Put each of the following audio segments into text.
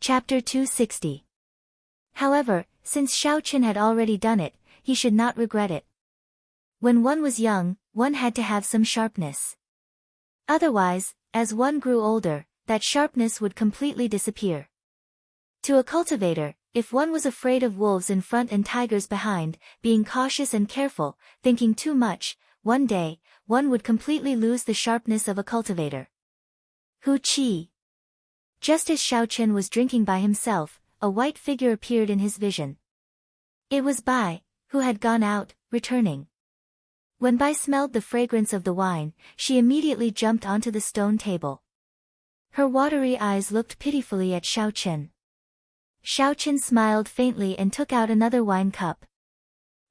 Chapter 260. However, since Xiao Chen had already done it, he should not regret it. When one was young, one had to have some sharpness. Otherwise, as one grew older, that sharpness would completely disappear. To a cultivator, if one was afraid of wolves in front and tigers behind, being cautious and careful, thinking too much, one day, one would completely lose the sharpness of a cultivator. Hu Qi. Just as Xiao Chen was drinking by himself, a white figure appeared in his vision. It was Bai, who had gone out, returning. When Bai smelled the fragrance of the wine, she immediately jumped onto the stone table. Her watery eyes looked pitifully at Xiao Chen. Xiao Chen smiled faintly and took out another wine cup.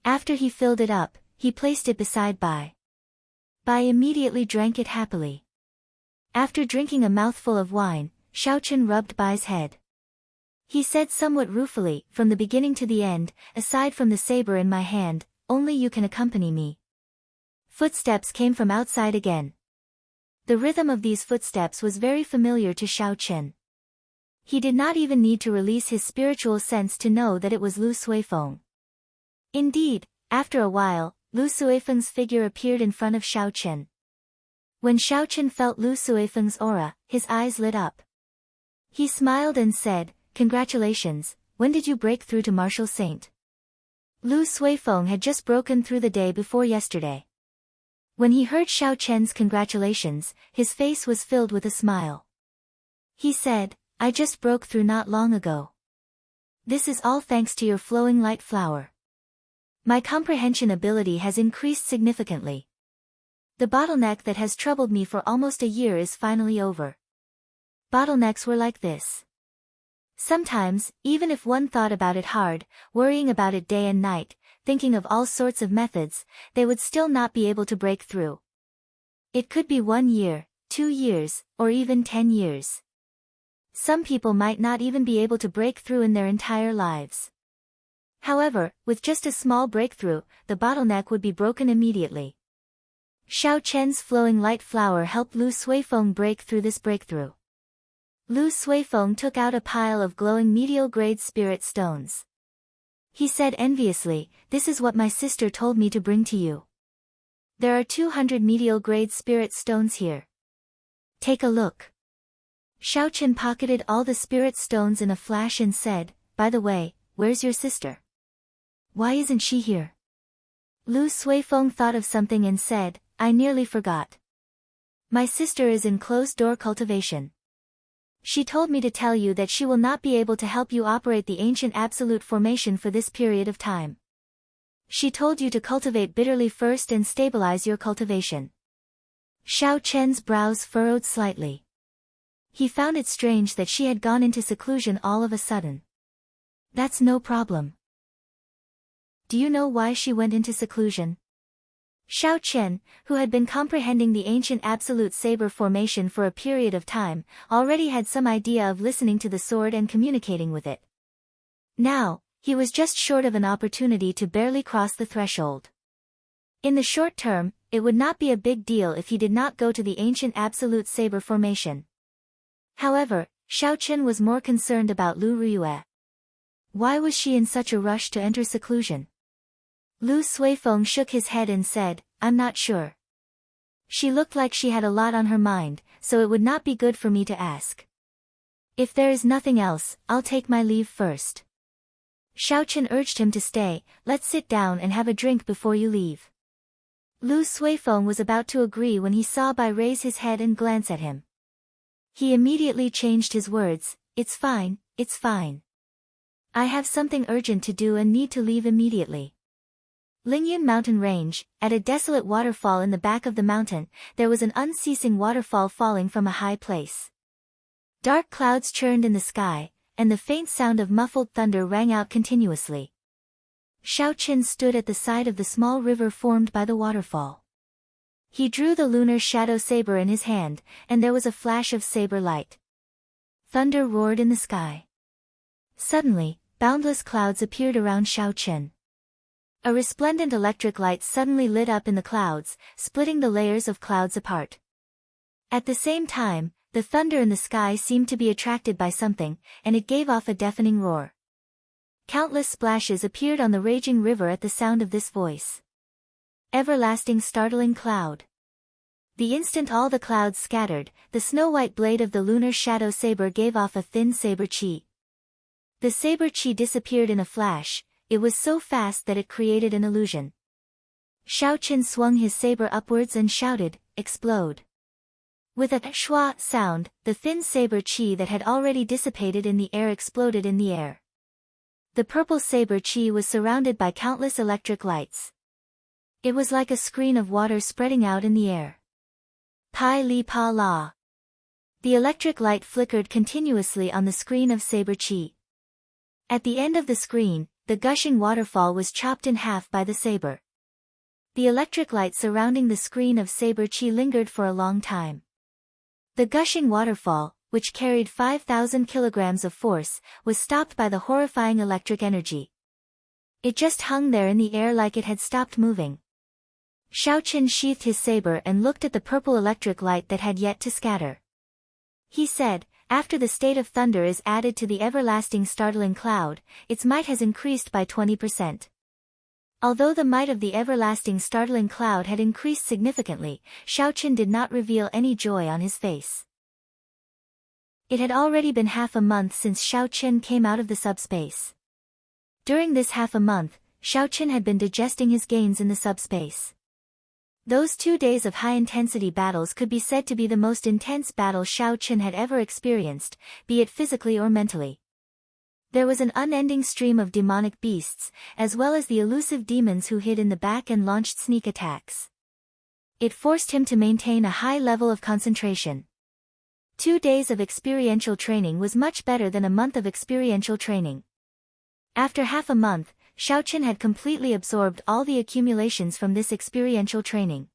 After he filled it up, he placed it beside Bai. Bai immediately drank it happily. After drinking a mouthful of wine, Xiao Chen rubbed Bai's head. He said somewhat ruefully, "From the beginning to the end, aside from the saber in my hand, only you can accompany me." Footsteps came from outside again. The rhythm of these footsteps was very familiar to Xiao Chen. He did not even need to release his spiritual sense to know that it was Lu Suifeng. Indeed, after a while, Lu Suifeng's figure appeared in front of Xiao Chen. When Xiao Chen felt Lu Suifeng's aura, his eyes lit up. He smiled and said, "Congratulations, when did you break through to Martial Saint?" Lu Suifeng had just broken through the day before yesterday. When he heard Xiao Chen's congratulations, his face was filled with a smile. He said, "I just broke through not long ago. This is all thanks to your flowing light flower. My comprehension ability has increased significantly. The bottleneck that has troubled me for almost a year is finally over." Bottlenecks were like this. Sometimes, even if one thought about it hard, worrying about it day and night, thinking of all sorts of methods, they would still not be able to break through. It could be 1 year, 2 years, or even 10 years. Some people might not even be able to break through in their entire lives. However, with just a small breakthrough, the bottleneck would be broken immediately. Xiao Chen's flowing light flower helped Lu Suifeng break through this breakthrough. Lu Suifeng took out a pile of glowing medial-grade spirit stones. He said enviously, "This is what my sister told me to bring to you. There are 200 medial-grade spirit stones here. Take a look." Xiao Chen pocketed all the spirit stones in a flash and said, "By the way, where's your sister? Why isn't she here?" Lu Suifeng thought of something and said, "I nearly forgot. My sister is in closed-door cultivation. She told me to tell you that she will not be able to help you operate the ancient absolute formation for this period of time. She told you to cultivate bitterly first and stabilize your cultivation." Xiao Chen's brows furrowed slightly. He found it strange that she had gone into seclusion all of a sudden. "That's no problem." "Do you know why she went into seclusion?" Xiao Chen, who had been comprehending the ancient absolute saber formation for a period of time, already had some idea of listening to the sword and communicating with it. Now, he was just short of an opportunity to barely cross the threshold. In the short term, it would not be a big deal if he did not go to the ancient absolute saber formation. However, Xiao Chen was more concerned about Lu Riyue. Why was she in such a rush to enter seclusion? Lu Suifeng shook his head and said, "I'm not sure. She looked like she had a lot on her mind, so it would not be good for me to ask. If there is nothing else, I'll take my leave first." Xiao Chen urged him to stay. "Let's sit down and have a drink before you leave." Lu Suifeng was about to agree when he saw Bai raise his head and glance at him. He immediately changed his words, "It's fine, it's fine. I have something urgent to do and need to leave immediately." Lingyun Mountain Range, at a desolate waterfall in the back of the mountain, there was an unceasing waterfall falling from a high place. Dark clouds churned in the sky, and the faint sound of muffled thunder rang out continuously. Xiao Chen stood at the side of the small river formed by the waterfall. He drew the lunar shadow saber in his hand, and there was a flash of saber light. Thunder roared in the sky. Suddenly, boundless clouds appeared around Xiao Chen. A resplendent electric light suddenly lit up in the clouds, splitting the layers of clouds apart. At the same time, the thunder in the sky seemed to be attracted by something, and it gave off a deafening roar. Countless splashes appeared on the raging river at the sound of this voice. Everlasting startling cloud. The instant all the clouds scattered, the snow-white blade of the lunar shadow saber gave off a thin saber chi. The saber chi disappeared in a flash. It was so fast that it created an illusion. Xiaoqin swung his saber upwards and shouted, "Explode!" With a shwa sound, the thin saber chi that had already dissipated in the air exploded in the air. The purple saber chi was surrounded by countless electric lights. It was like a screen of water spreading out in the air. Pai li pa la. The electric light flickered continuously on the screen of saber chi. At the end of the screen, the gushing waterfall was chopped in half by the saber. The electric light surrounding the screen of saber chi lingered for a long time. The gushing waterfall, which carried 5,000 kilograms of force, was stopped by the horrifying electric energy. It just hung there in the air like it had stopped moving. Xiaoqin sheathed his saber and looked at the purple electric light that had yet to scatter. He said, "After the state of thunder is added to the everlasting startling cloud, its might has increased by 20%. Although the might of the everlasting startling cloud had increased significantly, Xiaoqin did not reveal any joy on his face. It had already been half a month since Xiaoqin came out of the subspace. During this half a month, Xiaoqin had been digesting his gains in the subspace. Those 2 days of high-intensity battles could be said to be the most intense battle Xiaoqin had ever experienced, be it physically or mentally. There was an unending stream of demonic beasts, as well as the elusive demons who hid in the back and launched sneak attacks. It forced him to maintain a high level of concentration. 2 days of experiential training was much better than a month of experiential training. After half a month, Xiaoqin had completely absorbed all the accumulations from this experiential training.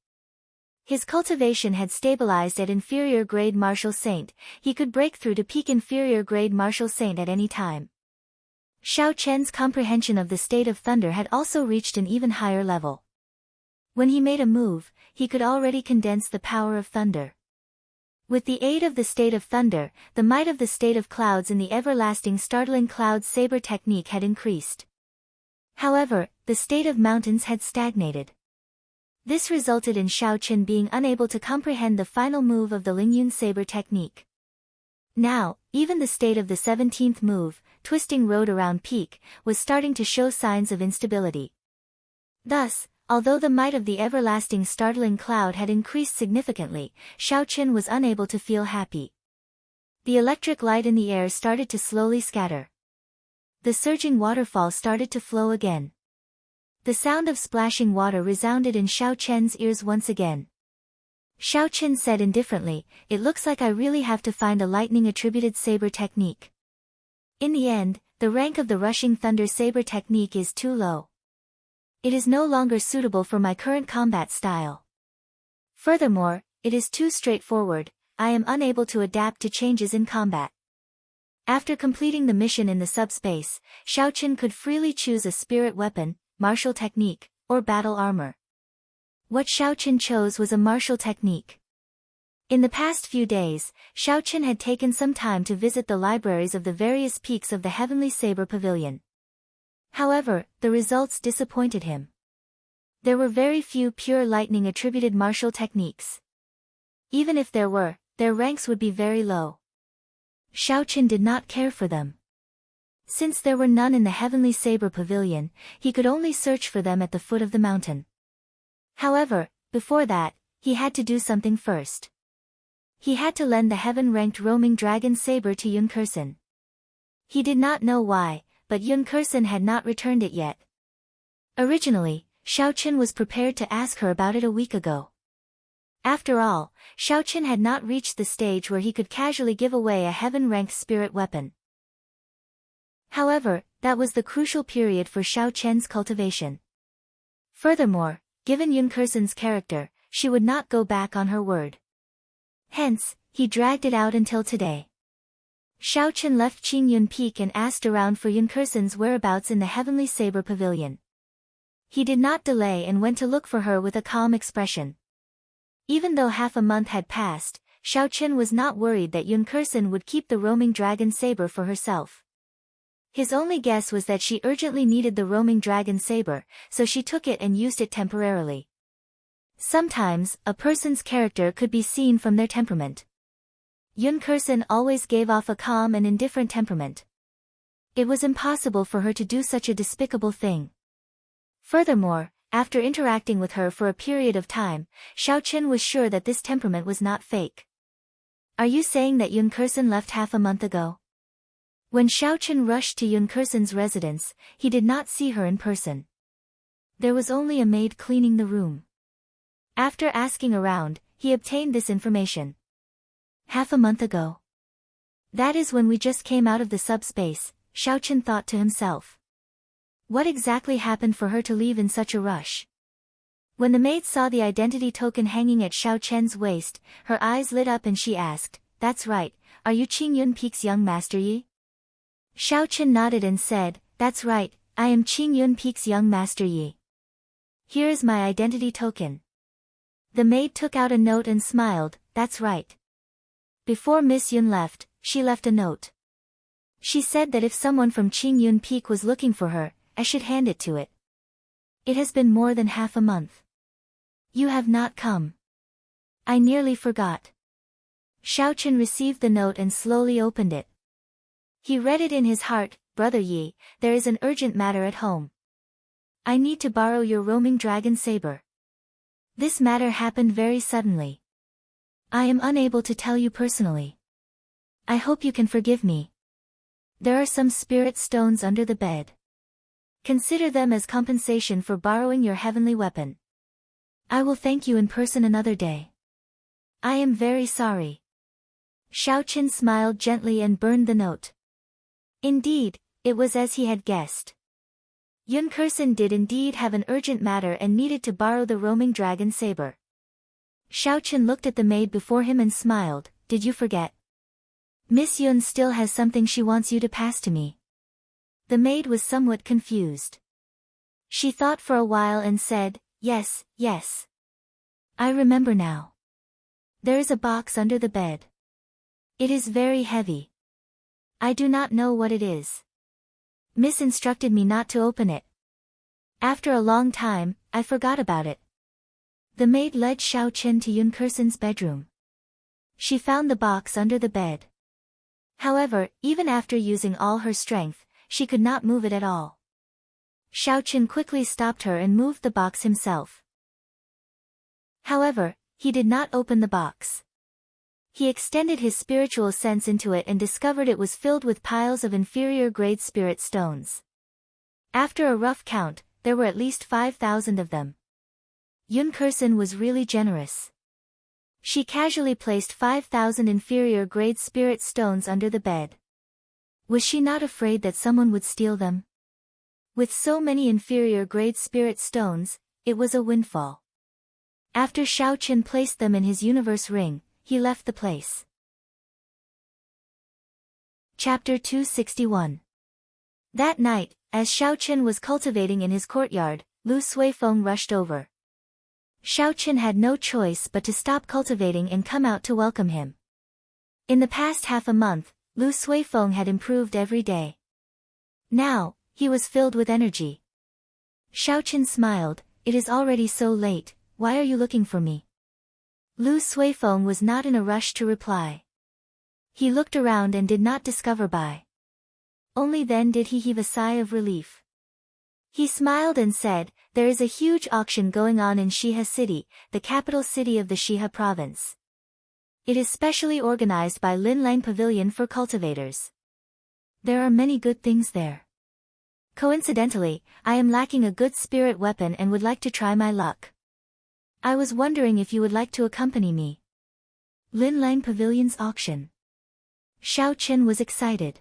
His cultivation had stabilized at inferior grade martial saint. He could break through to peak inferior grade martial saint at any time. Xiaoqian's comprehension of the state of thunder had also reached an even higher level. When he made a move, he could already condense the power of thunder. With the aid of the state of thunder, the might of the state of clouds in the everlasting startling cloud saber technique had increased. However, the state of mountains had stagnated. This resulted in Xiaoqin being unable to comprehend the final move of the Lingyun saber technique. Now, even the state of the 17th move, twisting road around peak, was starting to show signs of instability. Thus, although the might of the everlasting startling cloud had increased significantly, Xiaoqin was unable to feel happy. The electric light in the air started to slowly scatter. The surging waterfall started to flow again. The sound of splashing water resounded in Xiaoqian's ears once again. Xiaoqin said indifferently, "It looks like I really have to find a lightning-attributed saber technique. In the end, the rank of the rushing thunder saber technique is too low. It is no longer suitable for my current combat style. Furthermore, it is too straightforward. I am unable to adapt to changes in combat." After completing the mission in the subspace, Xiaoqin could freely choose a spirit weapon, martial technique, or battle armor. What Xiaoqin chose was a martial technique. In the past few days, Xiaoqin had taken some time to visit the libraries of the various peaks of the Heavenly Saber Pavilion. However, the results disappointed him. There were very few pure lightning-attributed martial techniques. Even if there were, their ranks would be very low. Xiaoqin did not care for them. Since there were none in the Heavenly Saber Pavilion, he could only search for them at the foot of the mountain. However, before that, he had to do something first. He had to lend the heaven-ranked roaming dragon saber to Yun Kursen. He did not know why, but Yun Kursen had not returned it yet. Originally, Xiaoqin was prepared to ask her about it a week ago. After all, Xiaoqin had not reached the stage where he could casually give away a heaven-ranked spirit weapon. However, that was the crucial period for Xiaoqian's cultivation. Furthermore, given Yun Kursen's character, she would not go back on her word. Hence, he dragged it out until today. Xiaoqin left Qingyun Peak and asked around for Yun Kursen's whereabouts in the Heavenly Saber Pavilion. He did not delay and went to look for her with a calm expression. Even though half a month had passed, Xiao Chen was not worried that Yun Kursen would keep the roaming dragon saber for herself. His only guess was that she urgently needed the roaming dragon saber, so she took it and used it temporarily. Sometimes, a person's character could be seen from their temperament. Yun Kursen always gave off a calm and indifferent temperament. It was impossible for her to do such a despicable thing. Furthermore, after interacting with her for a period of time, Xiao Chen was sure that this temperament was not fake. Are you saying that Yun Kursen left half a month ago? When Xiao Chen rushed to Yun Kursen's residence, he did not see her in person. There was only a maid cleaning the room. After asking around, he obtained this information. Half a month ago. That is when we just came out of the subspace, Xiao Chen thought to himself. What exactly happened for her to leave in such a rush? When the maid saw the identity token hanging at Xiao Chen's waist, her eyes lit up and she asked, "That's right, are you Qing Yun Peak's young master Yi?" Xiao Chen nodded and said, "That's right, I am Qing Yun Peak's young master Yi. Here is my identity token." The maid took out a note and smiled, "That's right." Before Miss Yun left, she left a note. She said that if someone from Qing Yun Peak was looking for her, I should hand it to it. It has been more than half a month. You have not come. I nearly forgot. Xiao Chen received the note and slowly opened it. He read it in his heart, "Brother Yi, there is an urgent matter at home. I need to borrow your roaming dragon saber. This matter happened very suddenly. I am unable to tell you personally. I hope you can forgive me. There are some spirit stones under the bed. Consider them as compensation for borrowing your heavenly weapon. I will thank you in person another day. I am very sorry." Xiao Chen smiled gently and burned the note. Indeed, it was as he had guessed. Yun Kursen did indeed have an urgent matter and needed to borrow the roaming dragon saber. Xiao Chen looked at the maid before him and smiled, "Did you forget? Miss Yun still has something she wants you to pass to me." The maid was somewhat confused. She thought for a while and said, "Yes, yes. I remember now. There is a box under the bed. It is very heavy. I do not know what it is. Miss instructed me not to open it. After a long time, I forgot about it." The maid led Xiao Chen to Yun Kursen's bedroom. She found the box under the bed. However, even after using all her strength, she could not move it at all. Xiao Chen quickly stopped her and moved the box himself. However, he did not open the box. He extended his spiritual sense into it and discovered it was filled with piles of inferior-grade spirit stones. After a rough count, there were at least 5,000 of them. Yun Kursen was really generous. She casually placed 5,000 inferior-grade spirit stones under the bed. Was she not afraid that someone would steal them? With so many inferior-grade spirit stones, it was a windfall. After Xiao Chen placed them in his universe ring, he left the place. Chapter 261. That night, as Xiao Chen was cultivating in his courtyard, Lu Suifeng rushed over. Xiao Chen had no choice but to stop cultivating and come out to welcome him. In the past half a month, Lu Suifeng had improved every day. Now, he was filled with energy. Xiao Chen smiled, "It is already so late, why are you looking for me?" Lu Suifeng was not in a rush to reply. He looked around and did not discover Bai. Only then did he heave a sigh of relief. He smiled and said, "There is a huge auction going on in Shihe City, the capital city of the Shihe province. It is specially organized by Lin Lang Pavilion for cultivators. There are many good things there. Coincidentally, I am lacking a good spirit weapon and would like to try my luck. I was wondering if you would like to accompany me." Lin Lang Pavilion's auction. Xiao Chen was excited.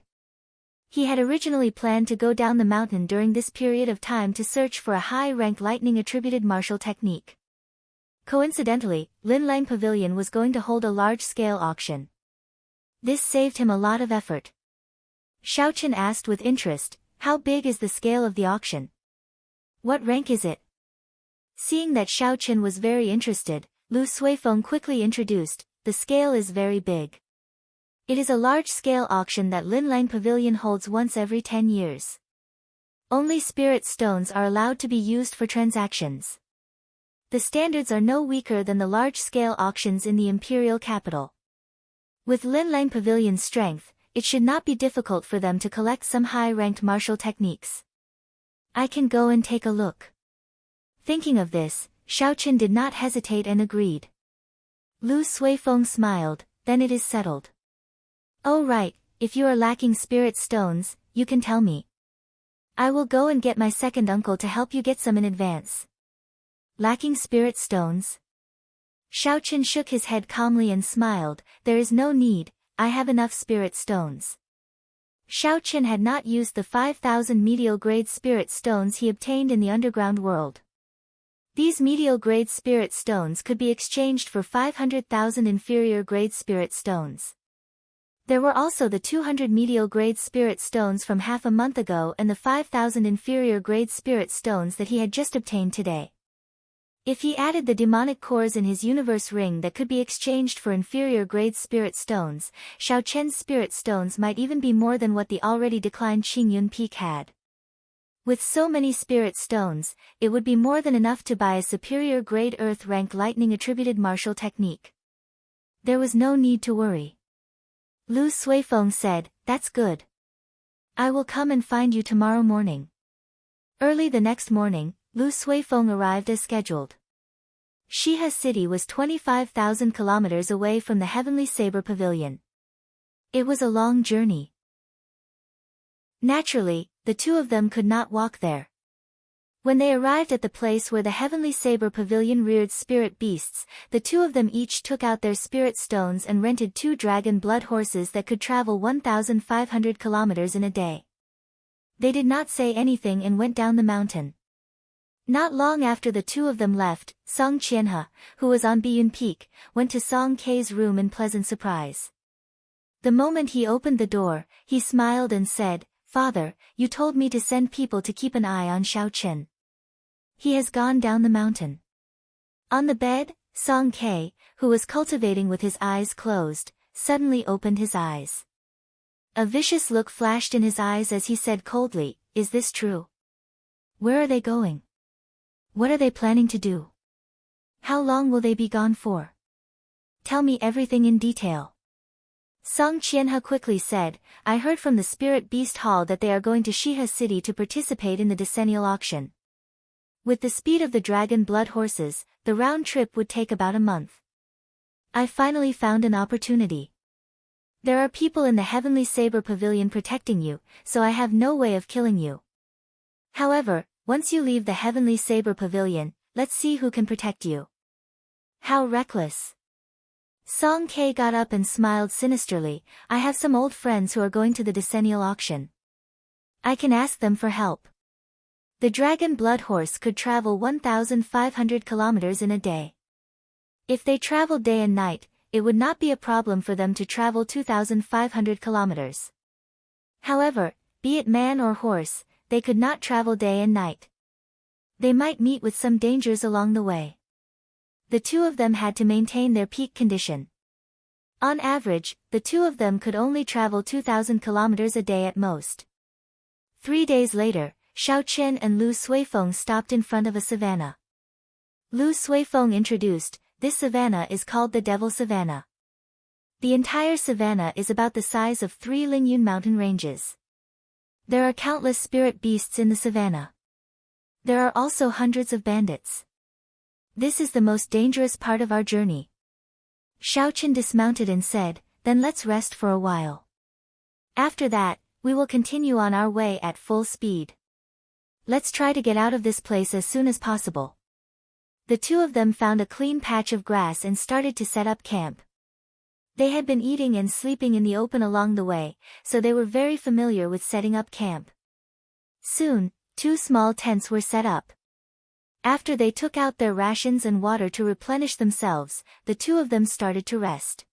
He had originally planned to go down the mountain during this period of time to search for a high-rank lightning-attributed martial technique. Coincidentally, Lin Lang Pavilion was going to hold a large-scale auction. This saved him a lot of effort. Xiao Chen asked with interest, "How big is the scale of the auction? What rank is it?" Seeing that Xiao Chen was very interested, Lu Suifeng quickly introduced, the scale is very big. It is a large-scale auction that Linlang Pavilion holds once every 10 years. Only spirit stones are allowed to be used for transactions. The standards are no weaker than the large-scale auctions in the imperial capital. With Linlang Pavilion's strength, it should not be difficult for them to collect some high-ranked martial techniques. I can go and take a look. Thinking of this, Xiaoqin did not hesitate and agreed. Lu Suifeng smiled, then it is settled. Oh right, if you are lacking spirit stones, you can tell me. I will go and get my second uncle to help you get some in advance. Lacking spirit stones? Xiaoqin shook his head calmly and smiled, there is no need, I have enough spirit stones. Xiaoqin had not used the 5,000 medial-grade spirit stones he obtained in the underground world. These medial-grade spirit stones could be exchanged for 500,000 inferior-grade spirit stones. There were also the 200 medial-grade spirit stones from half a month ago and the 5,000 inferior-grade spirit stones that he had just obtained today. If he added the demonic cores in his universe ring that could be exchanged for inferior-grade spirit stones, Xiaoqian's spirit stones might even be more than what the already declined Qingyun Peak had. With so many spirit stones, it would be more than enough to buy a superior-grade Earth-rank lightning-attributed martial technique. There was no need to worry. Lu Suifeng said, that's good. I will come and find you tomorrow morning. Early the next morning, Lu Suifeng arrived as scheduled. Shihe City was 25,000 kilometers away from the Heavenly Saber Pavilion. It was a long journey. Naturally, the two of them could not walk there. When they arrived at the place where the Heavenly Saber Pavilion reared spirit beasts, the two of them each took out their spirit stones and rented 2 dragon blood horses that could travel 1,500 kilometers in a day. They did not say anything and went down the mountain. Not long after the two of them left, Song Qianhe, who was on Biyun Peak, went to Song Kei's room in pleasant surprise. The moment he opened the door, he smiled and said, Father, you told me to send people to keep an eye on Xiaoqin. He has gone down the mountain. On the bed, Song Kei, who was cultivating with his eyes closed, suddenly opened his eyes. A vicious look flashed in his eyes as he said coldly, Is this true? Where are they going? What are they planning to do? How long will they be gone for? Tell me everything in detail. Song Qianhe quickly said, I heard from the Spirit Beast Hall that they are going to Shihe City to participate in the decennial auction. With the speed of the dragon blood horses, the round trip would take about a month. I finally found an opportunity. There are people in the Heavenly Saber Pavilion protecting you, so I have no way of killing you. However, once you leave the Heavenly Saber Pavilion, let's see who can protect you. How reckless. Song Kei got up and smiled sinisterly, I have some old friends who are going to the decennial auction. I can ask them for help. The dragon blood horse could travel 1,500 kilometers in a day. If they traveled day and night, it would not be a problem for them to travel 2,500 kilometers. However, be it man or horse, they could not travel day and night. They might meet with some dangers along the way. The two of them had to maintain their peak condition. On average, the two of them could only travel 2,000 kilometers a day at most. 3 days later, Xiaoqin and Lu Suifeng stopped in front of a savanna. Lu Suifeng introduced, this savanna is called the Devil Savanna. The entire savanna is about the size of 3 Lingyun mountain ranges. There are countless spirit beasts in the savanna. There are also hundreds of bandits. This is the most dangerous part of our journey. Xiaoqin dismounted and said, then let's rest for a while. After that, we will continue on our way at full speed. Let's try to get out of this place as soon as possible. The two of them found a clean patch of grass and started to set up camp. They had been eating and sleeping in the open along the way, so they were very familiar with setting up camp. Soon, 2 small tents were set up. After they took out their rations and water to replenish themselves, the two of them started to rest.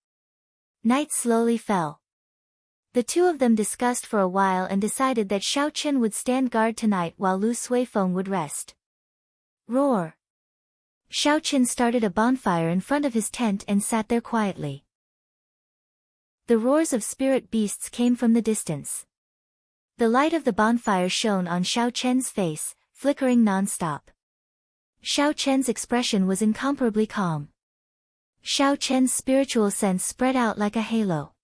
Night slowly fell. The two of them discussed for a while and decided that Xiaoqin would stand guard tonight while Lu Suifeng would rest. Roar! Xiaoqin started a bonfire in front of his tent and sat there quietly. The roars of spirit beasts came from the distance. The light of the bonfire shone on Xiao Chen's face, flickering non-stop. Xiao Chen's expression was incomparably calm. Xiao Chen's spiritual sense spread out like a halo.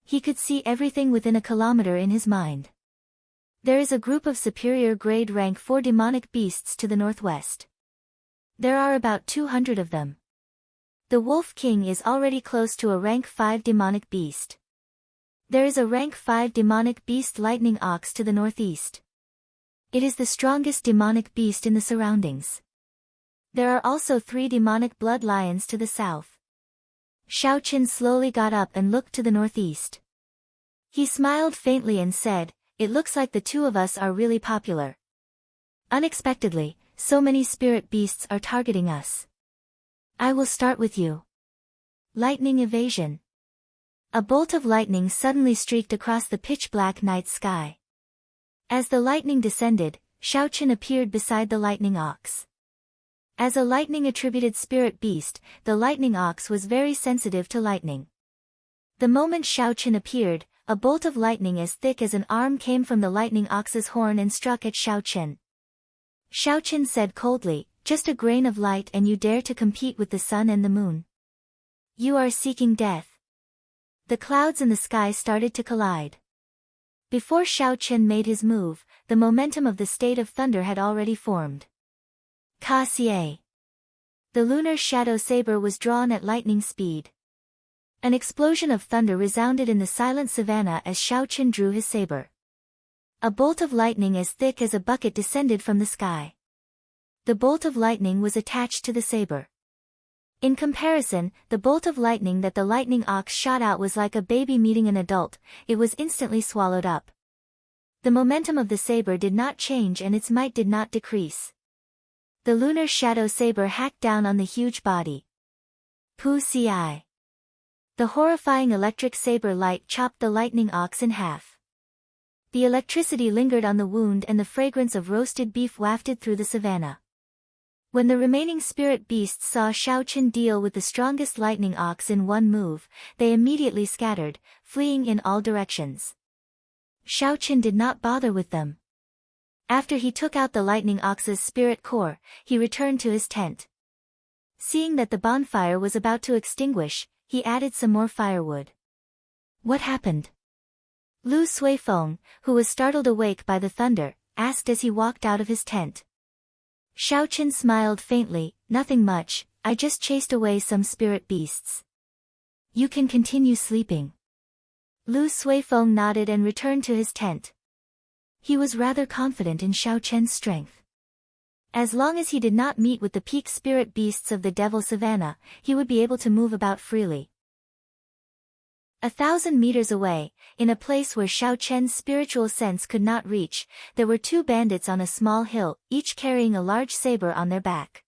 He could see everything within a kilometer in his mind. There is a group of superior grade rank 4 demonic beasts to the northwest. There are about 200 of them. The Wolf King is already close to a rank 5 demonic beast. There is a rank 5 demonic beast lightning ox to the northeast. It is the strongest demonic beast in the surroundings. There are also 3 demonic blood lions to the south. Xiao Chen slowly got up and looked to the northeast. He smiled faintly and said, "It looks like the two of us are really popular. Unexpectedly, so many spirit beasts are targeting us. I will start with you." Lightning evasion. A bolt of lightning suddenly streaked across the pitch-black night sky. As the lightning descended, Xiao Chen appeared beside the lightning ox. As a lightning-attributed spirit beast, the lightning ox was very sensitive to lightning. The moment Xiao Chen appeared, a bolt of lightning as thick as an arm came from the lightning ox's horn and struck at Xiao Chen. Xiao Chen said coldly, "Just a grain of light and you dare to compete with the sun and the moon? You are seeking death." The clouds in the sky started to collide. Before Xiao Chen made his move, the momentum of the state of thunder had already formed. Ka Xie. The lunar shadow saber was drawn at lightning speed. An explosion of thunder resounded in the silent savannah as Xiao Chen drew his saber. A bolt of lightning as thick as a bucket descended from the sky. The bolt of lightning was attached to the saber. In comparison, the bolt of lightning that the lightning ox shot out was like a baby meeting an adult. It was instantly swallowed up. The momentum of the saber did not change and its might did not decrease. The lunar shadow saber hacked down on the huge body. Pu Ci. The horrifying electric saber light chopped the lightning ox in half. The electricity lingered on the wound and the fragrance of roasted beef wafted through the savannah. When the remaining spirit beasts saw Xiao Chen deal with the strongest lightning ox in one move, they immediately scattered, fleeing in all directions. Xiao Chen did not bother with them. After he took out the lightning ox's spirit core, he returned to his tent. Seeing that the bonfire was about to extinguish, he added some more firewood. What happened? Lu Suifeng, who was startled awake by the thunder, asked as he walked out of his tent. Xiao Chen smiled faintly, "Nothing much, I just chased away some spirit beasts. You can continue sleeping." Lu Suifeng nodded and returned to his tent. He was rather confident in Xiao Chen's strength. As long as he did not meet with the peak spirit beasts of the Devil Savannah, he would be able to move about freely. 1,000 meters away, in a place where Xiao Chen's spiritual sense could not reach, there were 2 bandits on a small hill, each carrying a large saber on their back.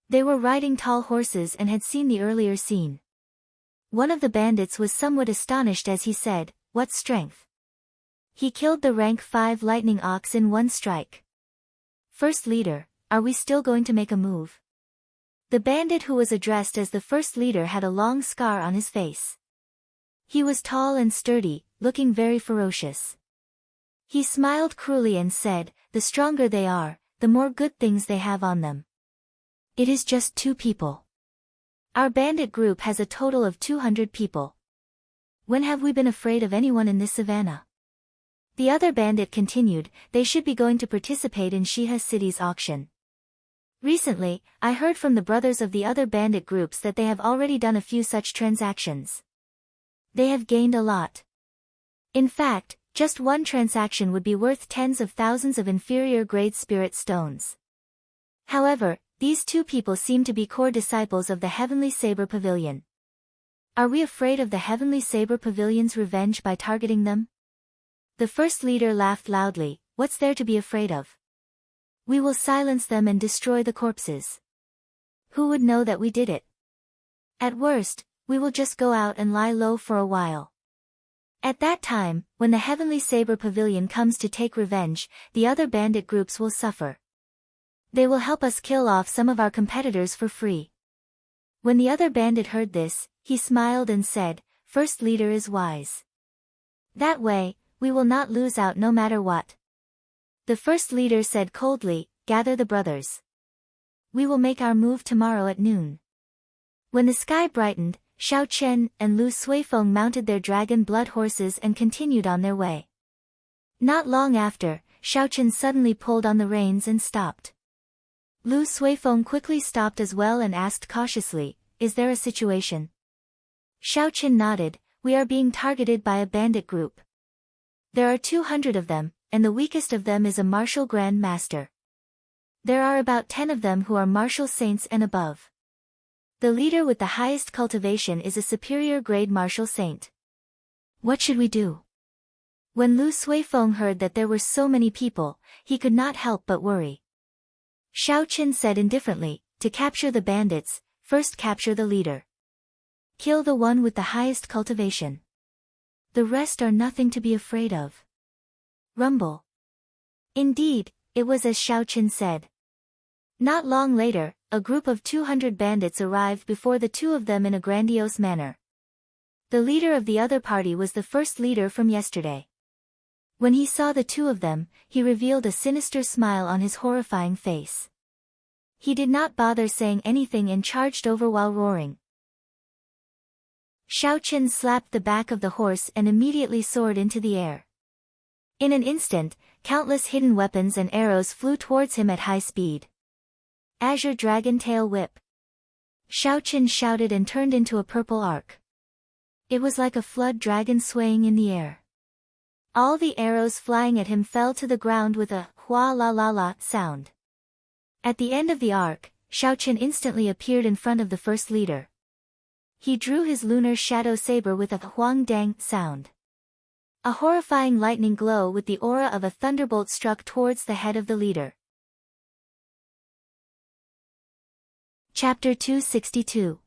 They were riding tall horses and had seen the earlier scene. One of the bandits was somewhat astonished as he said, "What strength? He killed the rank 5 lightning ox in one strike. First leader, are we still going to make a move?" The bandit who was addressed as the first leader had a long scar on his face. He was tall and sturdy, looking very ferocious. He smiled cruelly and said, "The stronger they are, the more good things they have on them. It is just 2 people. Our bandit group has a total of 200 people. When have we been afraid of anyone in this savannah?" The other bandit continued, "They should be going to participate in Shiha City's auction. Recently, I heard from the brothers of the other bandit groups that they have already done a few such transactions. They have gained a lot. In fact, just one transaction would be worth tens of thousands of inferior-grade spirit stones. However, these 2 people seem to be core disciples of the Heavenly Saber Pavilion. Are we afraid of the Heavenly Saber Pavilion's revenge by targeting them?" The first leader laughed loudly, "What's there to be afraid of? We will silence them and destroy the corpses. Who would know that we did it? At worst, we will just go out and lie low for a while. At that time, when the Heavenly Saber Pavilion comes to take revenge, the other bandit groups will suffer. They will help us kill off some of our competitors for free." When the other bandit heard this, he smiled and said, first leader is wise. That way, we will not lose out no matter what. The first leader said coldly, gather the brothers. We will make our move tomorrow at noon. When the sky brightened, Xiao Chen and Lu Suifeng mounted their dragon blood horses and continued on their way. Not long after, Xiao Chen suddenly pulled on the reins and stopped. Lu Suifeng quickly stopped as well and asked cautiously, is there a situation? Xiao Chen nodded, we are being targeted by a bandit group. There are 200 of them, and the weakest of them is a martial grand master. There are about 10 of them who are martial saints and above. The leader with the highest cultivation is a superior grade martial saint. What should we do? When Lu Suifeng heard that there were so many people, he could not help but worry. Xiao Chen said indifferently, to capture the bandits, first capture the leader. Kill the one with the highest cultivation. The rest are nothing to be afraid of. Rumble. Indeed, it was as Xiao Chen said. Not long later, a group of 200 bandits arrived before the two of them in a grandiose manner. The leader of the other party was the first leader from yesterday. When he saw the two of them, he revealed a sinister smile on his horrifying face. He did not bother saying anything and charged over while roaring. Xiao Chen slapped the back of the horse and immediately soared into the air. In an instant, countless hidden weapons and arrows flew towards him at high speed. Azure Dragon Tail Whip. Xiao Chen shouted and turned into a purple arc. It was like a flood dragon swaying in the air. All the arrows flying at him fell to the ground with a hua la la la sound. At the end of the arc, Xiao Chen instantly appeared in front of the first leader. He drew his lunar shadow saber with a huang dang sound. A horrifying lightning glow with the aura of a thunderbolt struck towards the head of the leader. Chapter 262.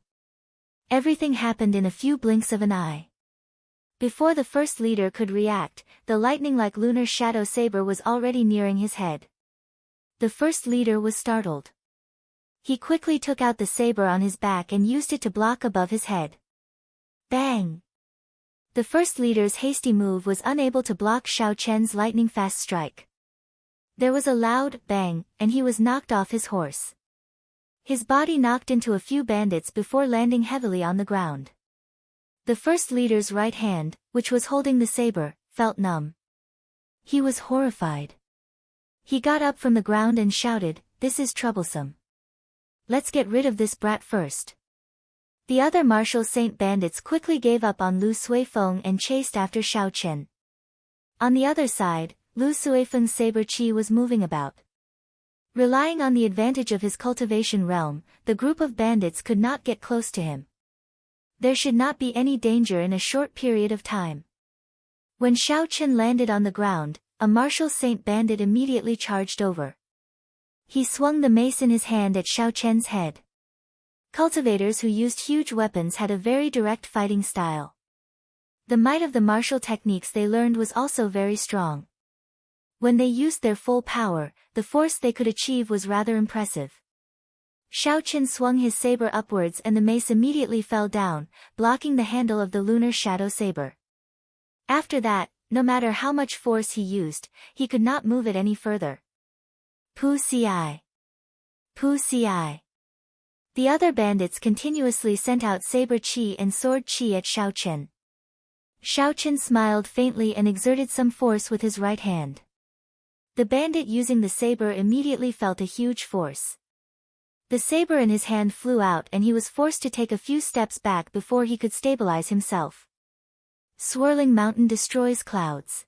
Everything happened in a few blinks of an eye. Before the first leader could react, the lightning-like lunar shadow saber was already nearing his head. The first leader was startled. He quickly took out the saber on his back and used it to block above his head. Bang! The first leader's hasty move was unable to block Xiao Chen's lightning-fast strike. There was a loud bang, and he was knocked off his horse. His body knocked into a few bandits before landing heavily on the ground. The first leader's right hand, which was holding the saber, felt numb. He was horrified. He got up from the ground and shouted, "This is troublesome. Let's get rid of this brat first." The other martial saint bandits quickly gave up on Lu Suifeng and chased after Xiao Chen. On the other side, Lu Suifeng's saber chi was moving about. Relying on the advantage of his cultivation realm, the group of bandits could not get close to him. There should not be any danger in a short period of time. When Xiao Chen landed on the ground, a martial saint bandit immediately charged over. He swung the mace in his hand at Xiao Chen's head. Cultivators who used huge weapons had a very direct fighting style. The might of the martial techniques they learned was also very strong. When they used their full power, the force they could achieve was rather impressive. Xiao Chen swung his saber upwards and the mace immediately fell down, blocking the handle of the lunar shadow saber. After that, no matter how much force he used, he could not move it any further. Pu Ci. Pu Ci. The other bandits continuously sent out saber chi and sword chi at Xiao Chen. Xiao Chen smiled faintly and exerted some force with his right hand. The bandit using the saber immediately felt a huge force. The saber in his hand flew out and he was forced to take a few steps back before he could stabilize himself. Swirling mountain destroys clouds.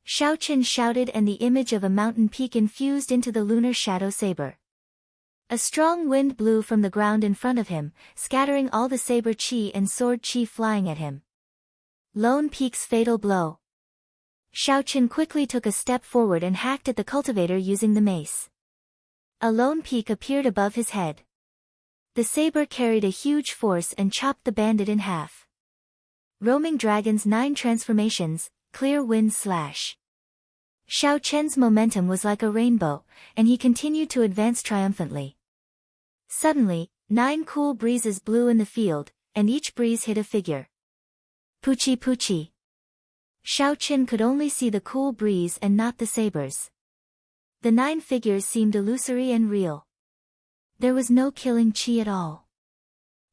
Xiao Chen shouted and the image of a mountain peak infused into the lunar shadow saber. A strong wind blew from the ground in front of him, scattering all the saber chi and sword chi flying at him. Lone Peak's fatal blow. Xiao Chen quickly took a step forward and hacked at the cultivator using the mace. A lone peak appeared above his head. The saber carried a huge force and chopped the bandit in half. Roaming Dragon's 9 transformations, clear wind slash. Xiao Chen's momentum was like a rainbow, and he continued to advance triumphantly. Suddenly, 9 cool breezes blew in the field, and each breeze hit a figure. Poochie poochie. Shao Qin could only see the cool breeze and not the sabers. The 9 figures seemed illusory and real. There was no killing chi at all.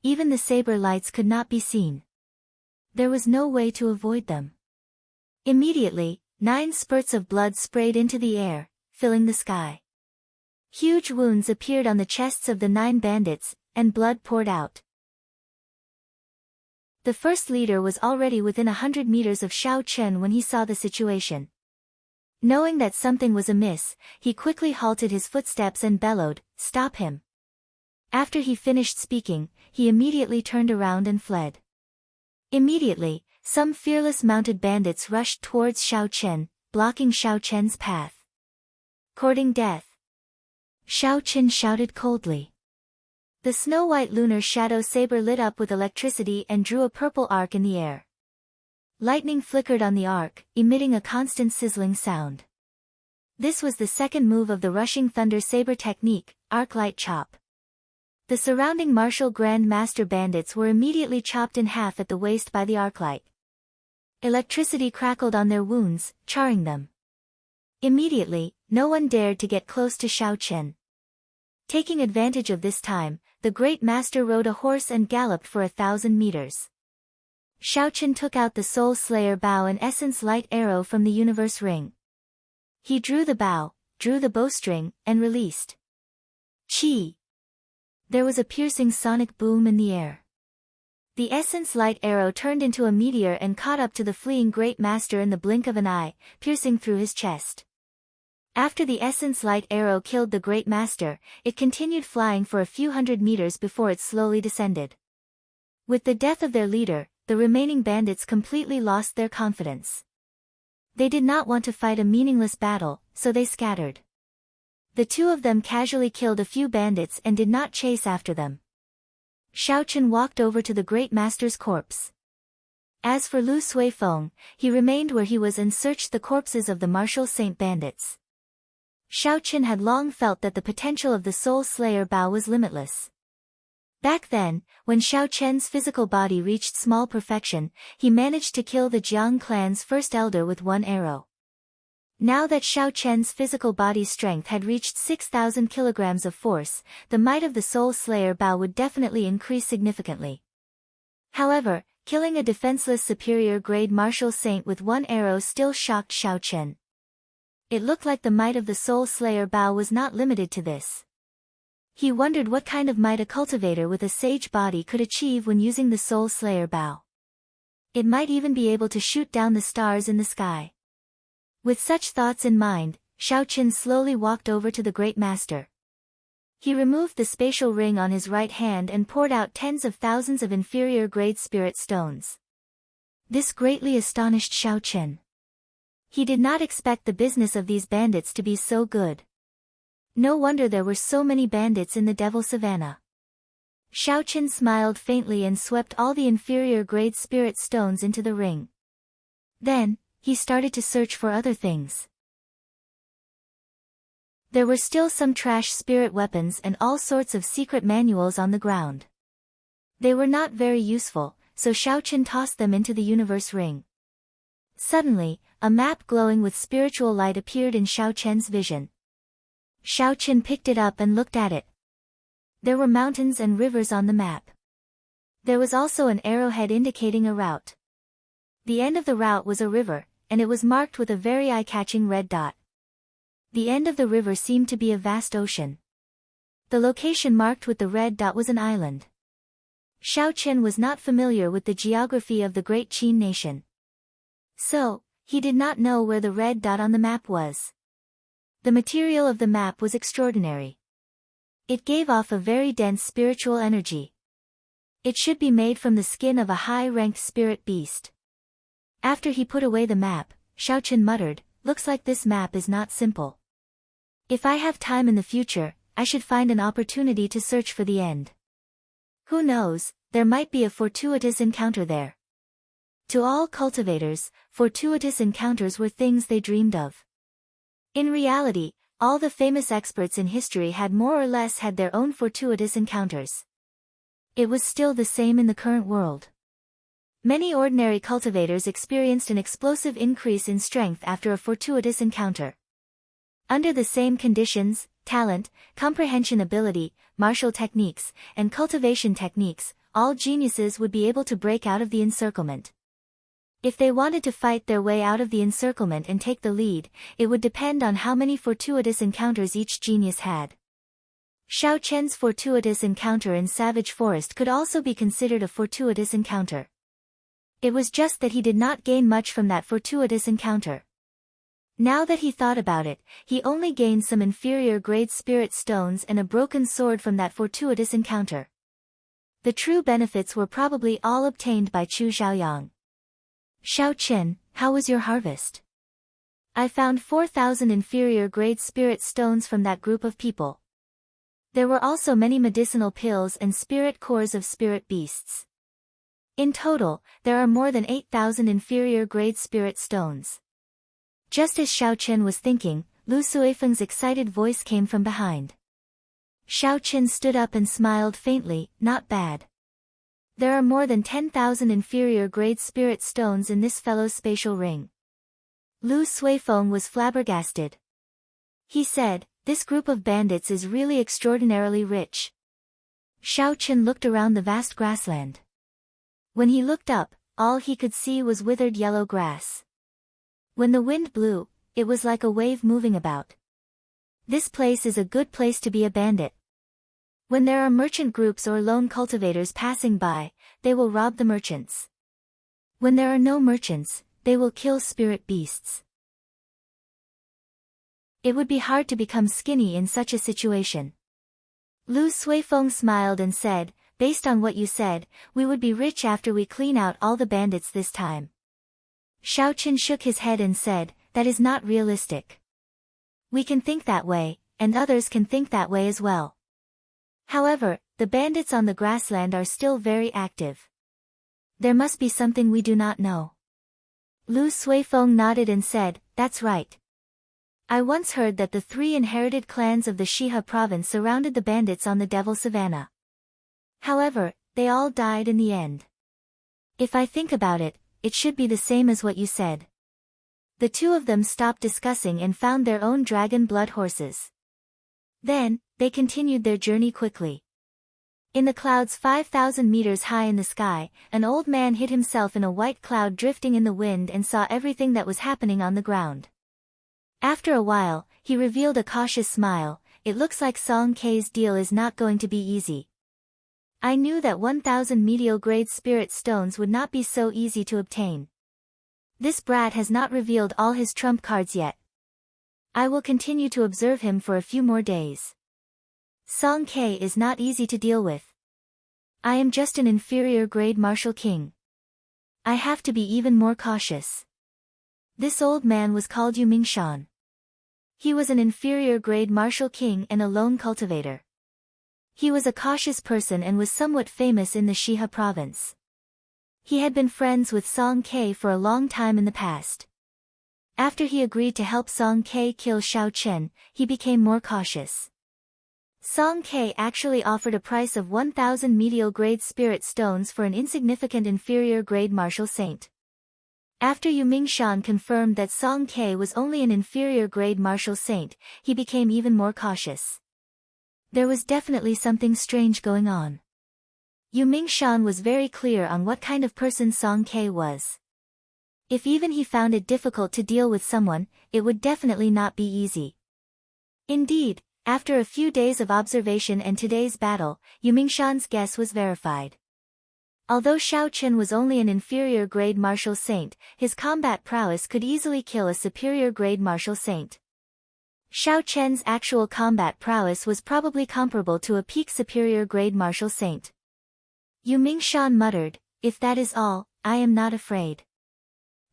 Even the saber lights could not be seen. There was no way to avoid them. Immediately, 9 spurts of blood sprayed into the air, filling the sky. Huge wounds appeared on the chests of the 9 bandits, and blood poured out. The first leader was already within 100 meters of Shao Qin when he saw the situation. Knowing that something was amiss, he quickly halted his footsteps and bellowed, "Stop him!" After he finished speaking, he immediately turned around and fled. Immediately, some fearless mounted bandits rushed towards Shao Qin, blocking Shao Qin's path. Courting death. Shao Qin shouted coldly. The snow-white lunar shadow saber lit up with electricity and drew a purple arc in the air. Lightning flickered on the arc, emitting a constant sizzling sound. This was the second move of the rushing thunder saber technique, arc light chop. The surrounding martial Grand Master bandits were immediately chopped in half at the waist by the arclight. Electricity crackled on their wounds, charring them. Immediately, no one dared to get close to Shao Qin. Taking advantage of this time, the Great Master rode a horse and galloped for 1,000 meters. Shao Qin took out the Soul Slayer bow and essence light arrow from the universe ring. He drew the bow, drew the bowstring, and released. Chi! There was a piercing sonic boom in the air. The essence light arrow turned into a meteor and caught up to the fleeing Great Master in the blink of an eye, piercing through his chest. After the essence light arrow killed the Great Master, it continued flying for a few hundred meters before it slowly descended. With the death of their leader, the remaining bandits completely lost their confidence. They did not want to fight a meaningless battle, so they scattered. The 2 of them casually killed a few bandits and did not chase after them. Shao Qin walked over to the Great Master's corpse. As for Lu Suifeng, he remained where he was and searched the corpses of the martial saint bandits. Shao Qin had long felt that the potential of the Soul Slayer bow was limitless. Back then, when Shao Qin's physical body reached small perfection, he managed to kill the Jiang clan's first elder with 1 arrow. Now that Shao Qin's physical body's strength had reached 6,000 kilograms of force, the might of the Soul Slayer bow would definitely increase significantly. However, killing a defenseless superior grade martial saint with 1 arrow still shocked Shao Qin. It looked like the might of the Soul Slayer bow was not limited to this. He wondered what kind of might a cultivator with a sage body could achieve when using the Soul Slayer bow. It might even be able to shoot down the stars in the sky. With such thoughts in mind, Shao Qin slowly walked over to the Great Master. He removed the spatial ring on his right hand and poured out tens of thousands of inferior grade spirit stones. This greatly astonished Shao Qin. He did not expect the business of these bandits to be so good. No wonder there were so many bandits in the Devil Savannah. Shao Qin smiled faintly and swept all the inferior grade spirit stones into the ring. Then, he started to search for other things. There were still some trash spirit weapons and all sorts of secret manuals on the ground. They were not very useful, so Shao Qin tossed them into the universe ring. Suddenly, a map glowing with spiritual light appeared in Shao Qin's vision. Shao Qin picked it up and looked at it. There were mountains and rivers on the map. There was also an arrowhead indicating a route. The end of the route was a river, and it was marked with a very eye-catching red dot. The end of the river seemed to be a vast ocean. The location marked with the red dot was an island. Shao Qin was not familiar with the geography of the Great Qin nation. So, he did not know where the red dot on the map was. The material of the map was extraordinary. It gave off a very dense spiritual energy. It should be made from the skin of a high-ranked spirit beast. After he put away the map, Shao Qin muttered, "Looks like this map is not simple. If I have time in the future, I should find an opportunity to search for the end. Who knows, there might be a fortuitous encounter there." To all cultivators, fortuitous encounters were things they dreamed of. In reality, all the famous experts in history had more or less had their own fortuitous encounters. It was still the same in the current world. Many ordinary cultivators experienced an explosive increase in strength after a fortuitous encounter. Under the same conditions, talent, comprehension ability, martial techniques, and cultivation techniques, all geniuses would be able to break out of the encirclement. If they wanted to fight their way out of the encirclement and take the lead, it would depend on how many fortuitous encounters each genius had. Xiao Chen's fortuitous encounter in Savage Forest could also be considered a fortuitous encounter. It was just that he did not gain much from that fortuitous encounter. Now that he thought about it, he only gained some inferior grade spirit stones and a broken sword from that fortuitous encounter. The true benefits were probably all obtained by Chu Xiaoyang. Xiao Chen, how was your harvest? I found 4,000 inferior grade spirit stones from that group of people. There were also many medicinal pills and spirit cores of spirit beasts. In total, there are more than 8,000 inferior grade spirit stones. Just as Xiao Chen was thinking, Lu Suifeng's excited voice came from behind. Xiao Chen stood up and smiled faintly, not bad. There are more than 10,000 inferior grade spirit stones in this fellow's spatial ring. Lu Suifeng was flabbergasted. He said, this group of bandits is really extraordinarily rich. Xiao Chen looked around the vast grassland. When he looked up, all he could see was withered yellow grass. When the wind blew, it was like a wave moving about. This place is a good place to be a bandit. When there are merchant groups or lone cultivators passing by, they will rob the merchants. When there are no merchants, they will kill spirit beasts. It would be hard to become skinny in such a situation. Lu Suifeng smiled and said, based on what you said, we would be rich after we clean out all the bandits this time. Xiao Chen shook his head and said, that is not realistic. We can think that way, and others can think that way as well. However, the bandits on the grassland are still very active. There must be something we do not know. Lu Suifeng nodded and said, that's right. I once heard that the 3 inherited clans of the Shihe province surrounded the bandits on the Devil Savannah. However, they all died in the end. If I think about it, it should be the same as what you said. The 2 of them stopped discussing and found their own dragon blood horses. Then, they continued their journey quickly. In the clouds 5,000 meters high in the sky, an old man hid himself in a white cloud drifting in the wind and saw everything that was happening on the ground. After a while, he revealed a cautious smile. It looks like Song Kei's deal is not going to be easy. I knew that 1,000 medial grade spirit stones would not be so easy to obtain. This brat has not revealed all his trump cards yet. I will continue to observe him for a few more days. Song Kei is not easy to deal with. I am just an inferior grade martial king. I have to be even more cautious. This old man was called Yu Mingshan. He was an inferior grade martial king and a lone cultivator. He was a cautious person and was somewhat famous in the Shihe province. He had been friends with Song Kei for a long time in the past. After he agreed to help Song Kei kill Xiao Chen, he became more cautious. Song Kei actually offered a price of 1,000 medial grade spirit stones for an insignificant inferior grade martial saint. After Yu Mingshan confirmed that Song Kei was only an inferior grade martial saint, he became even more cautious. There was definitely something strange going on. Yu Mingshan was very clear on what kind of person Song Kei was. If even he found it difficult to deal with someone, it would definitely not be easy. Indeed, after a few days of observation and today's battle, Yu Mingshan's guess was verified. Although Xiao Chen was only an inferior grade martial saint, his combat prowess could easily kill a superior grade martial saint. Xiao Chen's actual combat prowess was probably comparable to a peak superior grade martial saint. Yu Mingshan muttered, if that is all, I am not afraid.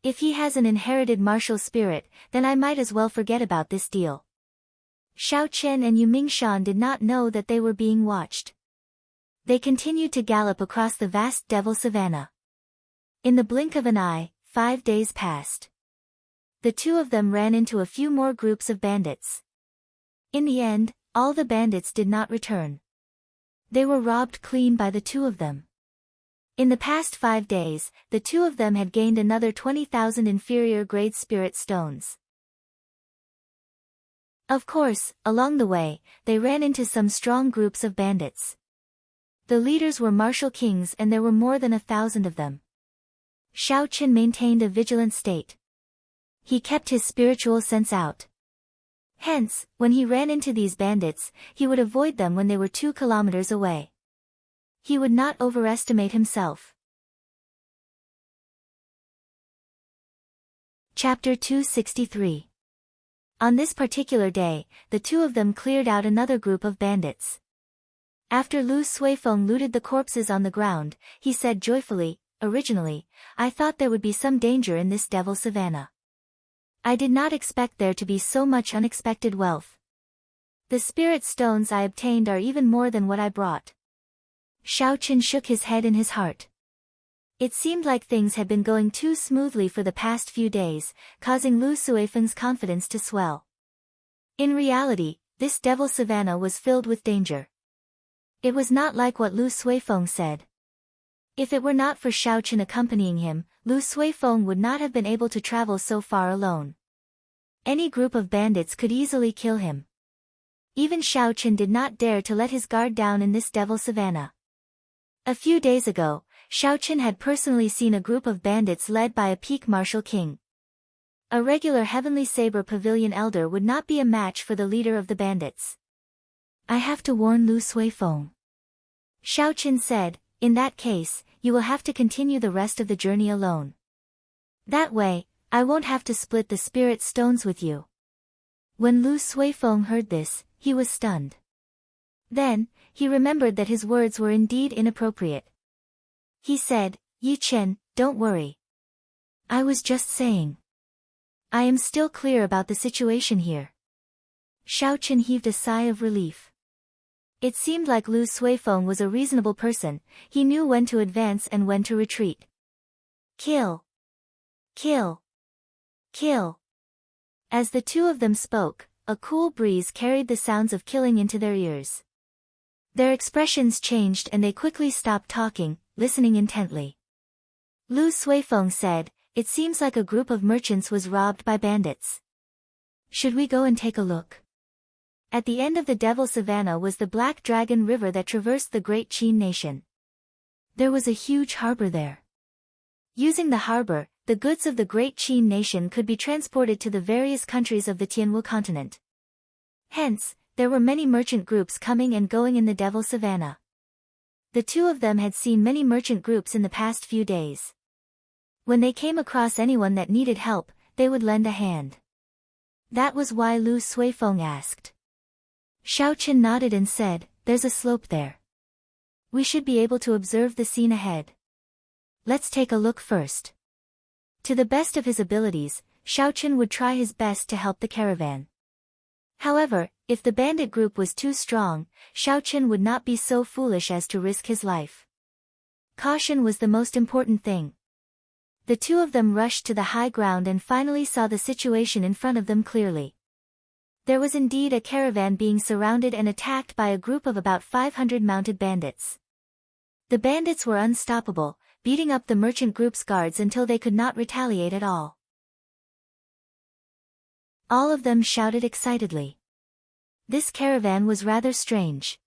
If he has an inherited martial spirit, then I might as well forget about this deal. Xiao Chen and Yu Mingshan did not know that they were being watched. They continued to gallop across the vast Devil Savannah. In the blink of an eye, 5 days passed. The 2 of them ran into a few more groups of bandits. In the end, all the bandits did not return. They were robbed clean by the 2 of them. In the past 5 days, the two of them had gained another 20,000 inferior-grade spirit stones. Of course, along the way, they ran into some strong groups of bandits. The leaders were martial kings and there were more than 1,000 of them. Xiao Qin maintained a vigilant state. He kept his spiritual sense out. Hence, when he ran into these bandits, he would avoid them when they were 2 kilometers away. He would not overestimate himself. Chapter 263. On this particular day, the two of them cleared out another group of bandits. After Lu Suifeng looted the corpses on the ground, he said joyfully, "Originally, I thought there would be some danger in this devil savannah. I did not expect there to be so much unexpected wealth. The spirit stones I obtained are even more than what I brought." Xiao Qin shook his head in his heart. It seemed like things had been going too smoothly for the past few days, causing Lu Suifeng's confidence to swell. In reality, this devil savannah was filled with danger. It was not like what Lu Suifeng said. If it were not for Xiao Qin accompanying him, Lu Suifeng would not have been able to travel so far alone. Any group of bandits could easily kill him. Even Xiao Qin did not dare to let his guard down in this devil savannah. A few days ago, Xiao Qin had personally seen a group of bandits led by a peak martial king. A regular heavenly saber pavilion elder would not be a match for the leader of the bandits. "I have to warn Lu Suifeng," Xiao Qin said. "In that case, you will have to continue the rest of the journey alone. That way, I won't have to split the spirit stones with you." When Lu Suifeng heard this, he was stunned. Then, he remembered that his words were indeed inappropriate. He said, "Yi Chen, don't worry. I was just saying. I am still clear about the situation here." Xiao Qin heaved a sigh of relief. It seemed like Lu Suifeng was a reasonable person. He knew when to advance and when to retreat. Kill! Kill! Kill! As the two of them spoke, a cool breeze carried the sounds of killing into their ears. Their expressions changed and they quickly stopped talking, listening intently. Lu Suifeng said, "It seems like a group of merchants was robbed by bandits. Should we go and take a look?" At the end of the Devil Savannah was the Black Dragon River that traversed the Great Qin Nation. There was a huge harbor there. Using the harbor, the goods of the Great Qin Nation could be transported to the various countries of the Tianwu continent. Hence, there were many merchant groups coming and going in the Devil Savannah. The two of them had seen many merchant groups in the past few days. When they came across anyone that needed help, they would lend a hand. That was why Lu Suifeng asked. Xiao Qin nodded and said, "There's a slope there. We should be able to observe the scene ahead. Let's take a look first." To the best of his abilities, Xiao Qin would try his best to help the caravan. However, if the bandit group was too strong, Xiao Qin would not be so foolish as to risk his life. Caution was the most important thing. The two of them rushed to the high ground and finally saw the situation in front of them clearly. There was indeed a caravan being surrounded and attacked by a group of about 500 mounted bandits. The bandits were unstoppable, beating up the merchant group's guards until they could not retaliate at all. All of them shouted excitedly. This caravan was rather strange.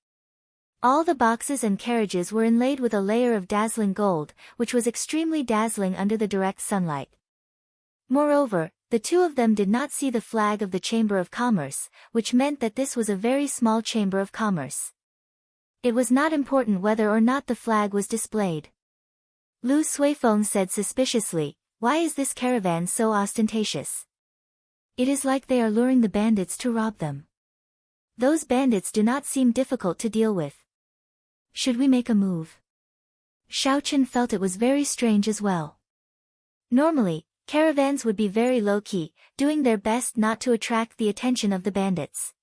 All the boxes and carriages were inlaid with a layer of dazzling gold, which was extremely dazzling under the direct sunlight. Moreover, the two of them did not see the flag of the Chamber of Commerce, which meant that this was a very small chamber of commerce. It was not important whether or not the flag was displayed. Lu Suifeng said suspiciously, "Why is this caravan so ostentatious? It is like they are luring the bandits to rob them. Those bandits do not seem difficult to deal with. Should we make a move?" Xiao Qin felt it was very strange as well. Normally, caravans would be very low-key, doing their best not to attract the attention of the bandits.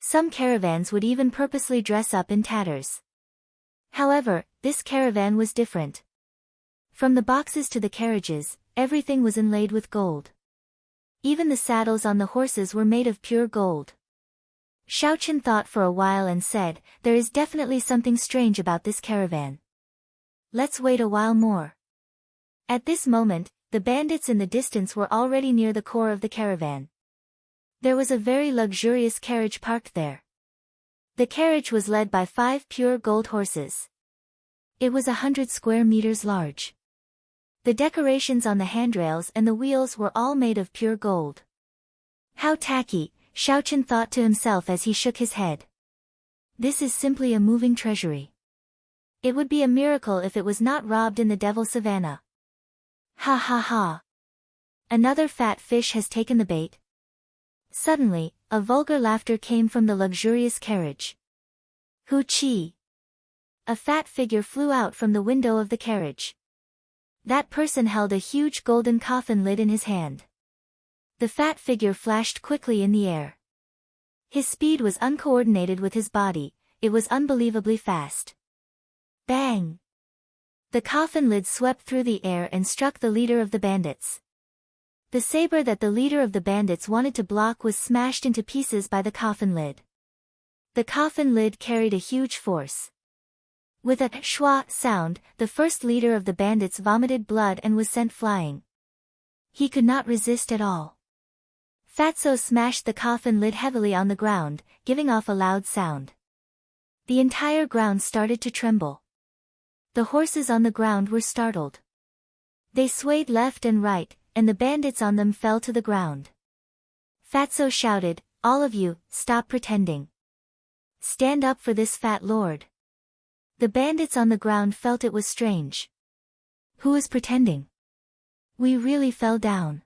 Some caravans would even purposely dress up in tatters. However, this caravan was different. From the boxes to the carriages, everything was inlaid with gold. Even the saddles on the horses were made of pure gold. Xiao Qin thought for a while and said, "There is definitely something strange about this caravan. Let's wait a while more. At this moment, the bandits in the distance were already near the core of the caravan. There was a very luxurious carriage parked there. The carriage was led by 5 pure gold horses. It was 100 square meters large. The decorations on the handrails and the wheels were all made of pure gold. How tacky, Xiaochen thought to himself as he shook his head. This is simply a moving treasury. It would be a miracle if it was not robbed in the Devil Savannah. Ha ha ha. Another fat fish has taken the bait. Suddenly, a vulgar laughter came from the luxurious carriage. Hu chi. A fat figure flew out from the window of the carriage. That person held a huge golden coffin lid in his hand. The fat figure flashed quickly in the air. His speed was uncoordinated with his body, it was unbelievably fast. Bang! The coffin lid swept through the air and struck the leader of the bandits. The saber that the leader of the bandits wanted to block was smashed into pieces by the coffin lid. The coffin lid carried a huge force. With a shwa sound, the first leader of the bandits vomited blood and was sent flying. He could not resist at all. Fatso smashed the coffin lid heavily on the ground, giving off a loud sound. The entire ground started to tremble. The horses on the ground were startled. They swayed left and right, and the bandits on them fell to the ground. Fatso shouted, "All of you, stop pretending. Stand up for this fat lord." The bandits on the ground felt it was strange. Who is pretending? We really fell down.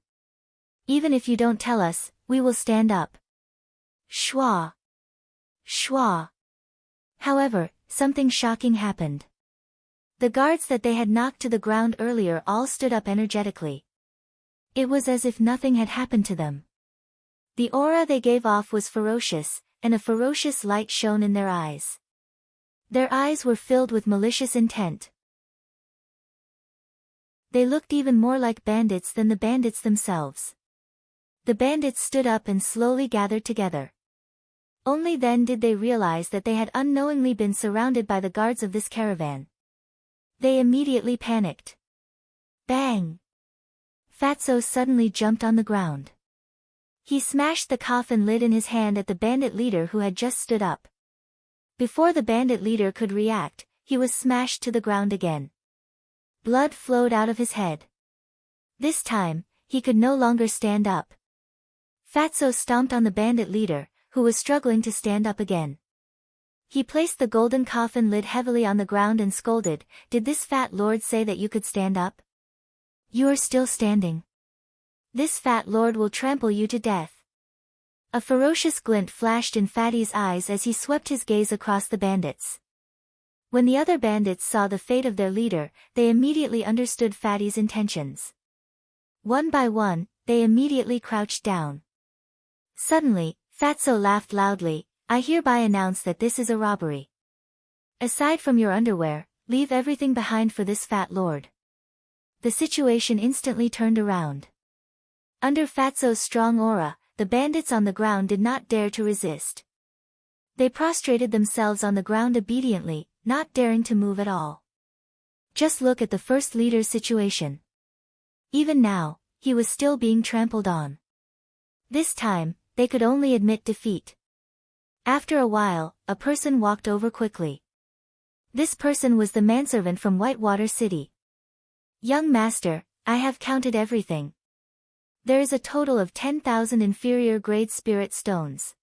Even if you don't tell us, we will stand up. Shwa. Shwa. However, something shocking happened. The guards that they had knocked to the ground earlier all stood up energetically. It was as if nothing had happened to them. The aura they gave off was ferocious, and a ferocious light shone in their eyes. Their eyes were filled with malicious intent. They looked even more like bandits than the bandits themselves. The bandits stood up and slowly gathered together. Only then did they realize that they had unknowingly been surrounded by the guards of this caravan. They immediately panicked. Bang! Fatso suddenly jumped on the ground. He smashed the coffin lid in his hand at the bandit leader who had just stood up. Before the bandit leader could react, he was smashed to the ground again. Blood flowed out of his head. This time, he could no longer stand up. Fatso stomped on the bandit leader, who was struggling to stand up again. He placed the golden coffin lid heavily on the ground and scolded, "Did this fat lord say that you could stand up? You are still standing. This fat lord will trample you to death." A ferocious glint flashed in Fatty's eyes as he swept his gaze across the bandits. When the other bandits saw the fate of their leader, they immediately understood Fatty's intentions. One by one, they immediately crouched down. Suddenly, Fatso laughed loudly, "I hereby announce that this is a robbery. Aside from your underwear, leave everything behind for this fat lord." The situation instantly turned around. Under Fatso's strong aura, the bandits on the ground did not dare to resist. They prostrated themselves on the ground obediently, not daring to move at all. Just look at the first leader's situation. Even now, he was still being trampled on. This time, they could only admit defeat. After a while, a person walked over quickly. This person was the manservant from Whitewater City. "Young master, I have counted everything. There is a total of 10,000 inferior grade spirit stones.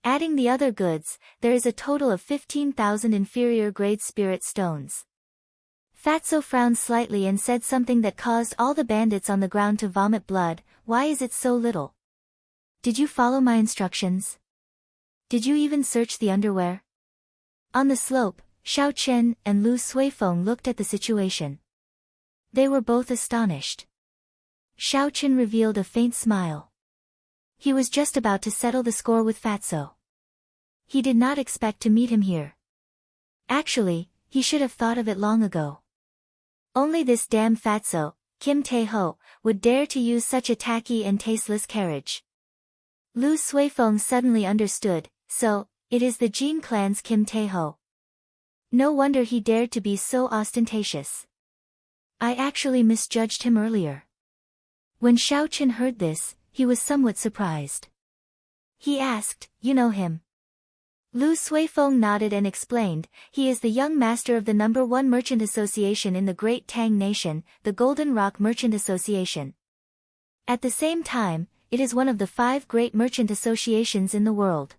Adding the other goods, there is a total of 15,000 inferior grade spirit stones." Fatso frowned slightly and said something that caused all the bandits on the ground to vomit blood. "Why is it so little? Did you follow my instructions? Did you even search the underwear?" On the slope, Xiao Chen and Lu Suifeng looked at the situation. They were both astonished. Xiao Chen revealed a faint smile. He was just about to settle the score with Fatso. He did not expect to meet him here. Actually, he should have thought of it long ago. Only this damn Fatso, Kim Tae-ho, would dare to use such a tacky and tasteless carriage. Lu Suifeng suddenly understood, so, it is the Jin clan's Kim Tae-ho. No wonder he dared to be so ostentatious. I actually misjudged him earlier. When Xiao Chen heard this, he was somewhat surprised. He asked, "You know him?" Lu Suifeng nodded and explained, "He is the young master of the number 1 merchant association in the Great Tang Nation, the Golden Rock Merchant Association. At the same time, it is one of the 5 great merchant associations in the world.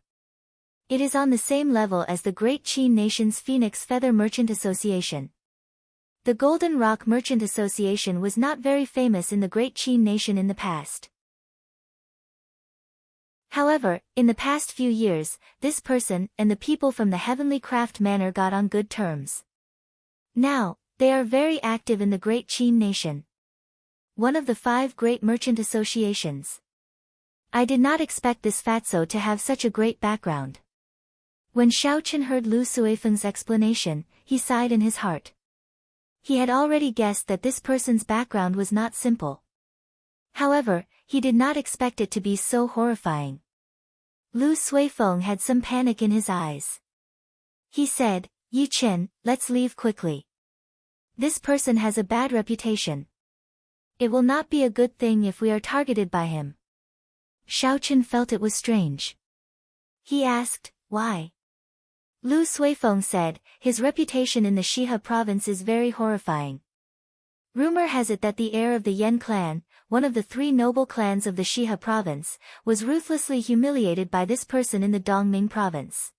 It is on the same level as the Great Qin Nation's Phoenix Feather Merchant Association. The Golden Rock Merchant Association was not very famous in the Great Qin Nation in the past. However, in the past few years, this person and the people from the Heavenly Craft Manor got on good terms. Now, they are very active in the Great Qin Nation, one of the 5 great merchant associations. I did not expect this fatso to have such a great background." When Xiao Chen heard Lu Suifeng's explanation, he sighed in his heart. He had already guessed that this person's background was not simple. However, he did not expect it to be so horrifying. Lu Suifeng had some panic in his eyes. He said, "Yi Chen, let's leave quickly. This person has a bad reputation. It will not be a good thing if we are targeted by him." Xiao Chen felt it was strange. He asked, "Why?" Lu Suifeng said, "His reputation in the Shihe province is very horrifying. Rumor has it that the heir of the Yan clan, one of the 3 noble clans of the Shihe province, was ruthlessly humiliated by this person in the Dongming province.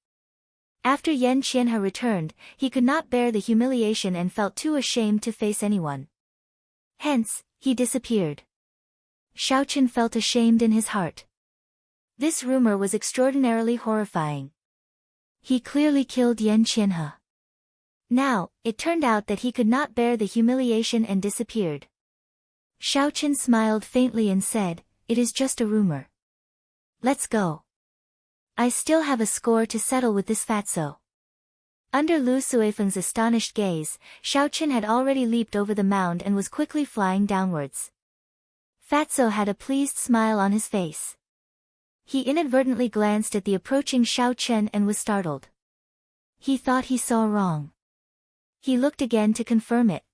After Yan Qianhe returned, he could not bear the humiliation and felt too ashamed to face anyone. Hence, he disappeared." Xiao Chen felt ashamed in his heart. This rumor was extraordinarily horrifying. He clearly killed Yan Qianhe. Now, it turned out that he could not bear the humiliation and disappeared. Xiao Chen smiled faintly and said, "It is just a rumor. Let's go. I still have a score to settle with this fatso." Under Lu Suifeng's astonished gaze, Xiao Chen had already leaped over the mound and was quickly flying downwards. Fatso had a pleased smile on his face. He inadvertently glanced at the approaching Xiao Chen and was startled. He thought he saw wrong. He looked again to confirm it.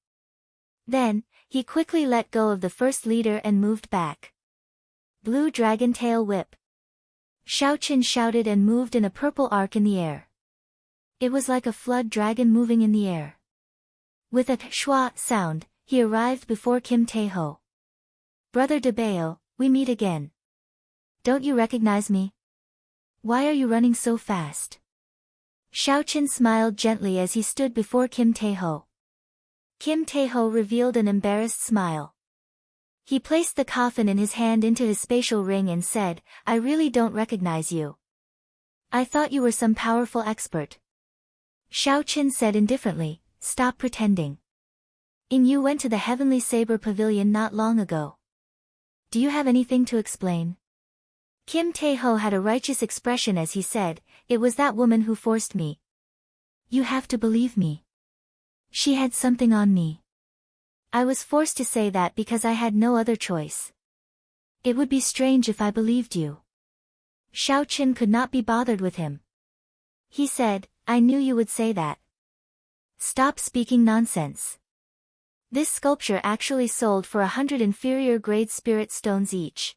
Then, he quickly let go of the first leader and moved back. Blue Dragon Tail Whip. Xiao Chen shouted and moved in a purple arc in the air. It was like a flood dragon moving in the air. With a shua sound, he arrived before Kim Tae-ho. "Brother De Bao, we meet again. Don't you recognize me? Why are you running so fast?" Xiao Chen smiled gently as he stood before Kim Tae-ho. Kim Tae-ho revealed an embarrassed smile. He placed the coffin in his hand into his spatial ring and said, "I really don't recognize you. I thought you were some powerful expert." Xiao Chen said indifferently, "Stop pretending. You went to the Heavenly Saber Pavilion not long ago. Do you have anything to explain?" Kim Tae-ho had a righteous expression as he said, "It was that woman who forced me. You have to believe me. She had something on me. I was forced to say that because I had no other choice. It would be strange if I believed you." Xiao Chen could not be bothered with him. He said, "I knew you would say that. Stop speaking nonsense. This sculpture actually sold for 100 inferior grade spirit stones each.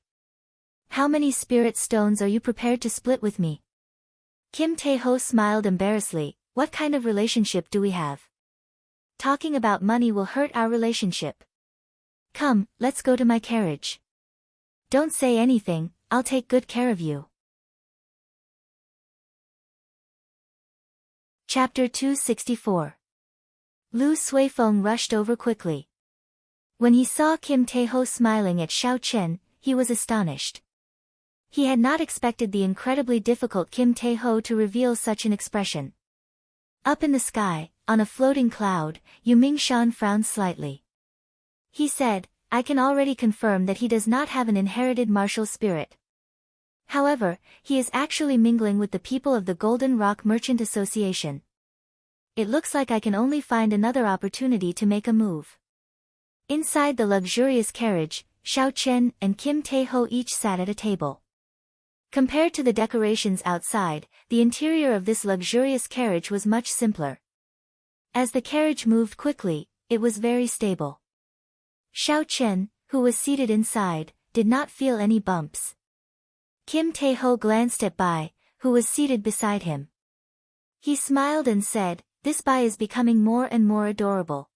How many spirit stones are you prepared to split with me?" Kim Tae-ho smiled embarrassedly, "What kind of relationship do we have? Talking about money will hurt our relationship. Come, let's go to my carriage. Don't say anything, I'll take good care of you." Chapter 264. Lu Suifeng rushed over quickly. When he saw Kim Tae-ho smiling at Xiao Chen, he was astonished. He had not expected the incredibly difficult Kim Tae-ho to reveal such an expression. Up in the sky, on a floating cloud, Yu Mingshan frowned slightly. He said, "I can already confirm that he does not have an inherited martial spirit. However, he is actually mingling with the people of the Golden Rock Merchant Association. It looks like I can only find another opportunity to make a move." Inside the luxurious carriage, Xiao Chen and Kim Tae-ho each sat at a table. Compared to the decorations outside, the interior of this luxurious carriage was much simpler. As the carriage moved quickly, it was very stable. Xiao Chen, who was seated inside, did not feel any bumps. Kim Tae-ho glanced at Bai, who was seated beside him. He smiled and said, "This Bai is becoming more and more adorable."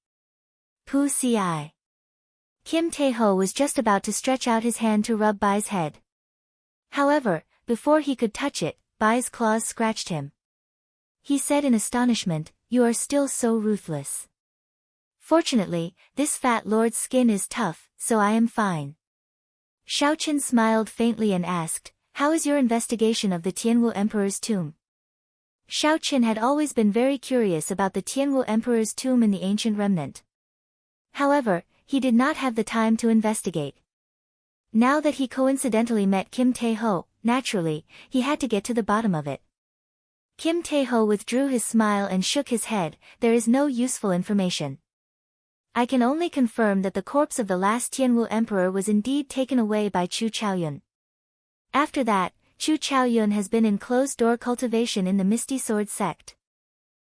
Pu ci. Kim Tae-ho was just about to stretch out his hand to rub Bai's head. However, before he could touch it, Bai's claws scratched him. He said in astonishment, "You are still so ruthless." "Fortunately, this fat lord's skin is tough, so I am fine." Xiao Chen smiled faintly and asked, "How is your investigation of the Tianwu Emperor's tomb?" Xiao Chen had always been very curious about the Tianwu Emperor's tomb in the ancient remnant. However, he did not have the time to investigate. Now that he coincidentally met Kim Tae-ho, naturally, he had to get to the bottom of it. Kim Tae-ho withdrew his smile and shook his head. "There is no useful information. I can only confirm that the corpse of the last Tianwu emperor was indeed taken away by Chu Chaoyun. After that, Chu Chaoyun has been in closed-door cultivation in the Misty Sword sect.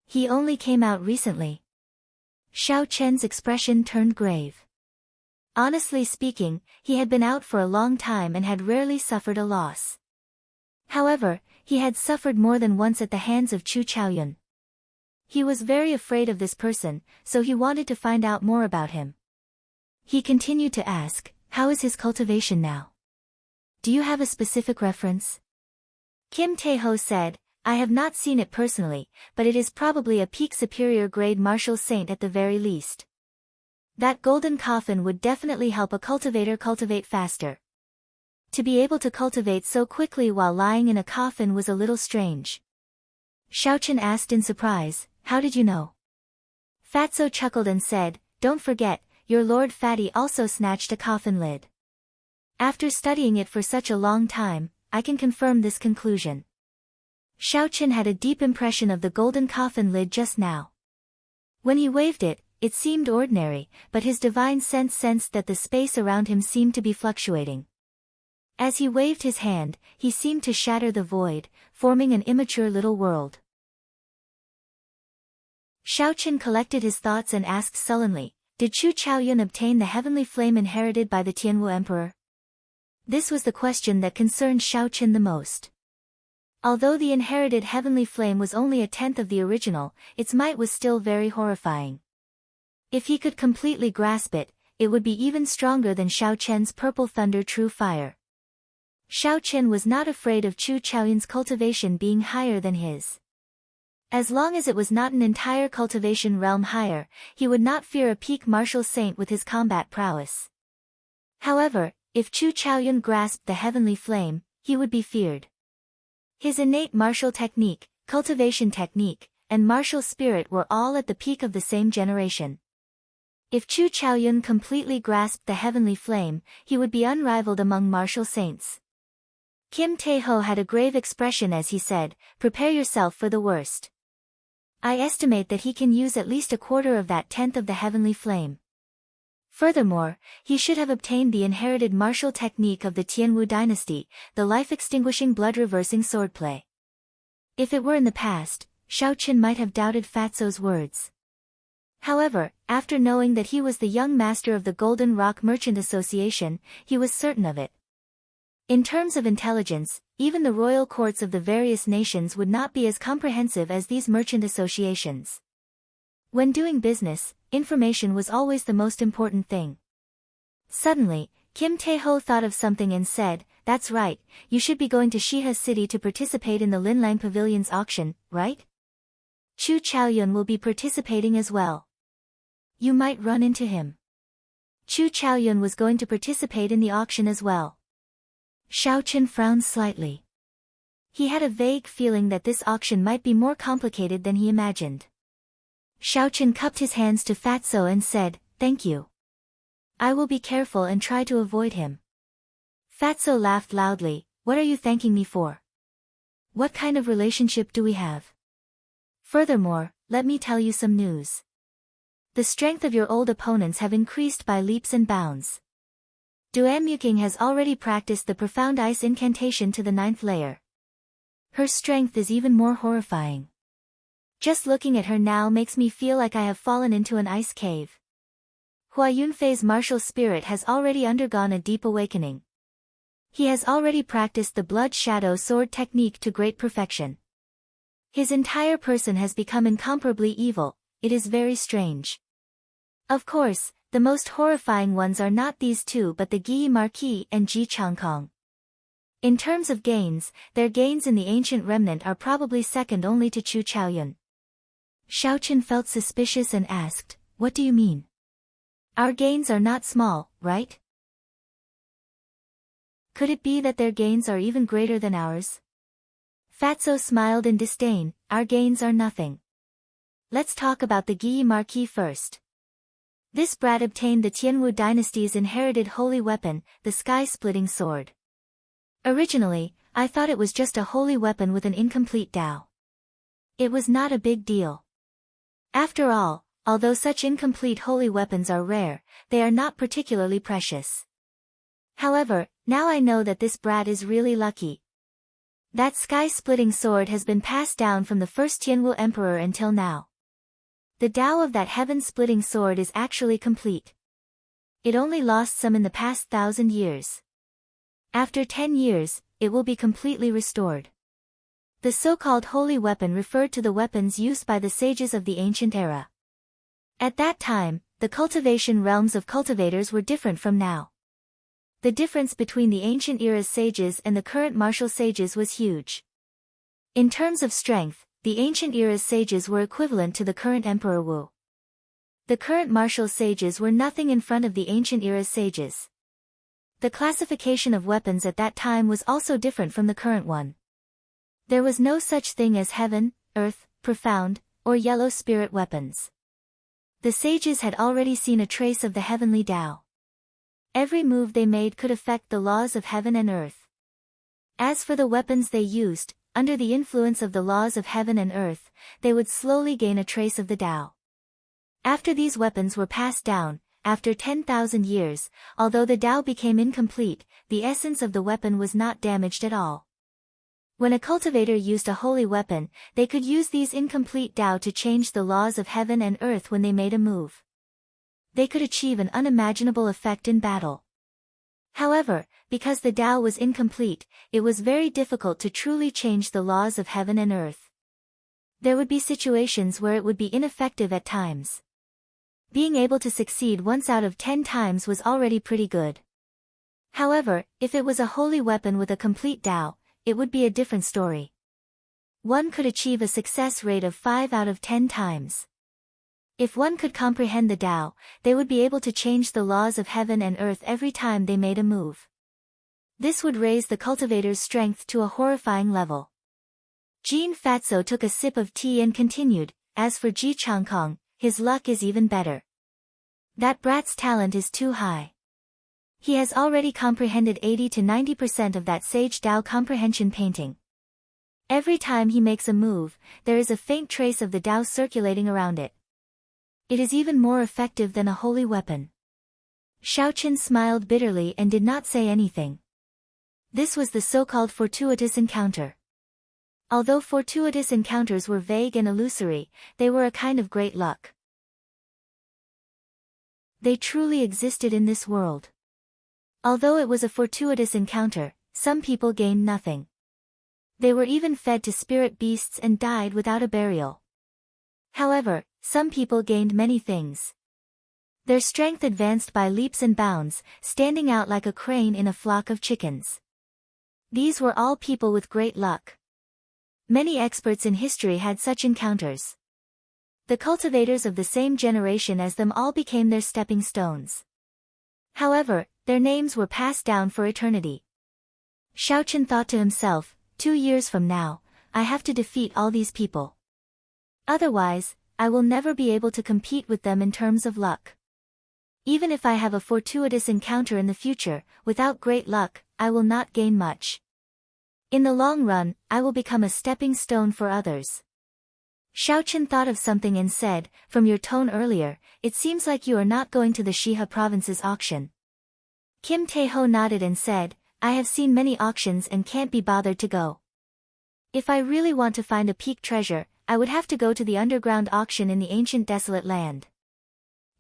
He only came out recently." Xiao Chen's expression turned grave. Honestly speaking, he had been out for a long time and had rarely suffered a loss. However, he had suffered more than once at the hands of Chu Chaoyun. He was very afraid of this person, so he wanted to find out more about him. He continued to ask, "How is his cultivation now? Do you have a specific reference?" Kim Tae-ho said, "I have not seen it personally, but it is probably a peak superior grade martial saint at the very least. That golden coffin would definitely help a cultivator cultivate faster. To be able to cultivate so quickly while lying in a coffin was a little strange." Xiao Chen asked in surprise, "How did you know?" Fatso chuckled and said, "Don't forget, your Lord Fatty also snatched a coffin lid. After studying it for such a long time, I can confirm this conclusion." Xiao Chen had a deep impression of the golden coffin lid just now. When he waved it, it seemed ordinary, but his divine sense sensed that the space around him seemed to be fluctuating. As he waved his hand, he seemed to shatter the void, forming an immature little world. Xiao Chen collected his thoughts and asked sullenly, "Did Chu Chaoyun obtain the heavenly flame inherited by the Tianwu Emperor?" This was the question that concerned Xiao Chen the most. Although the inherited heavenly flame was only a tenth of the original, its might was still very horrifying. If he could completely grasp it, it would be even stronger than Xiao Chen's purple thunder true fire. Xiao Chen was not afraid of Chu Chaoyun's cultivation being higher than his. As long as it was not an entire cultivation realm higher, he would not fear a peak martial saint with his combat prowess. However, if Chu Chaoyun grasped the heavenly flame, he would be feared. His innate martial technique, cultivation technique, and martial spirit were all at the peak of the same generation. If Chu Chaoyun completely grasped the heavenly flame, he would be unrivaled among martial saints. Kim Tae-ho had a grave expression as he said, "Prepare yourself for the worst. I estimate that he can use at least a quarter of that tenth of the heavenly flame. Furthermore, he should have obtained the inherited martial technique of the Tianwu dynasty, the life-extinguishing blood-reversing swordplay." If it were in the past, Xiao Chen might have doubted Fatso's words. However, after knowing that he was the young master of the Golden Rock Merchant Association, he was certain of it. In terms of intelligence, even the royal courts of the various nations would not be as comprehensive as these merchant associations. When doing business, information was always the most important thing. Suddenly, Kim Tae-ho thought of something and said, "That's right, you should be going to Shiha City to participate in the Linlang Pavilion's auction, right? Chu Chaoyun will be participating as well. You might run into him." Chu Chaoyun was going to participate in the auction as well. Xiao Chen frowned slightly. He had a vague feeling that this auction might be more complicated than he imagined. Xiao Chen cupped his hands to Fatso and said, "Thank you. I will be careful and try to avoid him." Fatso laughed loudly, "What are you thanking me for? What kind of relationship do we have? Furthermore, let me tell you some news. The strength of your old opponents have increased by leaps and bounds. Duan has already practiced the profound ice incantation to the 9th layer. Her strength is even more horrifying. Just looking at her now makes me feel like I have fallen into an ice cave. Hua Yunfei's martial spirit has already undergone a deep awakening. He has already practiced the blood shadow sword technique to great perfection. His entire person has become incomparably evil. It is very strange. Of course, the most horrifying ones are not these two but the Gi Marquis and Ji Changkong. In terms of gains, their gains in the ancient remnant are probably second only to Chu Chaoyun. Xiaochen felt suspicious and asked, "What do you mean? Our gains are not small, right? Could it be that their gains are even greater than ours?" Fatso smiled in disdain. "Our gains are nothing. Let's talk about the Gi Marquis first. This brat obtained the Tianwu dynasty's inherited holy weapon, the sky-splitting sword. Originally, I thought it was just a holy weapon with an incomplete Dao. It was not a big deal. After all, although such incomplete holy weapons are rare, they are not particularly precious. However, now I know that this brat is really lucky. That sky-splitting sword has been passed down from the first Tianwu emperor until now. The Dao of that heaven-splitting sword is actually complete. It only lost some in the past 1,000 years. After 10 years, it will be completely restored." The so-called holy weapon referred to the weapons used by the sages of the ancient era. At that time, the cultivation realms of cultivators were different from now. The difference between the ancient era's sages and the current martial sages was huge. In terms of strength, the ancient era's sages were equivalent to the current Emperor Wu. The current martial sages were nothing in front of the ancient era's sages. The classification of weapons at that time was also different from the current one. There was no such thing as heaven, earth, profound, or yellow spirit weapons. The sages had already seen a trace of the heavenly Tao. Every move they made could affect the laws of heaven and earth. As for the weapons they used, under the influence of the laws of heaven and earth, they would slowly gain a trace of the Tao. After these weapons were passed down, after 10,000 years, although the Tao became incomplete, the essence of the weapon was not damaged at all. When a cultivator used a holy weapon, they could use these incomplete Tao to change the laws of heaven and earth when they made a move. They could achieve an unimaginable effect in battle. However, because the Tao was incomplete, it was very difficult to truly change the laws of heaven and earth. There would be situations where it would be ineffective at times. Being able to succeed once out of 10 times was already pretty good. However, if it was a holy weapon with a complete Tao, it would be a different story. One could achieve a success rate of 5 out of 10 times. If one could comprehend the Tao, they would be able to change the laws of heaven and earth every time they made a move. This would raise the cultivator's strength to a horrifying level. Jean Fatso took a sip of tea and continued, "As for Ji Changkong, his luck is even better. That brat's talent is too high. He has already comprehended 80 to 90% of that sage Tao comprehension painting. Every time he makes a move, there is a faint trace of the Tao circulating around it. It is even more effective than a holy weapon." Xiaochen smiled bitterly and did not say anything. This was the so-called fortuitous encounter. Although fortuitous encounters were vague and illusory, they were a kind of great luck. They truly existed in this world. Although it was a fortuitous encounter, some people gained nothing. They were even fed to spirit beasts and died without a burial. However, some people gained many things. Their strength advanced by leaps and bounds, standing out like a crane in a flock of chickens. These were all people with great luck. Many experts in history had such encounters. The cultivators of the same generation as them all became their stepping stones. However, their names were passed down for eternity. Xiaochen thought to himself, 2 years from now, I have to defeat all these people. Otherwise, I will never be able to compete with them in terms of luck. Even if I have a fortuitous encounter in the future, without great luck, I will not gain much. In the long run, I will become a stepping stone for others. Xiaochen thought of something and said, "From your tone earlier, it seems like you are not going to the Shihe province's auction." Kim Taeho nodded and said, "I have seen many auctions and can't be bothered to go. If I really want to find a peak treasure, I would have to go to the underground auction in the ancient desolate land.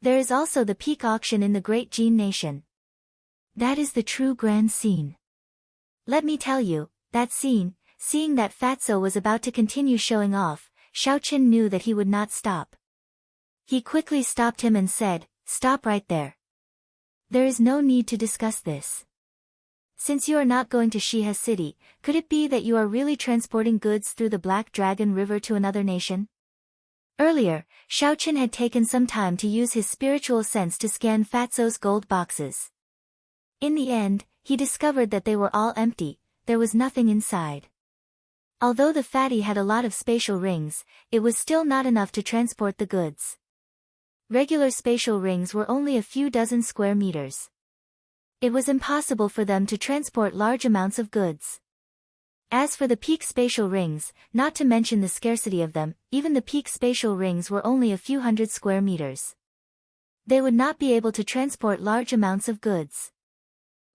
There is also the peak auction in the great Jin nation. That is the true grand scene. Let me tell you, that scene, seeing that Fatso was about to continue showing off, Xiaoqin knew that he would not stop. He quickly stopped him and said, "Stop right there. There is no need to discuss this. Since you are not going to Shiha City, could it be that you are really transporting goods through the Black Dragon River to another nation?" Earlier, Xiaoqin had taken some time to use his spiritual sense to scan Fatso's gold boxes. In the end, he discovered that they were all empty, there was nothing inside. Although the fatty had a lot of spatial rings, it was still not enough to transport the goods. Regular spatial rings were only a few dozen square meters. It was impossible for them to transport large amounts of goods. As for the peak spatial rings, not to mention the scarcity of them, even the peak spatial rings were only a few hundred square meters. They would not be able to transport large amounts of goods.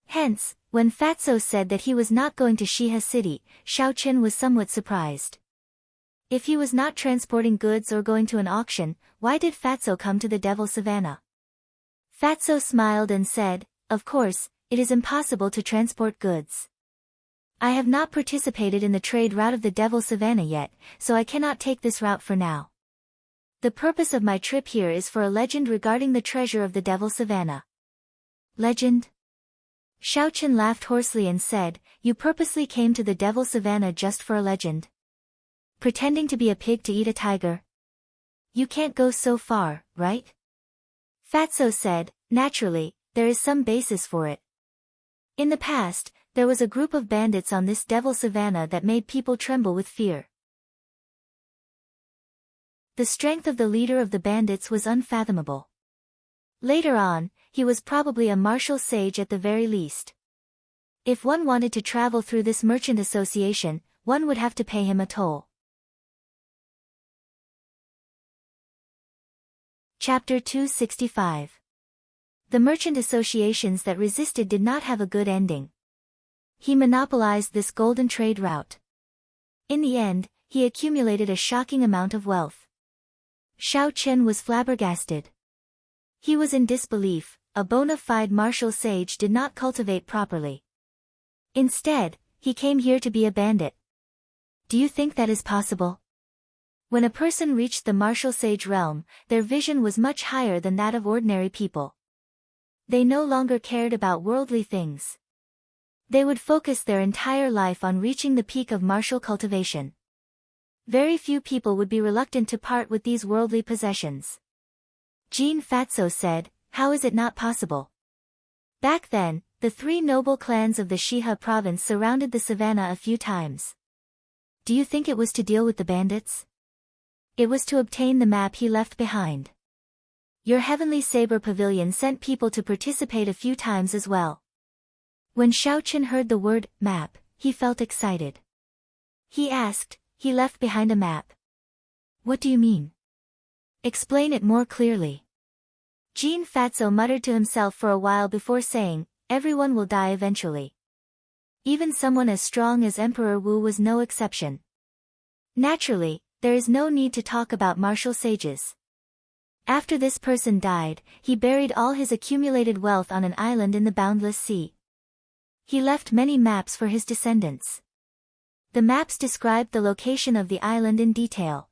Hence, when Fatso said that he was not going to Shiha City, Xiaoqin was somewhat surprised. If he was not transporting goods or going to an auction, why did Fatso come to the Devil Savannah? Fatso smiled and said, "Of course, it is impossible to transport goods. I have not participated in the trade route of the Devil Savannah yet, so I cannot take this route for now. The purpose of my trip here is for a legend regarding the treasure of the Devil Savannah." Legend? Xiaoqin laughed hoarsely and said, "You purposely came to the Devil Savannah just for a legend? Pretending to be a pig to eat a tiger? You can't go so far, right?" Fatso said, "Naturally, there is some basis for it. In the past, there was a group of bandits on this Devil Savannah that made people tremble with fear. The strength of the leader of the bandits was unfathomable. Later on, he was probably a martial sage at the very least. If one wanted to travel through this merchant association, one would have to pay him a toll." Chapter 265. The merchant associations that resisted did not have a good ending. He monopolized this golden trade route. In the end, he accumulated a shocking amount of wealth. Xiaoqin was flabbergasted. He was in disbelief. A bona fide martial sage did not cultivate properly. Instead, he came here to be a bandit. Do you think that is possible? When a person reached the martial sage realm, their vision was much higher than that of ordinary people. They no longer cared about worldly things. They would focus their entire life on reaching the peak of martial cultivation. Very few people would be reluctant to part with these worldly possessions. Jean Fatso said, "How is it not possible?" Back then, the three noble clans of the Shiha province surrounded the savannah a few times. Do you think it was to deal with the bandits? It was to obtain the map he left behind. Your Heavenly Saber Pavilion sent people to participate a few times as well. When Xiaoqin heard the word, map, he felt excited. He asked, "He left behind a map? What do you mean? Explain it more clearly." Jean Fatso muttered to himself for a while before saying, "Everyone will die eventually. Even someone as strong as Emperor Wu was no exception. Naturally, there is no need to talk about martial sages. After this person died, he buried all his accumulated wealth on an island in the boundless sea. He left many maps for his descendants. The maps described the location of the island in detail.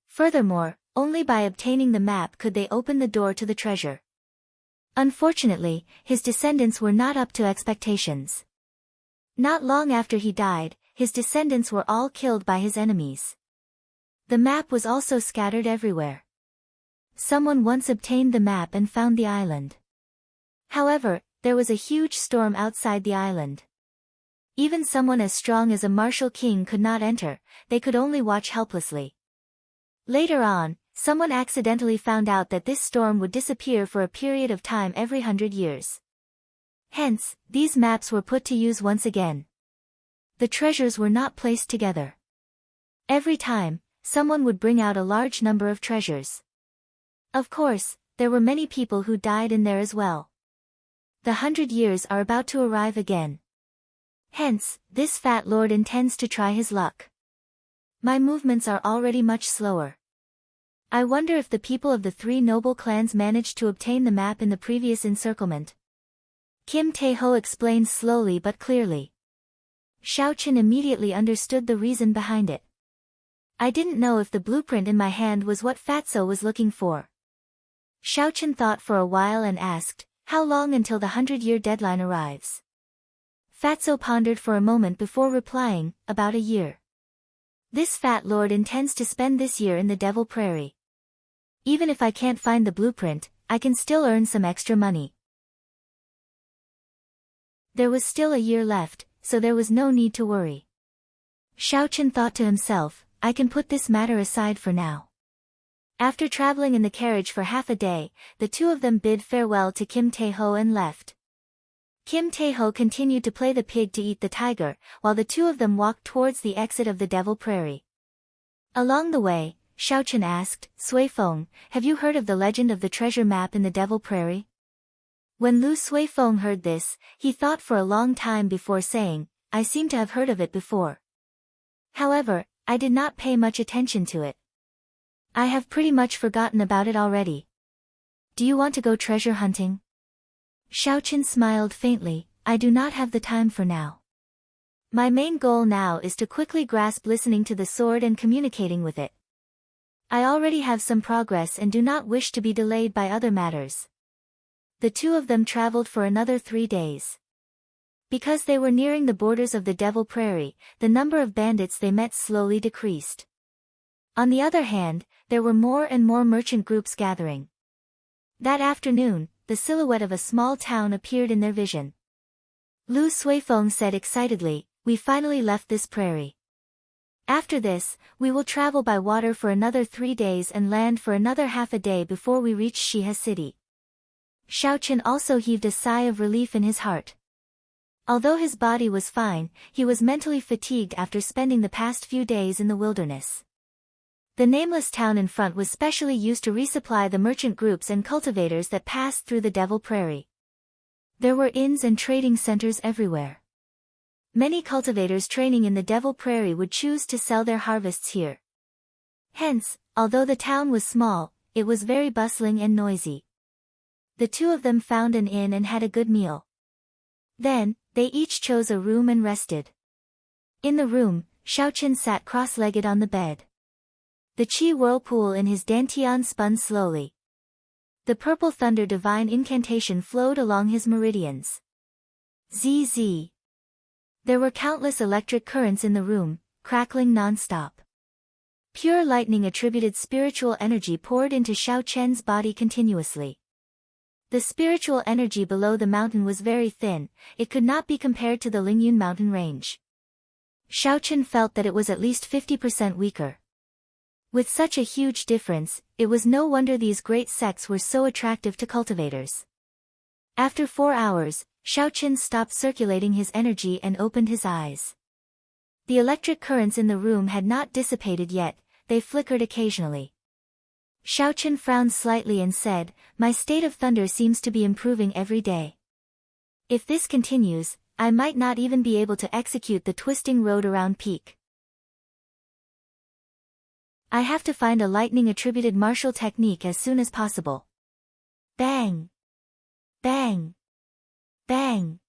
Furthermore, only by obtaining the map could they open the door to the treasure. Unfortunately, his descendants were not up to expectations. Not long after he died, his descendants were all killed by his enemies. The map was also scattered everywhere. Someone once obtained the map and found the island. However, there was a huge storm outside the island. Even someone as strong as a martial king could not enter, they could only watch helplessly. Later on, someone accidentally found out that this storm would disappear for a period of time every 100 years. Hence, these maps were put to use once again. The treasures were not placed together. Every time, someone would bring out a large number of treasures. Of course, there were many people who died in there as well. The 100 years are about to arrive again. Hence, this fat lord intends to try his luck. My movements are already much slower. I wonder if the people of the three noble clans managed to obtain the map in the previous encirclement. Kim Tae-ho explained slowly but clearly. Xiaochen immediately understood the reason behind it. I didn't know if the blueprint in my hand was what Fatso was looking for. Xiaochen thought for a while and asked, how long until the 100-year deadline arrives? Fatso pondered for a moment before replying, about a year. This fat lord intends to spend this year in the Devil Prairie. Even if I can't find the blueprint, I can still earn some extra money. There was still a year left, so there was no need to worry. Xiaochen thought to himself, I can put this matter aside for now. After traveling in the carriage for half a day, the two of them bid farewell to Kim Tae-ho and left. Kim Tae-ho continued to play the pig to eat the tiger, while the two of them walked towards the exit of the Devil Prairie. Along the way, Xiaochen asked, Sui Feng, have you heard of the legend of the treasure map in the Devil Prairie? When Lu Sui Feng heard this, he thought for a long time before saying, I seem to have heard of it before. However, I did not pay much attention to it. I have pretty much forgotten about it already. Do you want to go treasure hunting? Xiaochen smiled faintly, I do not have the time for now. My main goal now is to quickly grasp listening to the sword and communicating with it. I already have some progress and do not wish to be delayed by other matters. The two of them traveled for another 3 days. Because they were nearing the borders of the Devil Prairie, the number of bandits they met slowly decreased. On the other hand, there were more and more merchant groups gathering. That afternoon, the silhouette of a small town appeared in their vision. Lu Suifeng said excitedly, we finally left this prairie. After this, we will travel by water for another 3 days and land for another half a day before we reach Shiha City. Xiaochen also heaved a sigh of relief in his heart. Although his body was fine, he was mentally fatigued after spending the past few days in the wilderness. The nameless town in front was specially used to resupply the merchant groups and cultivators that passed through the Devil Prairie. There were inns and trading centers everywhere. Many cultivators training in the Devil Prairie would choose to sell their harvests here. Hence, although the town was small, it was very bustling and noisy. The two of them found an inn and had a good meal. Then, they each chose a room and rested. In the room, Xiaochen sat cross-legged on the bed. The qi whirlpool in his dantian spun slowly. The purple thunder divine incantation flowed along his meridians. ZZ. There were countless electric currents in the room, crackling non-stop. Pure lightning attributed spiritual energy poured into Xiaochen's body continuously. The spiritual energy below the mountain was very thin, it could not be compared to the Lingyun mountain range. Xiaochen felt that it was at least 50% weaker. With such a huge difference, it was no wonder these great sects were so attractive to cultivators. After 4 hours, Xiaochen stopped circulating his energy and opened his eyes. The electric currents in the room had not dissipated yet, they flickered occasionally. Xiaochen frowned slightly and said, my state of thunder seems to be improving every day. If this continues, I might not even be able to execute the twisting road around peak. I have to find a lightning-attributed martial technique as soon as possible. Bang! Bang! Bang!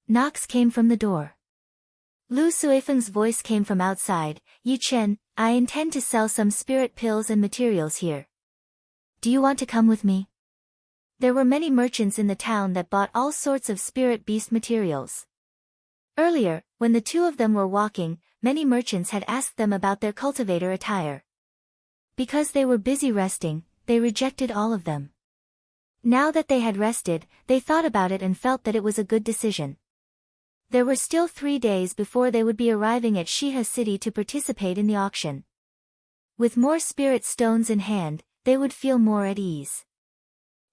Knocks came from the door. Lu Suifeng's voice came from outside, Yi Chen, I intend to sell some spirit pills and materials here. Do you want to come with me? There were many merchants in the town that bought all sorts of spirit beast materials. Earlier, when the two of them were walking, many merchants had asked them about their cultivator attire. Because they were busy resting, they rejected all of them. Now that they had rested, they thought about it and felt that it was a good decision. There were still 3 days before they would be arriving at Shiha City to participate in the auction. With more spirit stones in hand, they would feel more at ease.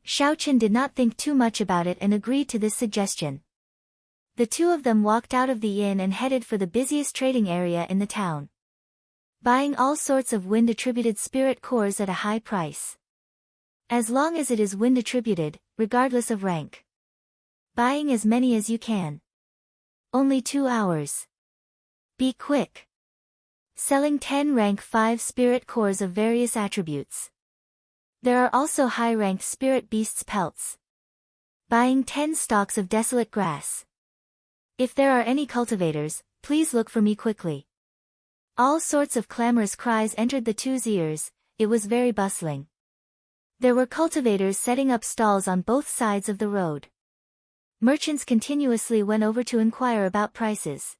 Xiaochen did not think too much about it and agreed to this suggestion. The two of them walked out of the inn and headed for the busiest trading area in the town. Buying all sorts of wind-attributed spirit cores at a high price. As long as it is wind-attributed, regardless of rank. Buying as many as you can. Only 2 hours. Be quick. selling 10 rank 5 spirit cores of various attributes. There are also high-ranked spirit beasts pelts. Buying 10 stalks of desolate grass. If there are any cultivators, please look for me quickly. All sorts of clamorous cries entered the two's ears. It was very bustling. There were cultivators setting up stalls on both sides of the road. Merchants continuously went over to inquire about prices.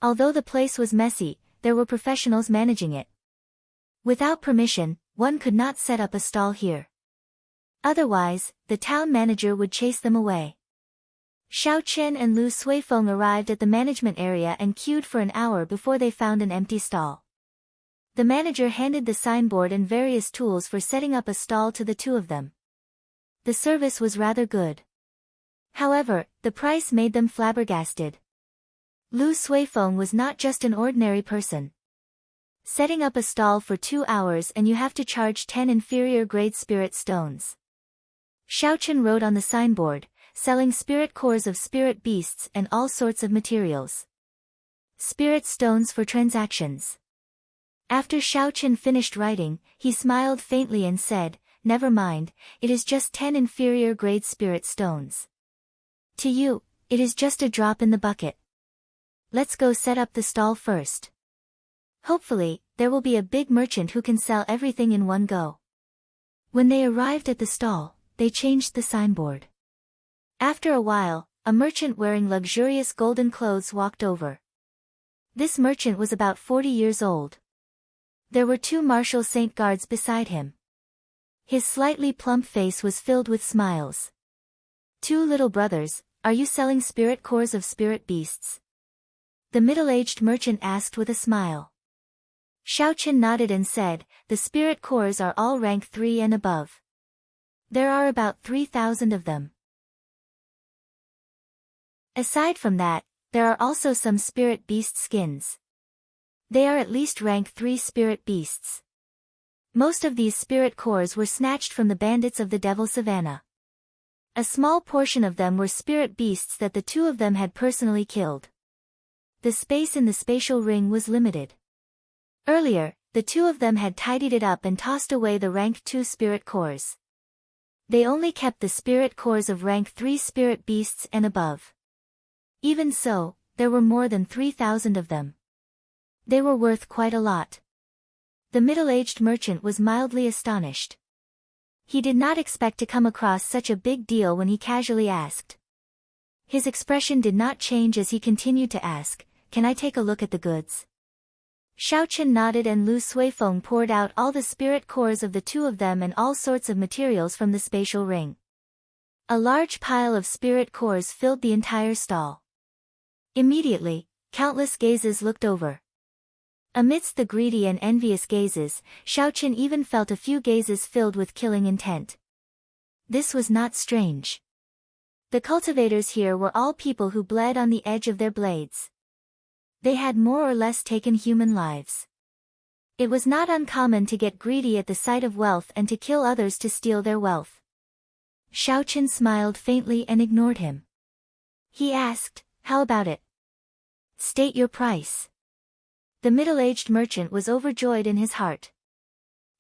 Although the place was messy, there were professionals managing it. Without permission, one could not set up a stall here. Otherwise, the town manager would chase them away. Xiao Chen and Lu Suifeng arrived at the management area and queued for an hour before they found an empty stall. The manager handed the signboard and various tools for setting up a stall to the two of them. The service was rather good. However, the price made them flabbergasted. Lu Suifeng was not just an ordinary person. Setting up a stall for 2 hours and you have to charge 10 inferior grade spirit stones. Xiaochen wrote on the signboard, selling spirit cores of spirit beasts and all sorts of materials. Spirit stones for transactions. After Xiaochen finished writing, he smiled faintly and said, "Never mind, it is just 10 inferior grade spirit stones. To you, it is just a drop in the bucket. Let's go set up the stall first. Hopefully, there will be a big merchant who can sell everything in one go." When they arrived at the stall, they changed the signboard. After a while, a merchant wearing luxurious golden clothes walked over. This merchant was about 40 years old. There were 2 martial saint guards beside him. His slightly plump face was filled with smiles. "2 little brothers, are you selling spirit cores of spirit beasts?" The middle-aged merchant asked with a smile. Xiaochen nodded and said, "The spirit cores are all rank 3 and above. There are about 3,000 of them. Aside from that, there are also some spirit beast skins. They are at least rank 3 spirit beasts. Most of these spirit cores were snatched from the bandits of the Devil Savannah. A small portion of them were spirit beasts that the two of them had personally killed. The space in the spatial ring was limited. Earlier, the two of them had tidied it up and tossed away the rank 2 spirit cores. They only kept the spirit cores of rank 3 spirit beasts and above. Even so, there were more than 3,000 of them. They were worth quite a lot. The middle-aged merchant was mildly astonished. He did not expect to come across such a big deal when he casually asked. His expression did not change as he continued to ask, "Can I take a look at the goods?" Xiaochen nodded and Lu Suifeng poured out all the spirit cores of the two of them and all sorts of materials from the spatial ring. A large pile of spirit cores filled the entire stall. Immediately, countless gazes looked over. Amidst the greedy and envious gazes, Xiaochen even felt a few gazes filled with killing intent. This was not strange. The cultivators here were all people who bled on the edge of their blades. They had more or less taken human lives. It was not uncommon to get greedy at the sight of wealth and to kill others to steal their wealth. Xiaochen smiled faintly and ignored him. He asked, "How about it? State your price." The middle-aged merchant was overjoyed in his heart.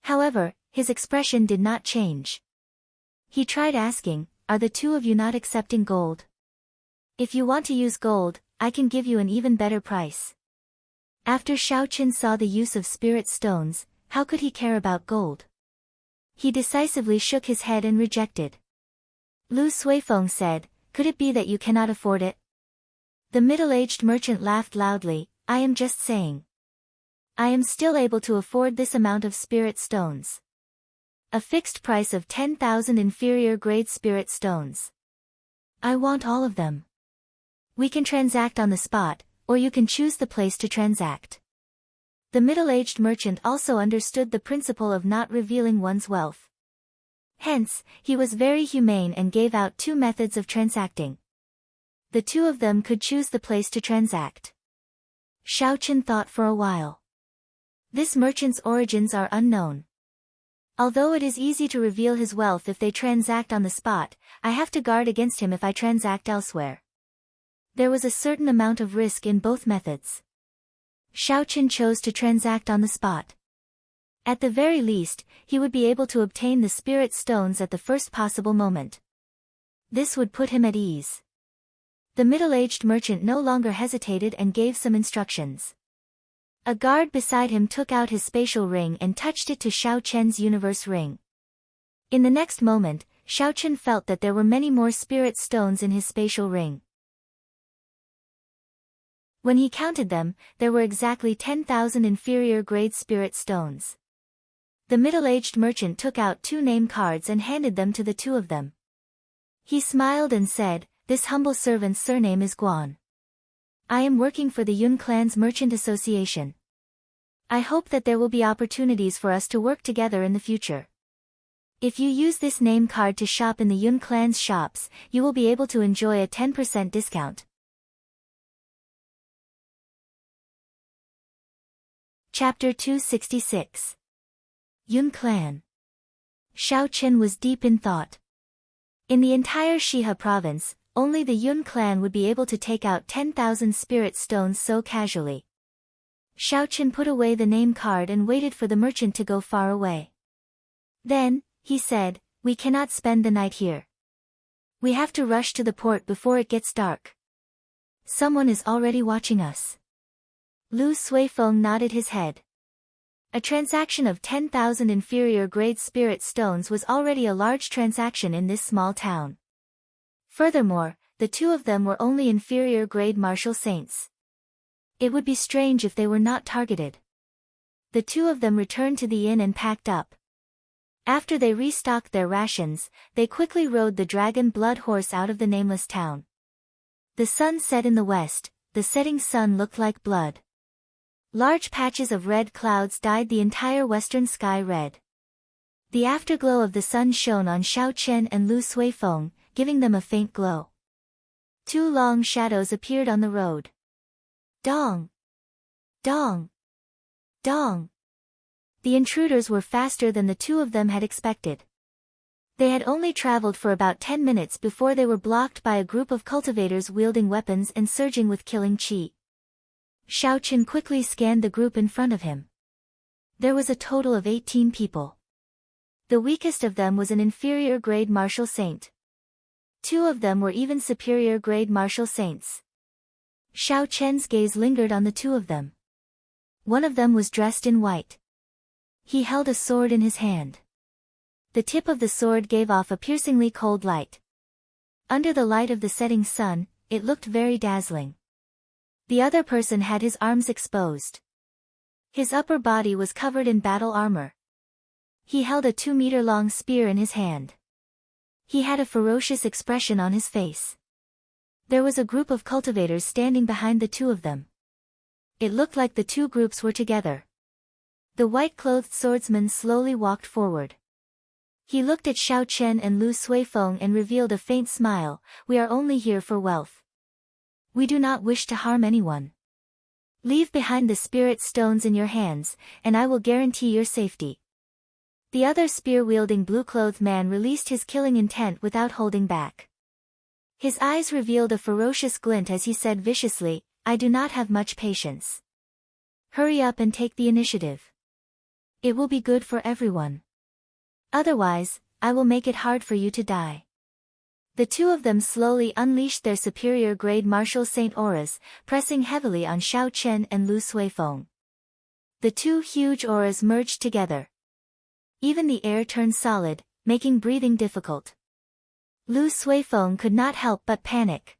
However, his expression did not change. He tried asking, "Are the two of you not accepting gold? If you want to use gold, I can give you an even better price." After Xiaochen saw the use of spirit stones, how could he care about gold? He decisively shook his head and rejected. Lu Suifeng said, "Could it be that you cannot afford it?" The middle-aged merchant laughed loudly, "I am just saying. I am still able to afford this amount of spirit stones. A fixed price of 10,000 inferior grade spirit stones. I want all of them. We can transact on the spot, or you can choose the place to transact." The middle-aged merchant also understood the principle of not revealing one's wealth. Hence, he was very humane and gave out 2 methods of transacting. The two of them could choose the place to transact. Xiaochen thought for a while. This merchant's origins are unknown. Although it is easy to reveal his wealth if they transact on the spot, I have to guard against him if I transact elsewhere. There was a certain amount of risk in both methods. Xiaochen chose to transact on the spot. At the very least, he would be able to obtain the spirit stones at the first possible moment. This would put him at ease. The middle-aged merchant no longer hesitated and gave some instructions. A guard beside him took out his spatial ring and touched it to Xiaochen's universe ring. In the next moment, Xiaochen felt that there were many more spirit stones in his spatial ring. When he counted them, there were exactly 10,000 inferior-grade spirit stones. The middle-aged merchant took out 2 name cards and handed them to the 2 of them. He smiled and said, "This humble servant's surname is Guan. I am working for the Yun Clan's Merchant Association. I hope that there will be opportunities for us to work together in the future. If you use this name card to shop in the Yun Clan's shops, you will be able to enjoy a 10% discount." Chapter 266. Yun Clan. Xiaochen was deep in thought. In the entire Shihe province, only the Yun clan would be able to take out 10,000 spirit stones so casually. Xiaochen put away the name card and waited for the merchant to go far away. Then, he said, "We cannot spend the night here. We have to rush to the port before it gets dark. Someone is already watching us." Lu Suifeng nodded his head. A transaction of 10,000 inferior-grade spirit stones was already a large transaction in this small town. Furthermore, the 2 of them were only inferior-grade martial saints. It would be strange if they were not targeted. The 2 of them returned to the inn and packed up. After they restocked their rations, they quickly rode the dragon blood horse out of the nameless town. The sun set in the west, the setting sun looked like blood. Large patches of red clouds dyed the entire western sky red. The afterglow of the sun shone on Xiaochen and Lu Suifeng, giving them a faint glow. 2 long shadows appeared on the road. Dong! Dong! Dong! The intruders were faster than the 2 of them had expected. They had only traveled for about 10 minutes before they were blocked by a group of cultivators wielding weapons and surging with killing chi. Xiaochen quickly scanned the group in front of him. There was a total of 18 people. The weakest of them was an inferior-grade martial saint. 2 of them were even superior-grade martial saints. Xiaochen's gaze lingered on the 2 of them. One of them was dressed in white. He held a sword in his hand. The tip of the sword gave off a piercingly cold light. Under the light of the setting sun, it looked very dazzling. The other person had his arms exposed. His upper body was covered in battle armor. He held a 2-meter-long spear in his hand. He had a ferocious expression on his face. There was a group of cultivators standing behind the 2 of them. It looked like the 2 groups were together. The white-clothed swordsman slowly walked forward. He looked at Xiaochen and Lu Suifeng and revealed a faint smile. "We are only here for wealth. We do not wish to harm anyone. Leave behind the spirit stones in your hands, and I will guarantee your safety." The other spear-wielding blue-clothed man released his killing intent without holding back. His eyes revealed a ferocious glint as he said viciously, "I do not have much patience. Hurry up and take the initiative. It will be good for everyone. Otherwise, I will make it hard for you to die." The 2 of them slowly unleashed their superior-grade martial saint auras, pressing heavily on Xiaochen and Lu Suifeng. The 2 huge auras merged together. Even the air turned solid, making breathing difficult. Lu Suifeng could not help but panic.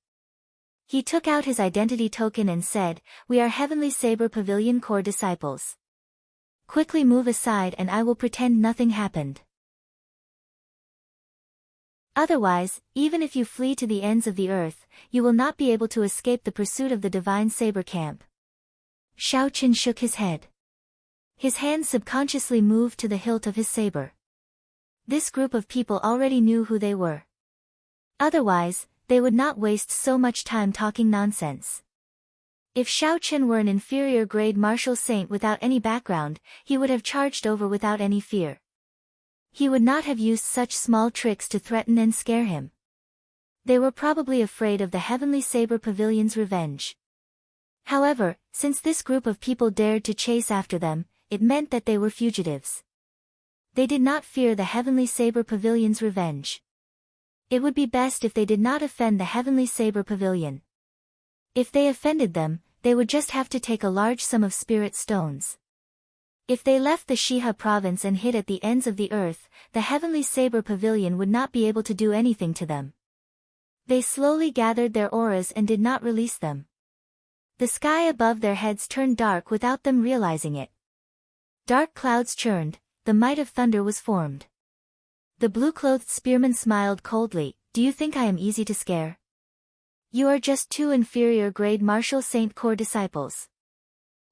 He took out his identity token and said, "We are Heavenly Saber Pavilion Corps disciples. Quickly move aside and I will pretend nothing happened. Otherwise, even if you flee to the ends of the earth, you will not be able to escape the pursuit of the divine saber camp." Xiaochen shook his head. His hand subconsciously moved to the hilt of his saber. This group of people already knew who they were. Otherwise, they would not waste so much time talking nonsense. If Xiaochen were an inferior-grade martial saint without any background, he would have charged over without any fear. He would not have used such small tricks to threaten and scare him. They were probably afraid of the Heavenly Saber Pavilion's revenge. However, since this group of people dared to chase after them, it meant that they were fugitives. They did not fear the Heavenly Saber Pavilion's revenge. It would be best if they did not offend the Heavenly Saber Pavilion. If they offended them, they would just have to take a large sum of spirit stones. If they left the Shiha province and hid at the ends of the earth, the Heavenly Saber Pavilion would not be able to do anything to them. They slowly gathered their auras and did not release them. The sky above their heads turned dark without them realizing it. Dark clouds churned, the might of thunder was formed. The blue-clothed spearman smiled coldly. Do you think I am easy to scare? You are just two inferior grade Martial Saint Corps disciples.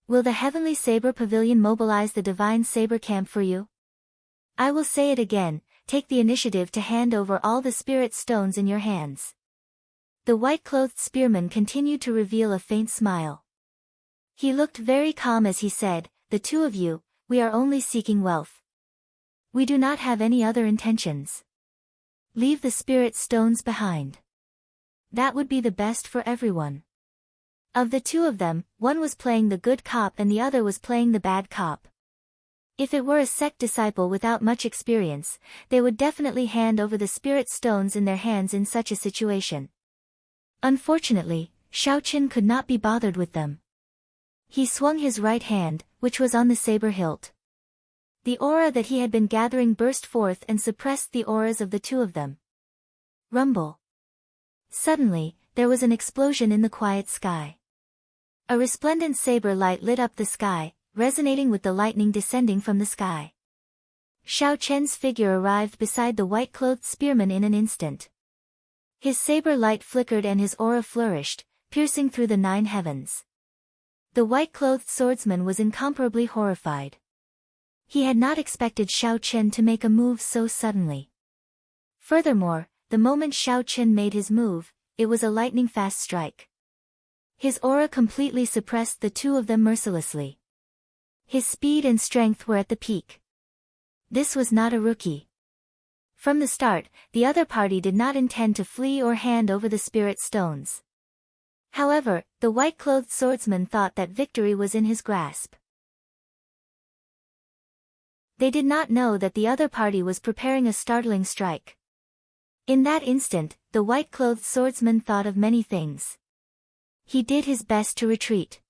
Will the Heavenly Saber Pavilion mobilize the Divine Saber Camp for you? I will say it again, take the initiative to hand over all the spirit stones in your hands. The white-clothed spearman continued to reveal a faint smile. He looked very calm as he said, the two of you, we are only seeking wealth. We do not have any other intentions. Leave the spirit stones behind. That would be the best for everyone. Of the two of them, one was playing the good cop and the other was playing the bad cop. If it were a sect disciple without much experience, they would definitely hand over the spirit stones in their hands in such a situation. Unfortunately, Xiaoqin could not be bothered with them. He swung his right hand, which was on the saber hilt. The aura that he had been gathering burst forth and suppressed the auras of the two of them. Rumble. Suddenly, there was an explosion in the quiet sky. A resplendent saber light lit up the sky, resonating with the lightning descending from the sky. Xiaoqian's figure arrived beside the white-clothed spearman in an instant. His saber light flickered and his aura flourished, piercing through the 9 heavens. The white-clothed swordsman was incomparably horrified. He had not expected Xiaoqian to make a move so suddenly. Furthermore, the moment Xiaoqian made his move, it was a lightning-fast strike. His aura completely suppressed the two of them mercilessly. His speed and strength were at the peak. This was not a rookie. From the start, the other party did not intend to flee or hand over the spirit stones. However, the white-clothed swordsman thought that victory was in his grasp. They did not know that the other party was preparing a startling strike. In that instant, the white-clothed swordsman thought of many things. He did his best to retreat.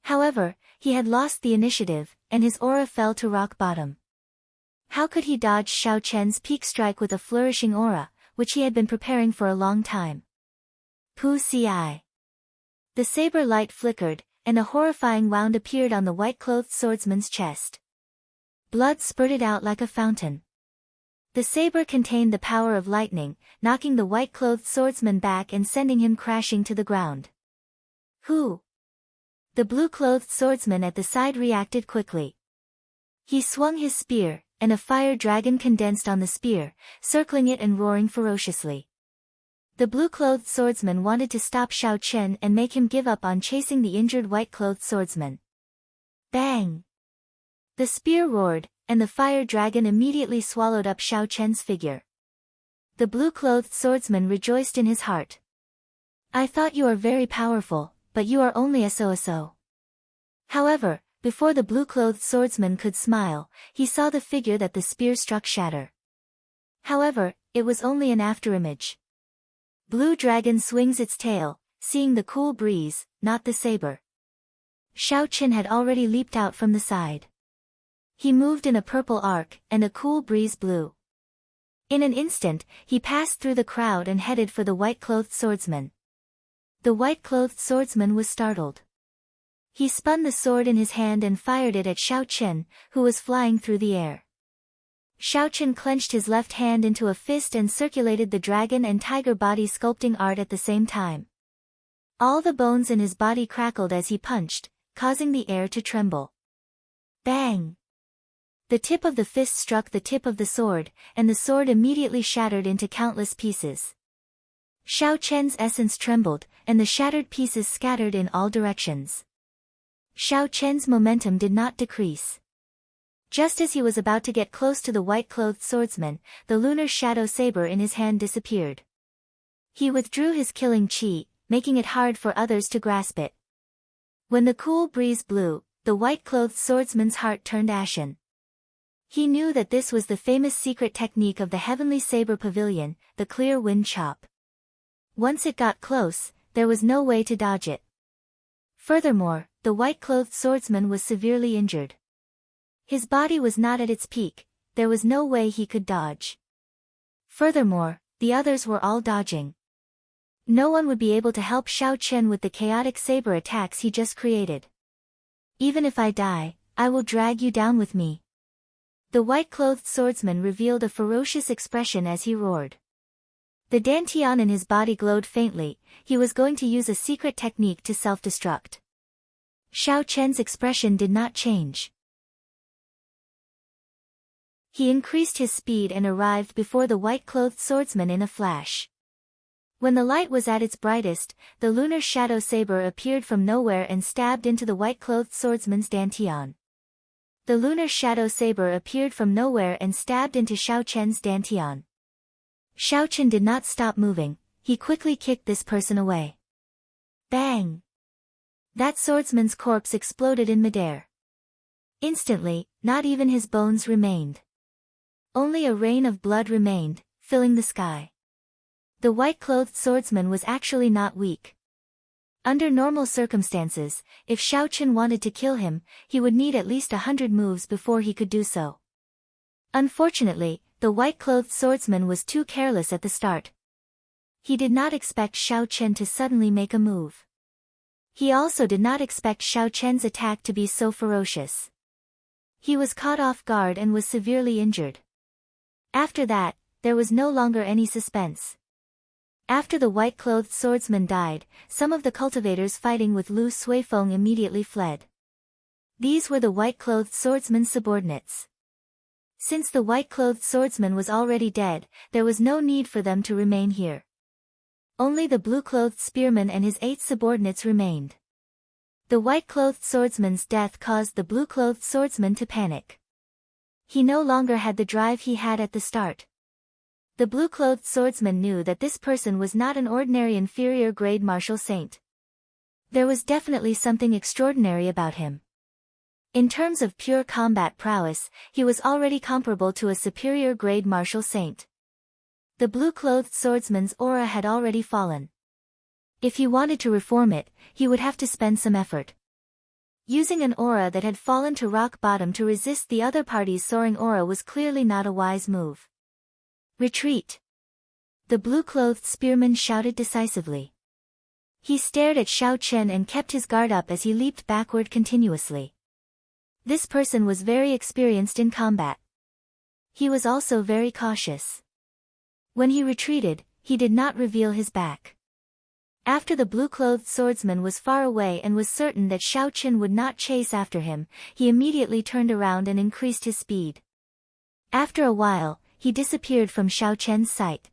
However, he had lost the initiative, and his aura fell to rock bottom. How could he dodge Xiaoqian's peak strike with a flourishing aura, which he had been preparing for a long time? Pu Ci. The saber light flickered, and a horrifying wound appeared on the white-clothed swordsman's chest. Blood spurted out like a fountain. The saber contained the power of lightning, knocking the white-clothed swordsman back and sending him crashing to the ground. Who? The blue-clothed swordsman at the side reacted quickly. He swung his spear, and a fire dragon condensed on the spear, circling it and roaring ferociously. The blue-clothed swordsman wanted to stop Xiaoqian and make him give up on chasing the injured white-clothed swordsman. Bang! The spear roared, and the fire dragon immediately swallowed up Xiaoqian's figure. The blue-clothed swordsman rejoiced in his heart. I thought you are very powerful, but you are only so. However, before the blue-clothed swordsman could smile, he saw the figure that the spear struck shatter. However, it was only an afterimage. Blue dragon swings its tail, seeing the cool breeze, not the saber. Xiaoqian had already leaped out from the side. He moved in a purple arc, and a cool breeze blew. In an instant, he passed through the crowd and headed for the white-clothed swordsman. The white-clothed swordsman was startled. He spun the sword in his hand and fired it at Xiaoqian, who was flying through the air. Xiaoqian clenched his left hand into a fist and circulated the dragon and tiger body sculpting art at the same time. All the bones in his body crackled as he punched, causing the air to tremble. Bang! The tip of the fist struck the tip of the sword, and the sword immediately shattered into countless pieces. Xiaoqian's essence trembled, and the shattered pieces scattered in all directions. Xiaoqian's momentum did not decrease. Just as he was about to get close to the white-clothed swordsman, the lunar shadow saber in his hand disappeared. He withdrew his killing chi, making it hard for others to grasp it. When the cool breeze blew, the white-clothed swordsman's heart turned ashen. He knew that this was the famous secret technique of the heavenly saber pavilion, the clear wind chop. Once it got close, there was no way to dodge it. Furthermore, the white-clothed swordsman was severely injured. His body was not at its peak, there was no way he could dodge. Furthermore, the others were all dodging. No one would be able to help Xiao Chen with the chaotic saber attacks he just created. Even if I die, I will drag you down with me. The white-clothed swordsman revealed a ferocious expression as he roared. The dantian in his body glowed faintly, he was going to use a secret technique to self-destruct. Xiao Chen's expression did not change. He increased his speed and arrived before the white-clothed swordsman in a flash. When the light was at its brightest, the lunar shadow saber appeared from nowhere and stabbed into the white-clothed swordsman's dantian. The lunar shadow saber appeared from nowhere and stabbed into Xiao Chen's dantian. Xiao Chen did not stop moving, he quickly kicked this person away. Bang! That swordsman's corpse exploded in midair. Instantly, not even his bones remained. Only a rain of blood remained, filling the sky. The white-clothed swordsman was actually not weak. Under normal circumstances, if Xiao Chen wanted to kill him, he would need at least 100 moves before he could do so. Unfortunately, the white-clothed swordsman was too careless at the start. He did not expect Xiao Chen to suddenly make a move. He also did not expect Xiao Chen's attack to be so ferocious. He was caught off guard and was severely injured. After that, there was no longer any suspense. After the white-clothed swordsman died, some of the cultivators fighting with Lu Suifeng immediately fled. These were the white-clothed swordsman's subordinates. Since the white-clothed swordsman was already dead, there was no need for them to remain here. Only the blue-clothed spearman and his 8 subordinates remained. The white-clothed swordsman's death caused the blue-clothed swordsman to panic. He no longer had the drive he had at the start. The blue-clothed swordsman knew that this person was not an ordinary inferior-grade martial saint. There was definitely something extraordinary about him. In terms of pure combat prowess, he was already comparable to a superior-grade martial saint. The blue-clothed swordsman's aura had already fallen. If he wanted to reform it, he would have to spend some effort. Using an aura that had fallen to rock bottom to resist the other party's soaring aura was clearly not a wise move. Retreat! The blue-clothed spearman shouted decisively. He stared at Xiao Chen and kept his guard up as he leaped backward continuously. This person was very experienced in combat. He was also very cautious. When he retreated, he did not reveal his back. After the blue-clothed swordsman was far away and was certain that Xiao Chen would not chase after him, he immediately turned around and increased his speed. After a while, he disappeared from Xiao Chen's sight.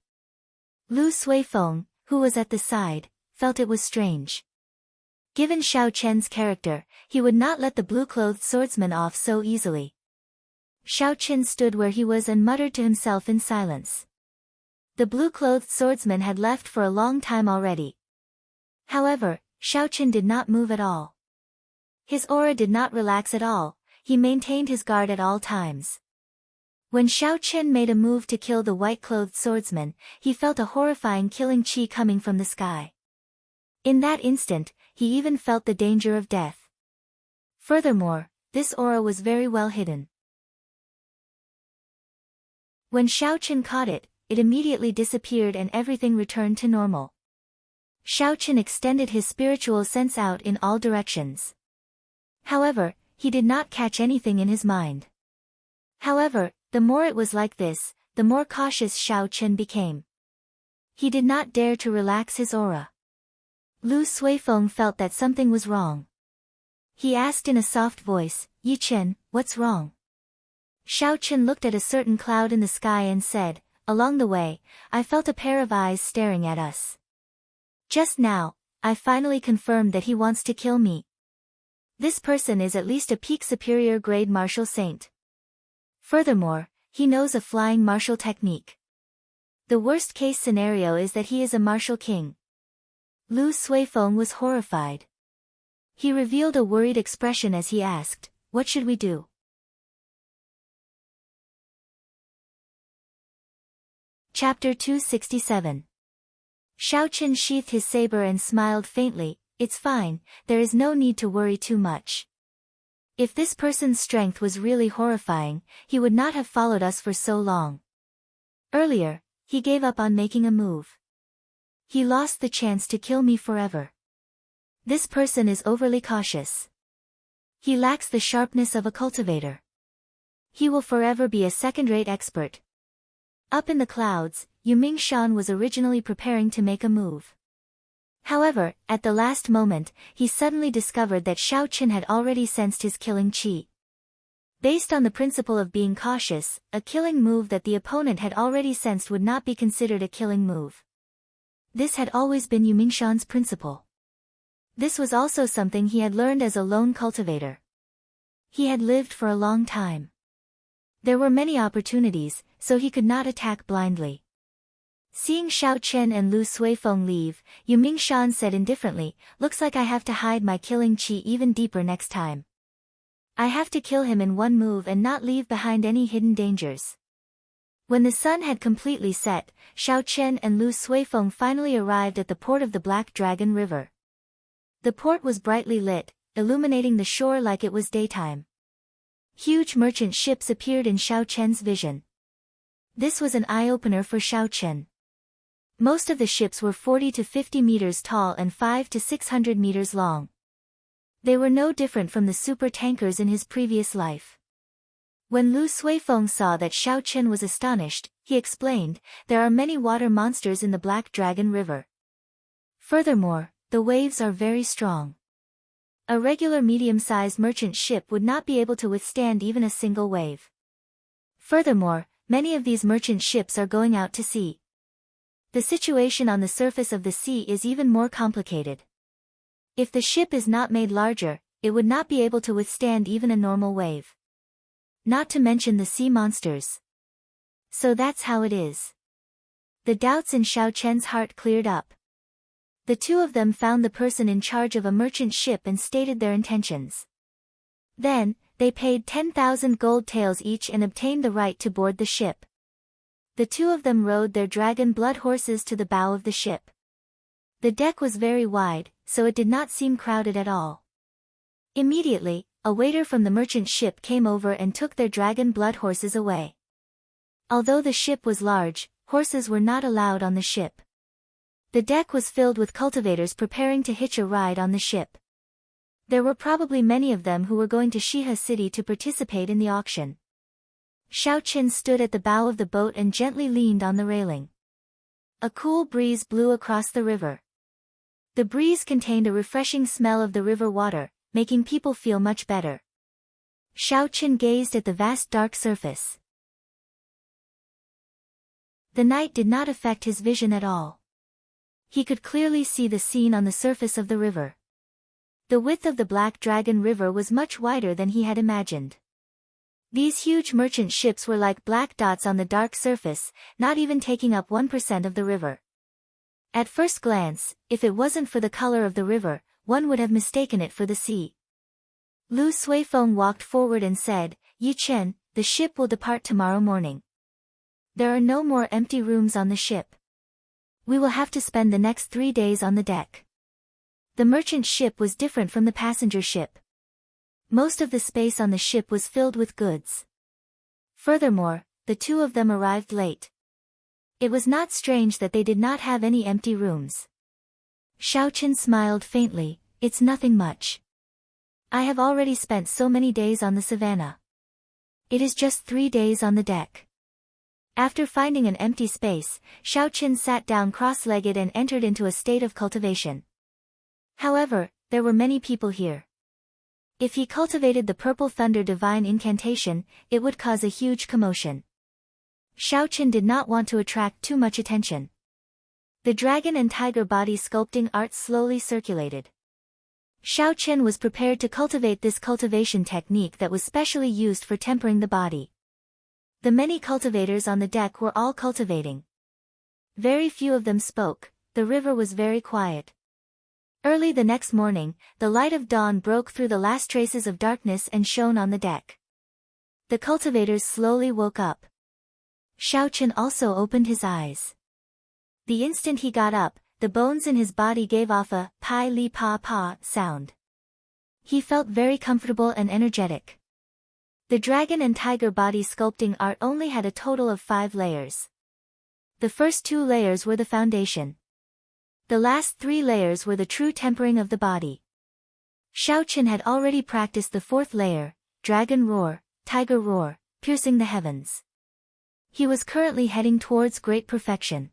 Lu Suifeng, who was at the side, felt it was strange. Given Xiao Chen's character, he would not let the blue-clothed swordsman off so easily. Xiao Chen stood where he was and muttered to himself in silence. The blue-clothed swordsman had left for a long time already. However, Xiao Chen did not move at all. His aura did not relax at all, he maintained his guard at all times. When Xiao Chen made a move to kill the white-clothed swordsman, he felt a horrifying killing chi coming from the sky. In that instant, he even felt the danger of death. Furthermore, this aura was very well hidden. When Xiao Chen caught it, it immediately disappeared and everything returned to normal. Xiao Chen extended his spiritual sense out in all directions. However, he did not catch anything in his mind. However, the more it was like this, the more cautious Xiao Chen became. He did not dare to relax his aura. Lu Suifeng felt that something was wrong. He asked in a soft voice, "Yi Chen, what's wrong?" Xiao Chen looked at a certain cloud in the sky and said, "Along the way, I felt a pair of eyes staring at us. Just now, I finally confirmed that he wants to kill me. This person is at least a peak superior grade martial saint. Furthermore, he knows a flying martial technique. The worst case scenario is that he is a martial king." Lu Suifeng was horrified. He revealed a worried expression as he asked, "What should we do?" Chapter 267. Xiaoqin sheathed his saber and smiled faintly. "It's fine, there is no need to worry too much. If this person's strength was really horrifying, he would not have followed us for so long. Earlier, he gave up on making a move. He lost the chance to kill me forever. This person is overly cautious. He lacks the sharpness of a cultivator. He will forever be a second-rate expert." Up in the clouds, Yumingshan was originally preparing to make a move. However, at the last moment, he suddenly discovered that Xiaoqin had already sensed his killing qi. Based on the principle of being cautious, a killing move that the opponent had already sensed would not be considered a killing move. This had always been Yumingshan's principle. This was also something he had learned as a lone cultivator. He had lived for a long time. There were many opportunities, so he could not attack blindly. Seeing Xiaoqin and Lu Suifeng leave, Yumingshan said indifferently, "Looks like I have to hide my killing qi even deeper next time. I have to kill him in one move and not leave behind any hidden dangers." When the sun had completely set, Xiaoqin and Lu Suifeng finally arrived at the port of the Black Dragon River. The port was brightly lit, illuminating the shore like it was daytime. Huge merchant ships appeared in Xiaoqin's vision. This was an eye-opener for Xiaoqin. Most of the ships were 40 to 50 meters tall and 5 to 600 meters long. They were no different from the super tankers in his previous life. When Lu Suifeng saw that Xiaoqin was astonished, he explained, "There are many water monsters in the Black Dragon River. Furthermore, the waves are very strong. A regular medium-sized merchant ship would not be able to withstand even a single wave. Furthermore, many of these merchant ships are going out to sea. The situation on the surface of the sea is even more complicated. If the ship is not made larger, it would not be able to withstand even a normal wave. Not to mention the sea monsters. So that's how it is." The doubts in Xiaoqin's heart cleared up. The two of them found the person in charge of a merchant ship and stated their intentions. Then, they paid 10,000 gold taels each and obtained the right to board the ship. The two of them rode their dragon blood horses to the bow of the ship. The deck was very wide, so it did not seem crowded at all. Immediately, a waiter from the merchant ship came over and took their dragon blood horses away. Although the ship was large, horses were not allowed on the ship. The deck was filled with cultivators preparing to hitch a ride on the ship. There were probably many of them who were going to Shiha City to participate in the auction. Xiaoqin stood at the bow of the boat and gently leaned on the railing. A cool breeze blew across the river. The breeze contained a refreshing smell of the river water, making people feel much better. Xiaoqin gazed at the vast dark surface. The night did not affect his vision at all. He could clearly see the scene on the surface of the river. The width of the Black Dragon River was much wider than he had imagined. These huge merchant ships were like black dots on the dark surface, not even taking up 1% of the river. At first glance, if it wasn't for the color of the river, one would have mistaken it for the sea. Lu Suifeng walked forward and said, "Yi Chen, the ship will depart tomorrow morning. There are no more empty rooms on the ship. We will have to spend the next 3 days on the deck." The merchant ship was different from the passenger ship. Most of the space on the ship was filled with goods. Furthermore, the two of them arrived late. It was not strange that they did not have any empty rooms. Xiaoqin smiled faintly, "It's nothing much. I have already spent so many days on the savannah. It is just 3 days on the deck." After finding an empty space, Xiaoqin sat down cross-legged and entered into a state of cultivation. However, there were many people here. If he cultivated the Purple Thunder Divine Incantation, it would cause a huge commotion. Xiaoqin did not want to attract too much attention. The dragon and tiger body sculpting art slowly circulated. Xiaoqin was prepared to cultivate this cultivation technique that was specially used for tempering the body. The many cultivators on the deck were all cultivating. Very few of them spoke, the river was very quiet. Early the next morning, the light of dawn broke through the last traces of darkness and shone on the deck. The cultivators slowly woke up. Xiaochen also opened his eyes. The instant he got up, the bones in his body gave off a pai li pa pa sound. He felt very comfortable and energetic. The dragon and tiger body sculpting art only had a total of 5 layers. The first 2 layers were the foundation. The last 3 layers were the true tempering of the body. Xiaochen had already practiced the 4th layer, dragon roar, tiger roar, piercing the heavens. He was currently heading towards great perfection.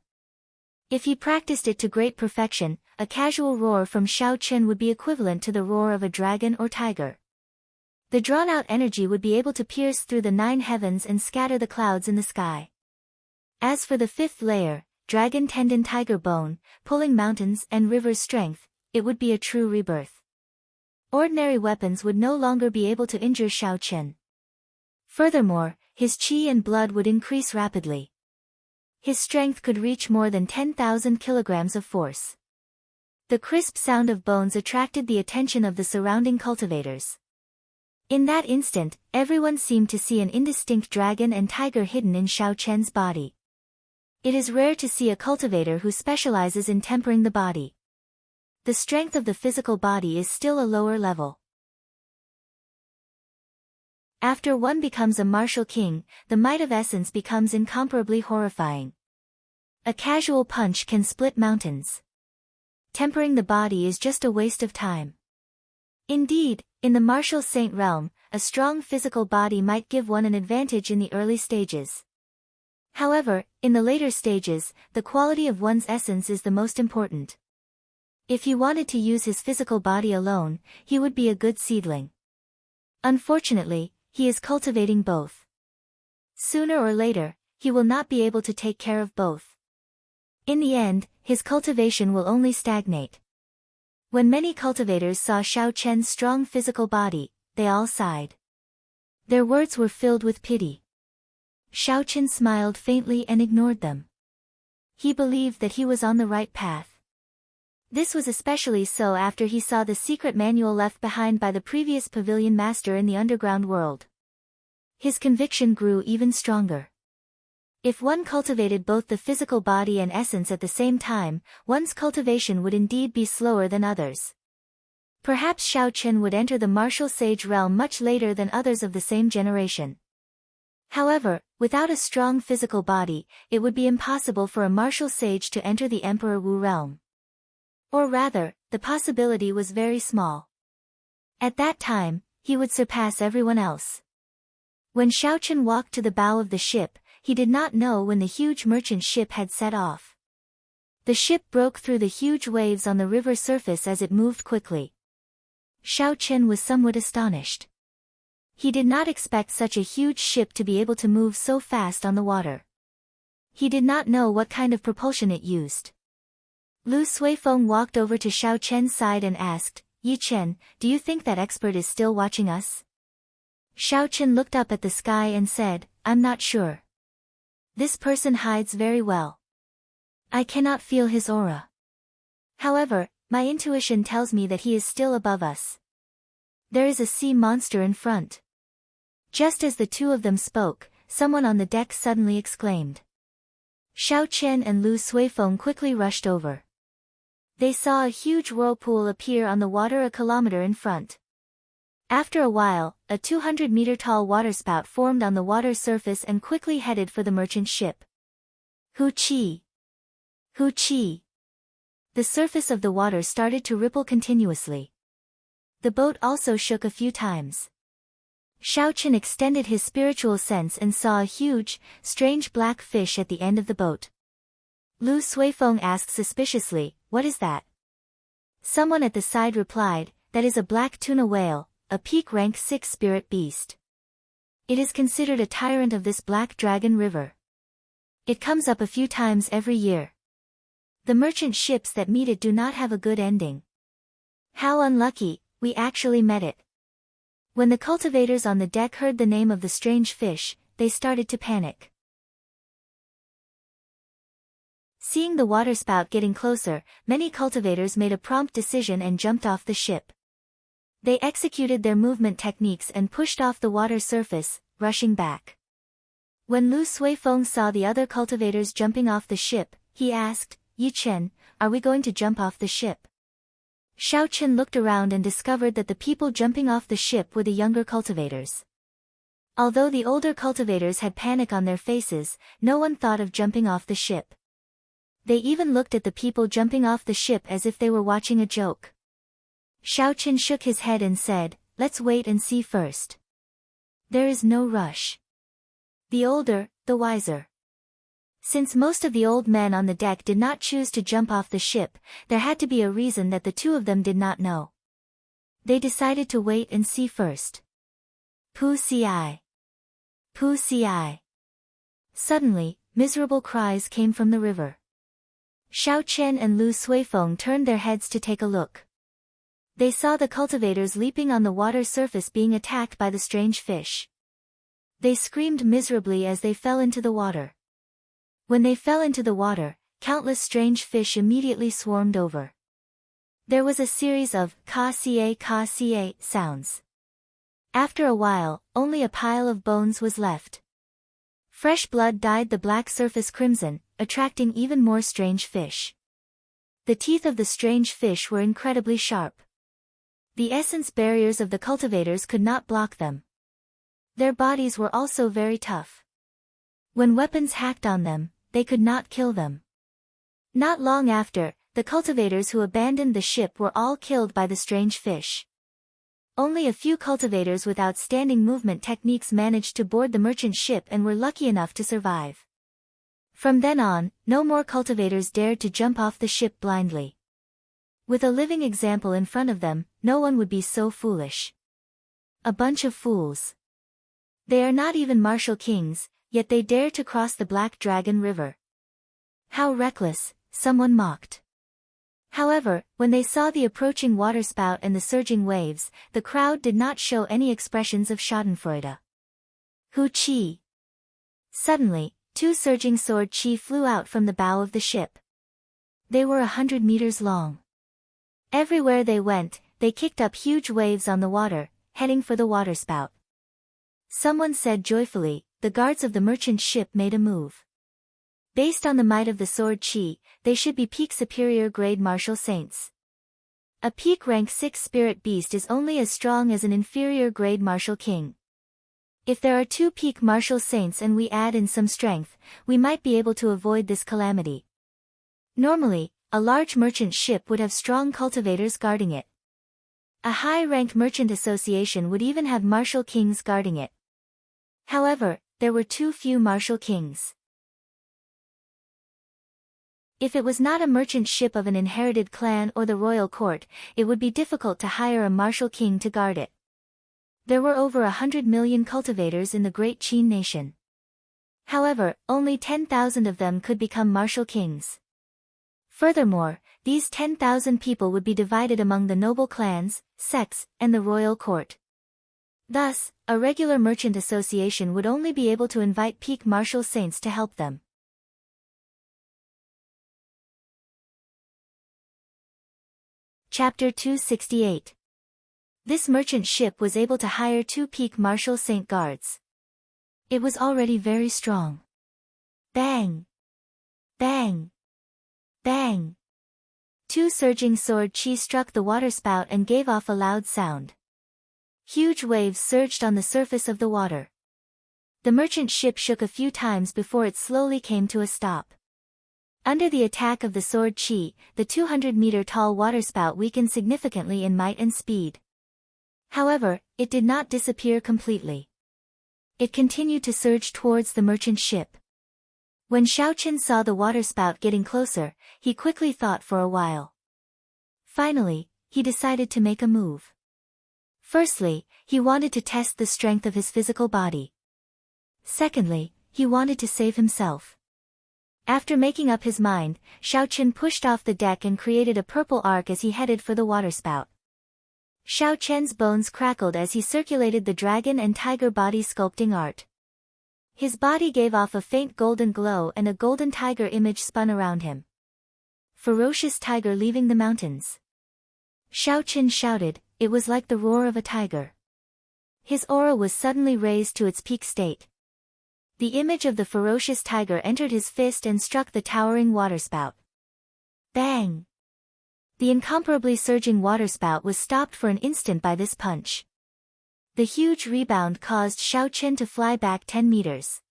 If he practiced it to great perfection, a casual roar from Xiaochen would be equivalent to the roar of a dragon or tiger. The drawn-out energy would be able to pierce through the 9 heavens and scatter the clouds in the sky. As for the 5th layer, dragon tendon tiger bone, pulling mountains and rivers strength, it would be a true rebirth. Ordinary weapons would no longer be able to injure Xiaochen. Furthermore, his qi and blood would increase rapidly. His strength could reach more than 10,000 kilograms of force. The crisp sound of bones attracted the attention of the surrounding cultivators. In that instant, everyone seemed to see an indistinct dragon and tiger hidden in Xiaochen's body. It is rare to see a cultivator who specializes in tempering the body. The strength of the physical body is still a lower level. After one becomes a martial king, the might of essence becomes incomparably horrifying. A casual punch can split mountains. Tempering the body is just a waste of time. Indeed, in the martial saint realm, a strong physical body might give one an advantage in the early stages. However, in the later stages, the quality of one's essence is the most important. If he wanted to use his physical body alone, he would be a good seedling. Unfortunately, he is cultivating both. Sooner or later, he will not be able to take care of both. In the end, his cultivation will only stagnate. When many cultivators saw Xiaochen's strong physical body, they all sighed. Their words were filled with pity. Xiaochen smiled faintly and ignored them. He believed that he was on the right path. This was especially so after he saw the secret manual left behind by the previous pavilion master in the underground world. His conviction grew even stronger. If one cultivated both the physical body and essence at the same time, one's cultivation would indeed be slower than others. Perhaps Xiaochen would enter the martial sage realm much later than others of the same generation. However, without a strong physical body, it would be impossible for a martial sage to enter the Emperor Wu realm. Or rather, the possibility was very small. At that time, he would surpass everyone else. When Xiaochen walked to the bow of the ship, he did not know when the huge merchant ship had set off. The ship broke through the huge waves on the river surface as it moved quickly. Xiaochen was somewhat astonished. He did not expect such a huge ship to be able to move so fast on the water. He did not know what kind of propulsion it used. Lu Suifeng walked over to Xiaochen's side and asked, "Yi Chen, do you think that expert is still watching us?" Xiaochen looked up at the sky and said, "I'm not sure. This person hides very well. I cannot feel his aura. However, my intuition tells me that he is still above us. There is a sea monster in front." Just as the two of them spoke, someone on the deck suddenly exclaimed. Xiaochen and Lu Suifeng quickly rushed over. They saw a huge whirlpool appear on the water a kilometer in front. After a while, a 200-meter-tall waterspout formed on the water's surface and quickly headed for the merchant ship. Hu Qi! Hu Qi! The surface of the water started to ripple continuously. The boat also shook a few times. Xiaochen extended his spiritual sense and saw a huge, strange black fish at the end of the boat. Lu Suifeng asked suspiciously, "What is that?" Someone at the side replied, "That is a black tuna whale, a peak rank 6 spirit beast. It is considered a tyrant of this Black Dragon River. It comes up a few times every year. The merchant ships that meet it do not have a good ending. How unlucky, we actually met it." When the cultivators on the deck heard the name of the strange fish, they started to panic. Seeing the waterspout getting closer, many cultivators made a prompt decision and jumped off the ship. They executed their movement techniques and pushed off the water surface, rushing back. When Lu Suifeng saw the other cultivators jumping off the ship, he asked, "Yi Chen, are we going to jump off the ship?" Xiao Chen looked around and discovered that the people jumping off the ship were the younger cultivators. Although the older cultivators had panic on their faces, no one thought of jumping off the ship. They even looked at the people jumping off the ship as if they were watching a joke. Xiao Chen shook his head and said, "Let's wait and see first. There is no rush. The older, the wiser." Since most of the old men on the deck did not choose to jump off the ship, there had to be a reason that the two of them did not know. They decided to wait and see first. Pu ci. Pu ci. Suddenly, miserable cries came from the river. Xiao Chen and Lu Suifeng turned their heads to take a look. They saw the cultivators leaping on the water surface being attacked by the strange fish. They screamed miserably as they fell into the water. When they fell into the water, countless strange fish immediately swarmed over. There was a series of ka ca sounds. After a while, only a pile of bones was left. Fresh blood dyed the black surface crimson, attracting even more strange fish. The teeth of the strange fish were incredibly sharp. The essence barriers of the cultivators could not block them. Their bodies were also very tough. When weapons hacked on them, they could not kill them. Not long after, the cultivators who abandoned the ship were all killed by the strange fish. Only a few cultivators with outstanding movement techniques managed to board the merchant ship and were lucky enough to survive. From then on, no more cultivators dared to jump off the ship blindly. With a living example in front of them, no one would be so foolish. A bunch of fools. They are not even martial kings, yet they dare to cross the Black Dragon River. How reckless, someone mocked. However, when they saw the approaching waterspout and the surging waves, the crowd did not show any expressions of schadenfreude. Hu Qi. Suddenly, two surging sword qi flew out from the bow of the ship. They were 100 meters long. Everywhere they went, they kicked up huge waves on the water, heading for the waterspout. Someone said joyfully, "The guards of the merchant ship made a move. Based on the might of the sword qi, they should be peak superior grade martial saints." A peak rank 6 spirit beast is only as strong as an inferior grade martial king. If there are 2 peak martial saints and we add in some strength, we might be able to avoid this calamity. Normally, a large merchant ship would have strong cultivators guarding it. A high-ranked merchant association would even have martial kings guarding it. However, there were too few martial kings. If it was not a merchant ship of an inherited clan or the royal court, it would be difficult to hire a martial king to guard it. There were over 100 million cultivators in the Great Qin nation. However, only 10,000 of them could become martial kings. Furthermore, these 10,000 people would be divided among the noble clans, sects, and the royal court. Thus, a regular merchant association would only be able to invite peak martial saints to help them. Chapter 268. This merchant ship was able to hire 2 peak martial saint guards. It was already very strong. Bang! Bang! Bang! 2 surging sword qi struck the waterspout and gave off a loud sound. Huge waves surged on the surface of the water. The merchant ship shook a few times before it slowly came to a stop. Under the attack of the sword qi, the 200-meter-tall waterspout weakened significantly in might and speed. However, it did not disappear completely. It continued to surge towards the merchant ship. When Xiaoqin saw the waterspout getting closer, he quickly thought for a while. Finally, he decided to make a move. Firstly, he wanted to test the strength of his physical body. Secondly, he wanted to save himself. After making up his mind, Xiaoqin pushed off the deck and created a purple arc as he headed for the waterspout. Xiaoqian's bones crackled as he circulated the dragon and tiger body sculpting art. His body gave off a faint golden glow and a golden tiger image spun around him. Ferocious tiger leaving the mountains. Shao Qian shouted, it was like the roar of a tiger. His aura was suddenly raised to its peak state. The image of the ferocious tiger entered his fist and struck the towering waterspout. Bang! The incomparably surging waterspout was stopped for an instant by this punch. The huge rebound caused Shao Qian to fly back 10 meters.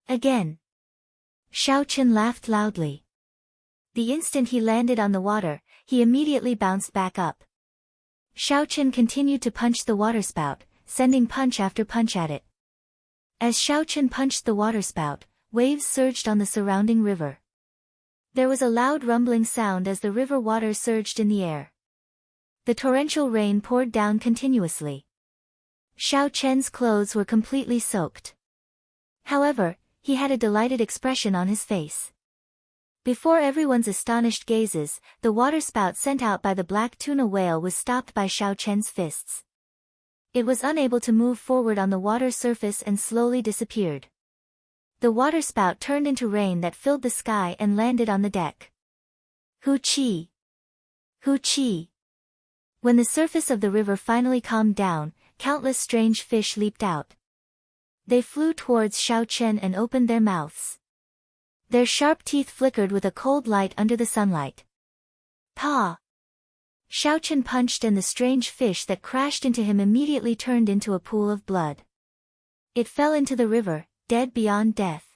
Again. Shao Qian laughed loudly. The instant he landed on the water, he immediately bounced back up. Shao Qian continued to punch the waterspout, sending punch after punch at it. As Shao Qian punched the waterspout, waves surged on the surrounding river. There was a loud rumbling sound as the river water surged in the air. The torrential rain poured down continuously. Shao Qian's clothes were completely soaked. However, he had a delighted expression on his face. Before everyone's astonished gazes, the waterspout sent out by the black tuna whale was stopped by Shao Qian's fists. It was unable to move forward on the water surface and slowly disappeared. The waterspout turned into rain that filled the sky and landed on the deck. Hu Qi! Hu Qi! When the surface of the river finally calmed down, countless strange fish leaped out. They flew towards Shao Qian and opened their mouths. Their sharp teeth flickered with a cold light under the sunlight. Pa! Shao Qian punched and the strange fish that crashed into him immediately turned into a pool of blood. It fell into the river, dead beyond death.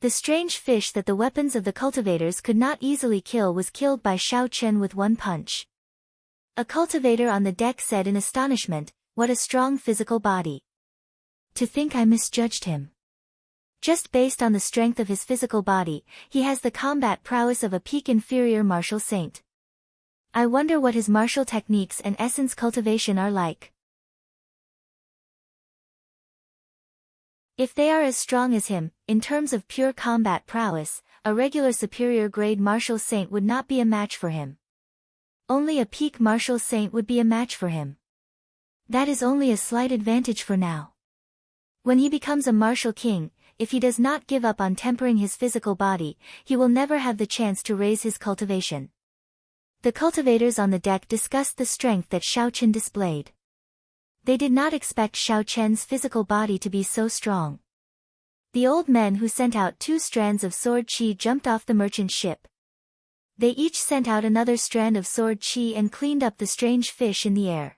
The strange fish that the weapons of the cultivators could not easily kill was killed by Shao Qian with one punch. A cultivator on the deck said in astonishment, what a strong physical body. To think I misjudged him. Just based on the strength of his physical body, he has the combat prowess of a peak inferior martial saint. I wonder what his martial techniques and essence cultivation are like. If they are as strong as him, in terms of pure combat prowess, a regular superior grade martial saint would not be a match for him. Only a peak martial saint would be a match for him. That is only a slight advantage for now. When he becomes a martial king, if he does not give up on tempering his physical body, he will never have the chance to raise his cultivation. The cultivators on the deck discussed the strength that Shao Qian displayed. They did not expect Shao Qian's physical body to be so strong. The old men who sent out 2 strands of sword qi jumped off the merchant ship. They each sent out another strand of sword qi and cleaned up the strange fish in the air.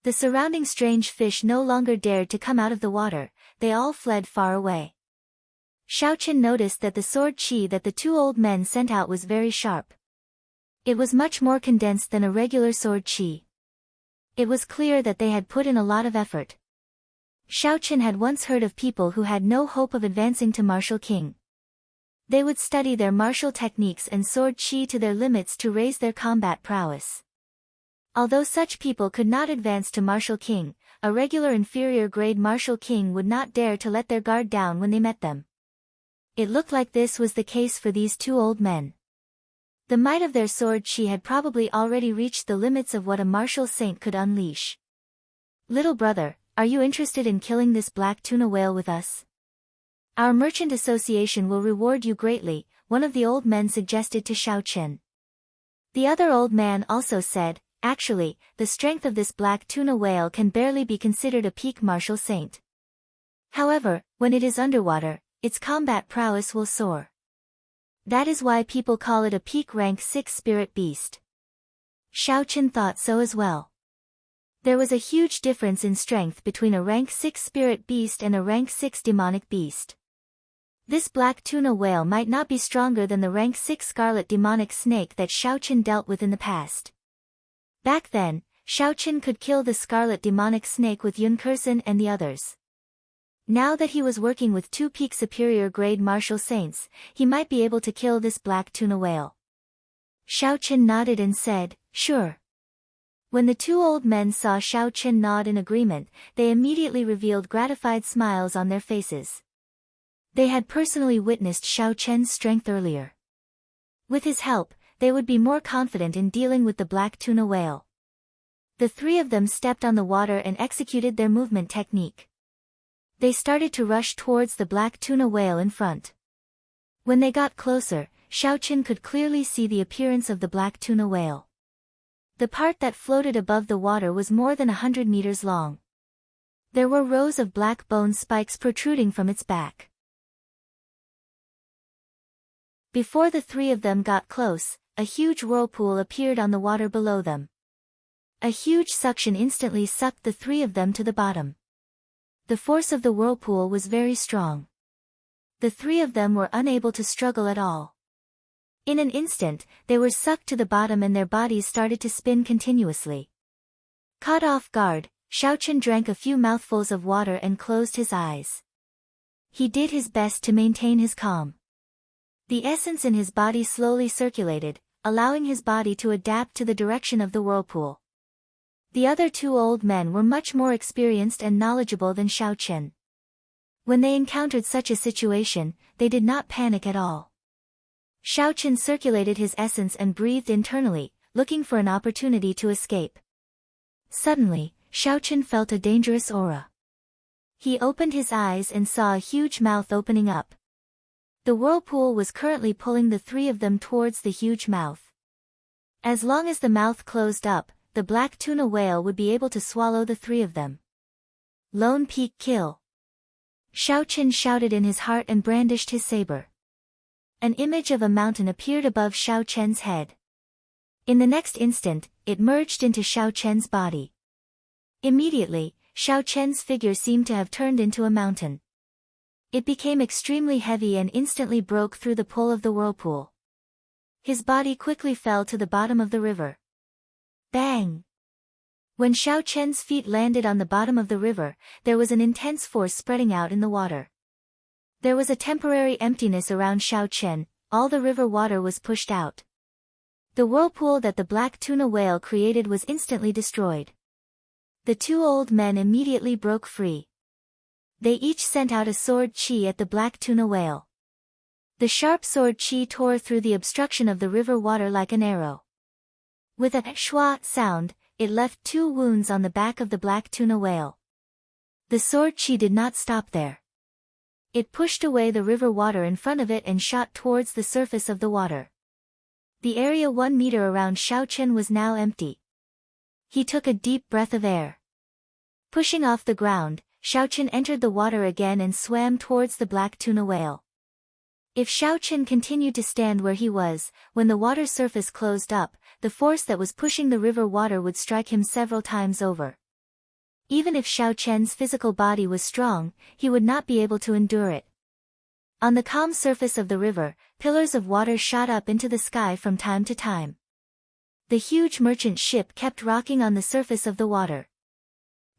The surrounding strange fish no longer dared to come out of the water, they all fled far away. Shao Qian noticed that the sword qi that the 2 old men sent out was very sharp. It was much more condensed than a regular sword qi. It was clear that they had put in a lot of effort. Shao Qian had once heard of people who had no hope of advancing to martial king. They would study their martial techniques and sword qi to their limits to raise their combat prowess. Although such people could not advance to martial king, a regular inferior grade martial king would not dare to let their guard down when they met them. It looked like this was the case for these 2 old men. The might of their sword qi had probably already reached the limits of what a martial saint could unleash. Little brother, are you interested in killing this black tuna whale with us? Our merchant association will reward you greatly, one of the old men suggested to Shao Qian. The other old man also said, actually, the strength of this black tuna whale can barely be considered a peak martial saint. However, when it is underwater, its combat prowess will soar. That is why people call it a peak rank 6 spirit beast. Shao Qian thought so as well. There was a huge difference in strength between a rank 6 spirit beast and a rank 6 demonic beast. This black tuna whale might not be stronger than the rank 6 scarlet demonic snake that Shao Qian dealt with in the past. Back then, Shao Qian could kill the scarlet demonic snake with Yunkursen and the others. Now that he was working with 2 peak superior grade martial saints, he might be able to kill this black tuna whale. Shao Qian nodded and said, sure. When the 2 old men saw Shao Qian nod in agreement, they immediately revealed gratified smiles on their faces. They had personally witnessed Shao Qian's strength earlier. With his help, they would be more confident in dealing with the black tuna whale. The 3 of them stepped on the water and executed their movement technique. They started to rush towards the black tuna whale in front. When they got closer, Xiaoqin could clearly see the appearance of the black tuna whale. The part that floated above the water was more than 100 meters long. There were rows of black bone spikes protruding from its back. Before the three of them got close, a huge whirlpool appeared on the water below them. A huge suction instantly sucked the three of them to the bottom. The force of the whirlpool was very strong. The three of them were unable to struggle at all. In an instant, they were sucked to the bottom and their bodies started to spin continuously. Caught off guard, Xiaoqin drank a few mouthfuls of water and closed his eyes. He did his best to maintain his calm. The essence in his body slowly circulated, allowing his body to adapt to the direction of the whirlpool. The other two old men were much more experienced and knowledgeable than Xiaoqin. When they encountered such a situation, they did not panic at all. Xiaoqin circulated his essence and breathed internally, looking for an opportunity to escape. Suddenly, Xiaoqin felt a dangerous aura. He opened his eyes and saw a huge mouth opening up. The whirlpool was currently pulling the three of them towards the huge mouth. As long as the mouth closed up, the black tuna whale would be able to swallow the three of them. Lone peak kill. Xiaoqin shouted in his heart and brandished his saber. An image of a mountain appeared above Xiaoqian's head. In the next instant, it merged into Xiaoqian's body. Immediately, Xiaoqian's figure seemed to have turned into a mountain. It became extremely heavy and instantly broke through the pull of the whirlpool. His body quickly fell to the bottom of the river. Bang! When Xiaoqian's feet landed on the bottom of the river, there was an intense force spreading out in the water. There was a temporary emptiness around Xiaoqian, all the river water was pushed out. The whirlpool that the black tuna whale created was instantly destroyed. The two old men immediately broke free. They each sent out a sword chi at the black tuna whale. The sharp sword chi tore through the obstruction of the river water like an arrow. With a schwa sound, it left 2 wounds on the back of the black tuna whale. The sword chi did not stop there. It pushed away the river water in front of it and shot towards the surface of the water. The area 1 meter around Xiaoqian was now empty. He took a deep breath of air. Pushing off the ground, Xiaoqian entered the water again and swam towards the black tuna whale. If Xiaoqian continued to stand where he was, when the water surface closed up, the force that was pushing the river water would strike him several times over. Even if Xiaoqian's physical body was strong, he would not be able to endure it. On the calm surface of the river, pillars of water shot up into the sky from time to time. The huge merchant ship kept rocking on the surface of the water.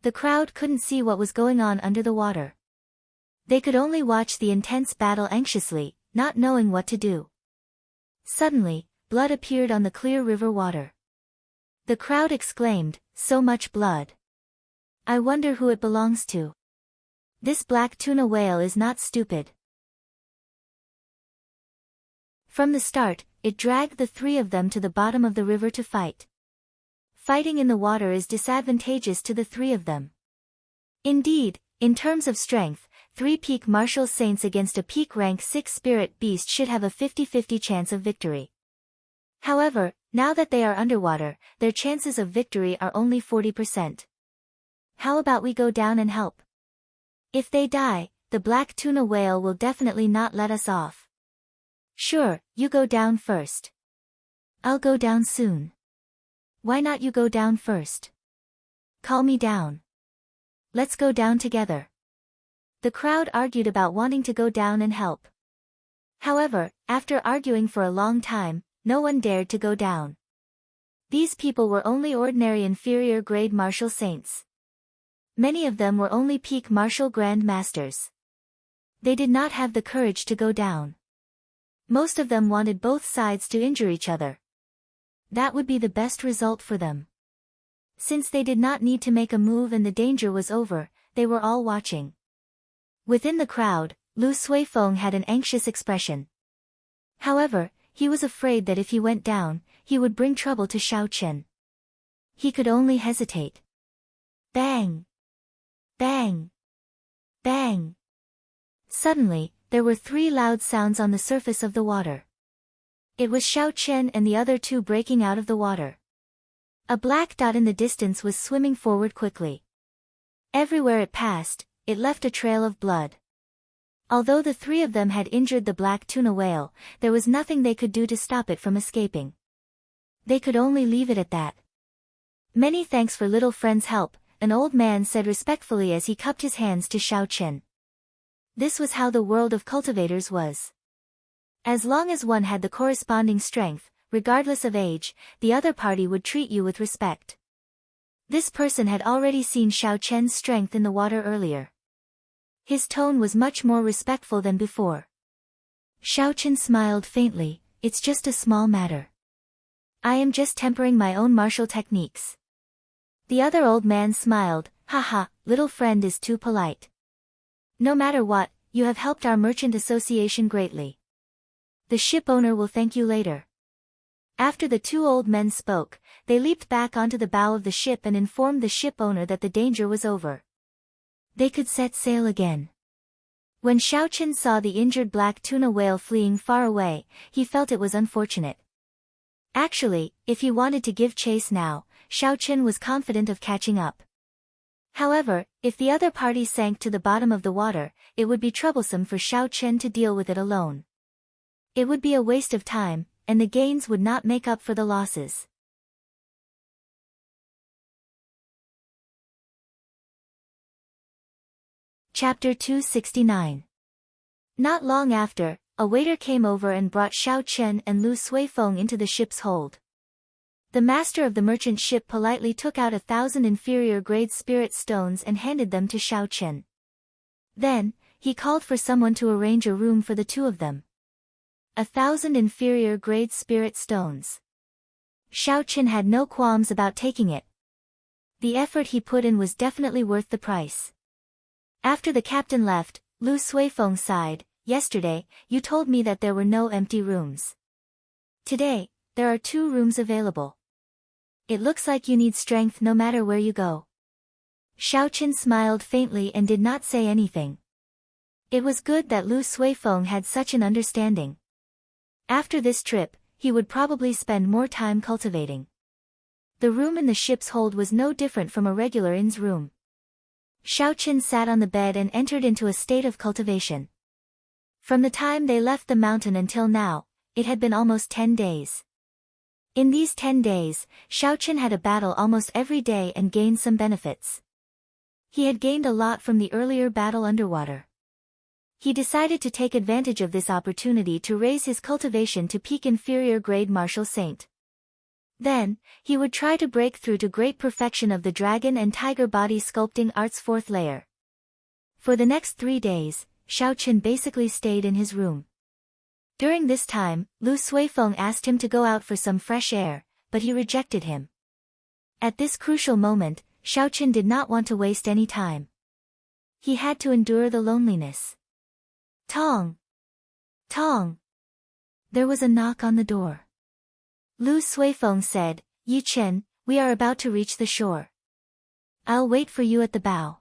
The crowd couldn't see what was going on under the water. They could only watch the intense battle anxiously, not knowing what to do. Suddenly, blood appeared on the clear river water. The crowd exclaimed, "So much blood! I wonder who it belongs to. This black tuna whale is not stupid." From the start, it dragged the three of them to the bottom of the river to fight. Fighting in the water is disadvantageous to the three of them. Indeed, in terms of strength, 3 peak martial saints against a peak rank 6 spirit beast should have a 50-50 chance of victory. However, now that they are underwater, their chances of victory are only 40%. How about we go down and help? If they die, the black tuna whale will definitely not let us off. Sure, you go down first. I'll go down soon. Why not you go down first? Call me down. Let's go down together. The crowd argued about wanting to go down and help. However, after arguing for a long time, no one dared to go down. These people were only ordinary inferior grade martial saints. Many of them were only peak martial grand masters. They did not have the courage to go down. Most of them wanted both sides to injure each other. That would be the best result for them. Since they did not need to make a move and the danger was over, they were all watching. Within the crowd, Lu Suifeng had an anxious expression. However, he was afraid that if he went down, he would bring trouble to Xiaoqian. He could only hesitate. Bang! Bang! Bang! Suddenly, there were 3 loud sounds on the surface of the water. It was Xiao Chen and the other 2 breaking out of the water. A black dot in the distance was swimming forward quickly. Everywhere it passed, it left a trail of blood. Although the 3 of them had injured the black tuna whale, there was nothing they could do to stop it from escaping. They could only leave it at that. "Many thanks for little friend's help," an old man said respectfully as he cupped his hands to Xiao Chen. This was how the world of cultivators was. As long as one had the corresponding strength, regardless of age, the other party would treat you with respect. This person had already seen Xiao Chen's strength in the water earlier. His tone was much more respectful than before. Xiao Chen smiled faintly, "It's just a small matter. I am just tempering my own martial techniques." The other old man smiled, "Haha, little friend is too polite. No matter what, you have helped our merchant association greatly. The ship owner will thank you later." After the 2 old men spoke, they leaped back onto the bow of the ship and informed the ship owner that the danger was over. They could set sail again. When Xiao Chen saw the injured black tuna whale fleeing far away, he felt it was unfortunate. Actually, if he wanted to give chase now, Xiao Chen was confident of catching up. However, if the other party sank to the bottom of the water, it would be troublesome for Xiao Chen to deal with it alone. It would be a waste of time, and the gains would not make up for the losses. Chapter 269. Not long after, a waiter came over and brought Xiao Chen and Lu Suifeng into the ship's hold. The master of the merchant ship politely took out 1,000 inferior-grade spirit stones and handed them to Xiao Chen. Then, he called for someone to arrange a room for the 2 of them. 1,000 inferior-grade spirit stones. Xiao Chen had no qualms about taking it. The effort he put in was definitely worth the price. After the captain left, Lu Suifeng sighed, "Yesterday, you told me that there were no empty rooms. Today, there are 2 rooms available. It looks like you need strength no matter where you go." Xiao Chen smiled faintly and did not say anything. It was good that Lu Suifeng had such an understanding. After this trip, he would probably spend more time cultivating. The room in the ship's hold was no different from a regular inn's room. Xiao Chen sat on the bed and entered into a state of cultivation. From the time they left the mountain until now, it had been almost 10 days. In these 10 days, Xiao Chen had a battle almost every day and gained some benefits. He had gained a lot from the earlier battle underwater. He decided to take advantage of this opportunity to raise his cultivation to peak inferior grade martial saint. Then, he would try to break through to great perfection of the dragon and tiger body sculpting art's 4th layer. For the next 3 days, Xiao Chen basically stayed in his room. During this time, Lu Suifeng asked him to go out for some fresh air, but he rejected him. At this crucial moment, Xiao Chen did not want to waste any time. He had to endure the loneliness. Tong! Tong! There was a knock on the door. Lu Suifeng said, "Yi Chen, we are about to reach the shore. I'll wait for you at the bow."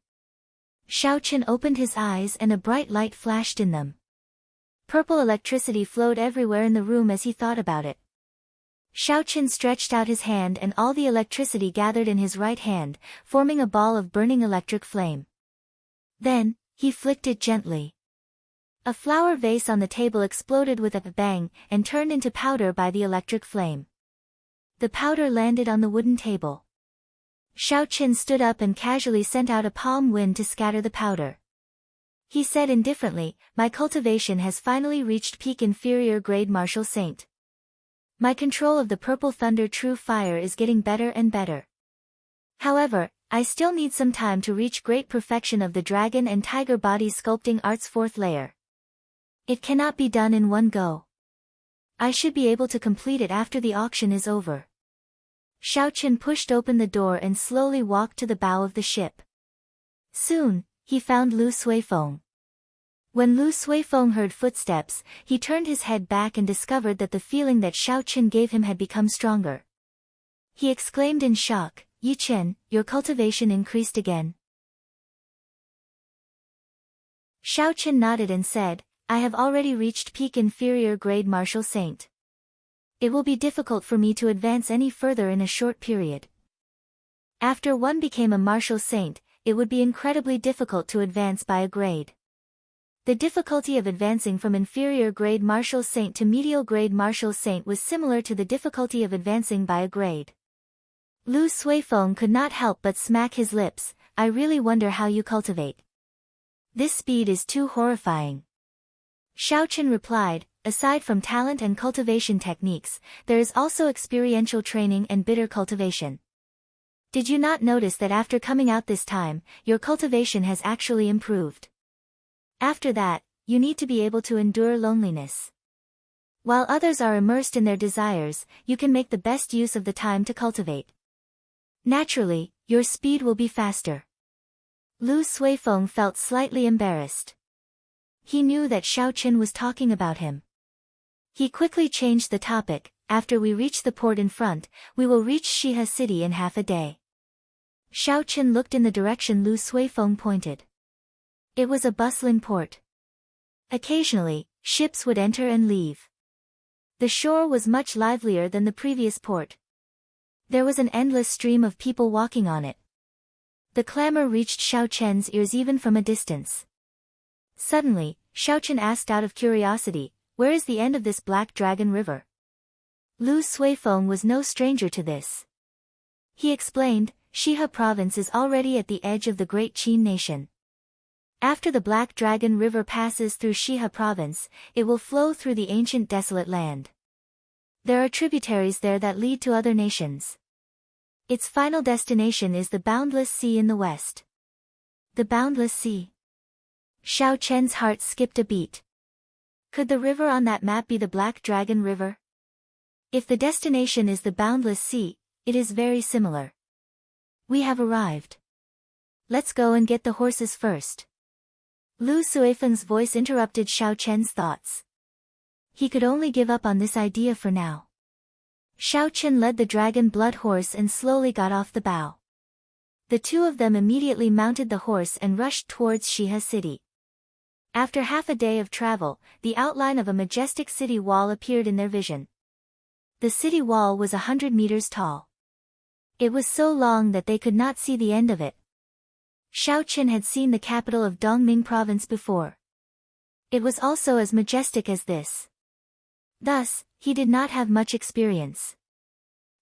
Xiao Chen opened his eyes and a bright light flashed in them. Purple electricity flowed everywhere in the room as he thought about it. Xiao Chen stretched out his hand and all the electricity gathered in his right hand, forming a ball of burning electric flame. Then, he flicked it gently. A flower vase on the table exploded with a bang and turned into powder by the electric flame. The powder landed on the wooden table. Xiao Chen stood up and casually sent out a palm wind to scatter the powder. He said indifferently, "My cultivation has finally reached peak inferior grade martial saint. My control of the purple thunder true fire is getting better and better. However, I still need some time to reach great perfection of the dragon and tiger body sculpting art's 4th layer. It cannot be done in one go. I should be able to complete it after the auction is over." Xiao Chen pushed open the door and slowly walked to the bow of the ship. Soon, he found Lu Suifeng. When Lu Suifeng heard footsteps, he turned his head back and discovered that the feeling that Xiao Chen gave him had become stronger. He exclaimed in shock, "Yi Chen, your cultivation increased again." Xiao Chen nodded and said, I have already reached peak inferior grade martial saint. It will be difficult for me to advance any further in a short period. After one became a martial saint, it would be incredibly difficult to advance by a grade. The difficulty of advancing from inferior grade martial saint to medial grade martial saint was similar to the difficulty of advancing by a grade. Lu Suifeng could not help but smack his lips. I really wonder how you cultivate. This speed is too horrifying. Xiao Chen replied, aside from talent and cultivation techniques, there is also experiential training and bitter cultivation. Did you not notice that after coming out this time, your cultivation has actually improved? After that, you need to be able to endure loneliness. While others are immersed in their desires, you can make the best use of the time to cultivate. Naturally, your speed will be faster. Lu Suifeng felt slightly embarrassed. He knew that Xiao Chen was talking about him. He quickly changed the topic. After we reach the port in front, we will reach Shihe City in half a day. Xiao Chen looked in the direction Lu Suifeng pointed. It was a bustling port. Occasionally, ships would enter and leave. The shore was much livelier than the previous port. There was an endless stream of people walking on it. The clamor reached Xiao Chen's ears even from a distance. Suddenly, Xiao Chen asked out of curiosity, where is the end of this Black Dragon River? Lu Suifeng was no stranger to this. He explained, Shihe province is already at the edge of the Great Qin nation. After the Black Dragon River passes through Shihe province, it will flow through the ancient desolate land. There are tributaries there that lead to other nations. Its final destination is the Boundless Sea in the west. The Boundless Sea. Xiao Chen's heart skipped a beat. Could the river on that map be the Black Dragon River? If the destination is the Boundless Sea, it is very similar. We have arrived. Let's go and get the horses first. Lu Suifeng's voice interrupted Xiao Chen's thoughts. He could only give up on this idea for now. Xiao Chen led the dragon blood horse and slowly got off the bow. The two of them immediately mounted the horse and rushed towards Shihe City. After half a day of travel, the outline of a majestic city wall appeared in their vision. The city wall was 100 meters tall. It was so long that they could not see the end of it. Xiao Chen had seen the capital of Dongming province before. It was also as majestic as this. Thus, he did not have much experience.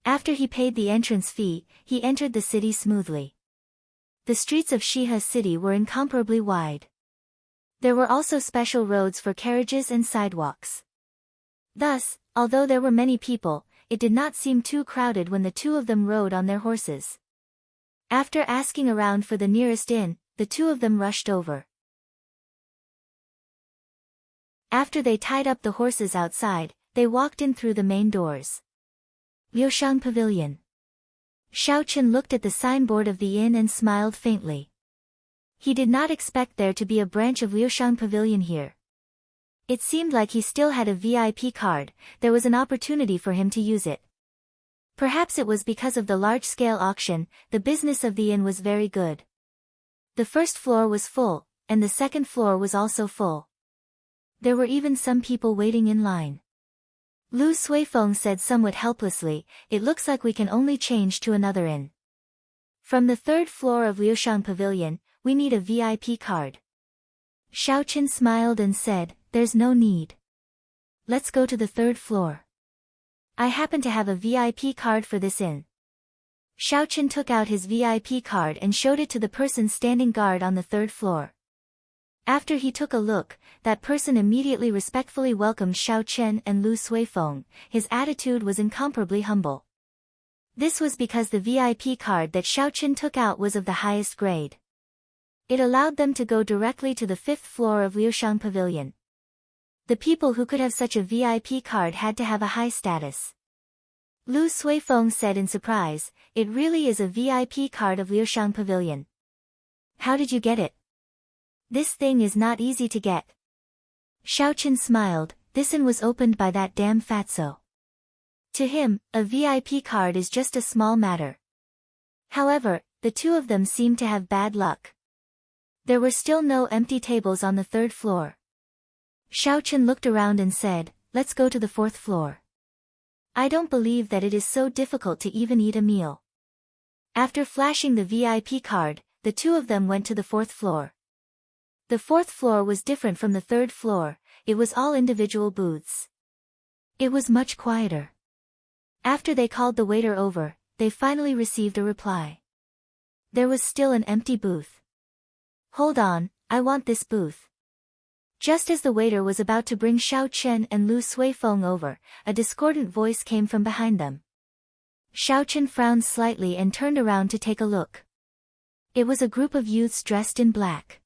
After he paid the entrance fee, he entered the city smoothly. The streets of Shihe City were incomparably wide. There were also special roads for carriages and sidewalks. Thus, although there were many people, it did not seem too crowded when the two of them rode on their horses. After asking around for the nearest inn, the two of them rushed over. After they tied up the horses outside, they walked in through the main doors. Liushang Pavilion. Xiao Chen looked at the signboard of the inn and smiled faintly. He did not expect there to be a branch of Liushang Pavilion here. It seemed like he still had a VIP card. There was an opportunity for him to use it. Perhaps it was because of the large-scale auction, the business of the inn was very good. The first floor was full, and the second floor was also full. There were even some people waiting in line. Lu Suifeng said somewhat helplessly, it looks like we can only change to another inn. From the third floor of Liushang Pavilion, we need a VIP card. Xiao Chen smiled and said, there's no need. Let's go to the third floor. I happen to have a VIP card for this inn. Xiao Chen took out his VIP card and showed it to the person standing guard on the third floor. After he took a look, that person immediately respectfully welcomed Xiao Chen and Lu Suifeng. His attitude was incomparably humble. This was because the VIP card that Xiao Chen took out was of the highest grade. It allowed them to go directly to the fifth floor of Liushang Pavilion. The people who could have such a VIP card had to have a high status. Lu Suifeng said in surprise, it really is a VIP card of Liushang Pavilion. How did you get it? This thing is not easy to get. Xiao Chen smiled, this inn was opened by that damn fatso. To him, a VIP card is just a small matter. However, the two of them seemed to have bad luck. There were still no empty tables on the third floor. Xiao Chen looked around and said, "Let's go to the fourth floor. I don't believe that it is so difficult to even eat a meal." After flashing the VIP card, the two of them went to the fourth floor. The fourth floor was different from the third floor, it was all individual booths. It was much quieter. After they called the waiter over, they finally received a reply. There was still an empty booth. "Hold on, I want this booth." Just as the waiter was about to bring Xiao Chen and Lu Suifeng over, a discordant voice came from behind them. Xiao Chen frowned slightly and turned around to take a look. It was a group of youths dressed in black.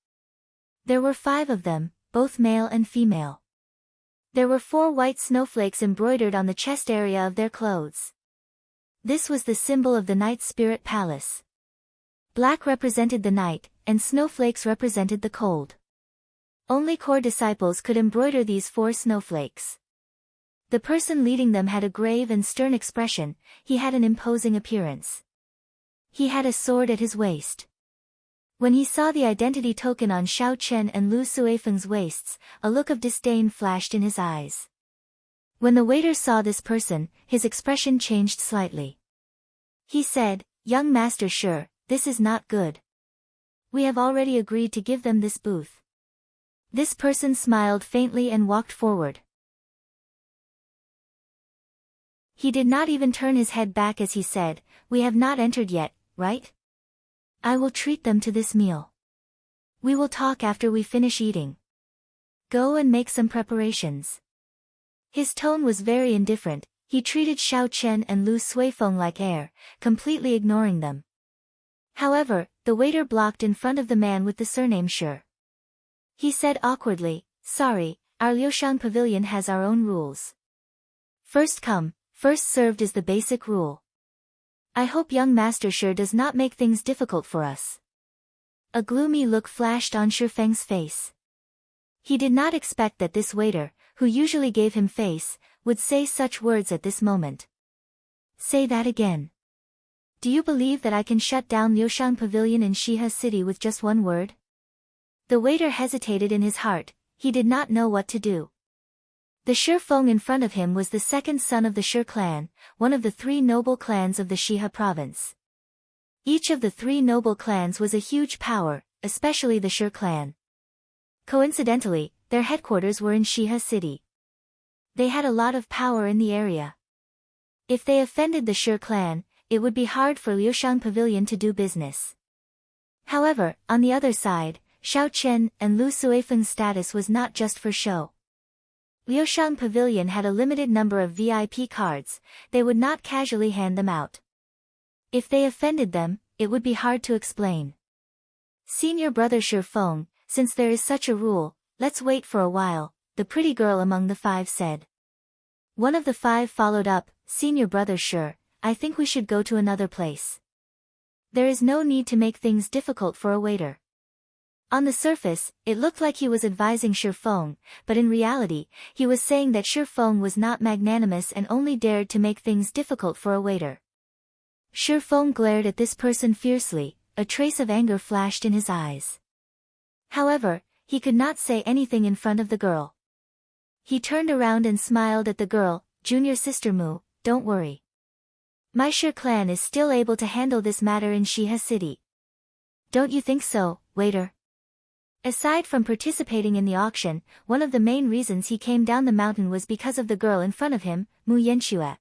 There were 5 of them, both male and female. There were 4 white snowflakes embroidered on the chest area of their clothes. This was the symbol of the Night Spirit Palace. Black represented the night, and snowflakes represented the cold. Only core disciples could embroider these 4 snowflakes. The person leading them had a grave and stern expression, he had an imposing appearance. He had a sword at his waist. When he saw the identity token on Xiao Chen and Lu Suifeng's waists, a look of disdain flashed in his eyes. When the waiter saw this person, his expression changed slightly. He said, "Young master, sure, this is not good. We have already agreed to give them this booth." This person smiled faintly and walked forward. He did not even turn his head back as he said, "We have not entered yet, right? I will treat them to this meal. We will talk after we finish eating. Go and make some preparations." His tone was very indifferent, he treated Xiao Chen and Lu Suifeng like air, completely ignoring them. However, the waiter blocked in front of the man with the surname Shi. He said awkwardly, "Sorry, our Liushang pavilion has our own rules. First come, first served is the basic rule. I hope young Master Shi does not make things difficult for us." A gloomy look flashed on Shi Feng's face. He did not expect that this waiter, who usually gave him face, would say such words at this moment. "Say that again. Do you believe that I can shut down Liushang Pavilion in Shihe City with just one word?" The waiter hesitated in his heart, he did not know what to do. The Shi Feng in front of him was the second son of the Shi clan, one of the 3 noble clans of the Shihe province. Each of the 3 noble clans was a huge power, especially the Shi clan. Coincidentally, their headquarters were in Shihe City. They had a lot of power in the area. If they offended the Shi clan, it would be hard for Liushang Pavilion to do business. However, on the other side, Xiao Chen and Lu Suifeng's status was not just for show. Liushang Pavilion had a limited number of VIP cards, they would not casually hand them out. If they offended them, it would be hard to explain. "Senior brother Shi Feng, since there is such a rule, let's wait for a while," the pretty girl among the 5 said. One of the 5 followed up, "Senior brother Shi, I think we should go to another place. There is no need to make things difficult for a waiter." On the surface, it looked like he was advising Shi Feng, but in reality, he was saying that Shi Feng was not magnanimous and only dared to make things difficult for a waiter. Shi Feng glared at this person fiercely, a trace of anger flashed in his eyes. However, he could not say anything in front of the girl. He turned around and smiled at the girl, "Junior sister Mu, don't worry. My Shi clan is still able to handle this matter in Shihe City. Don't you think so, waiter?" Aside from participating in the auction, one of the main reasons he came down the mountain was because of the girl in front of him, Mu Yanxue.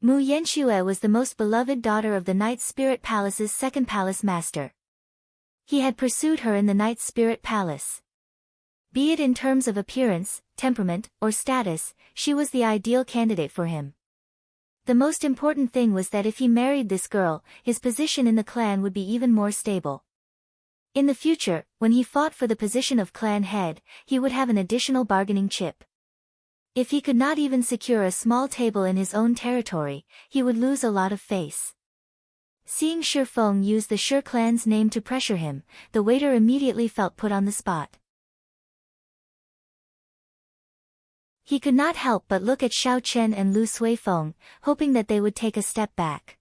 Mu Yanxue was the most beloved daughter of the Night Spirit Palace's second palace master. He had pursued her in the Night Spirit Palace. Be it in terms of appearance, temperament, or status, she was the ideal candidate for him. The most important thing was that if he married this girl, his position in the clan would be even more stable. In the future, when he fought for the position of clan head, he would have an additional bargaining chip. If he could not even secure a small table in his own territory, he would lose a lot of face. Seeing Shi Feng use the Shi clan's name to pressure him, the waiter immediately felt put on the spot. He could not help but look at Xiao Chen and Lu Suifeng, hoping that they would take a step back.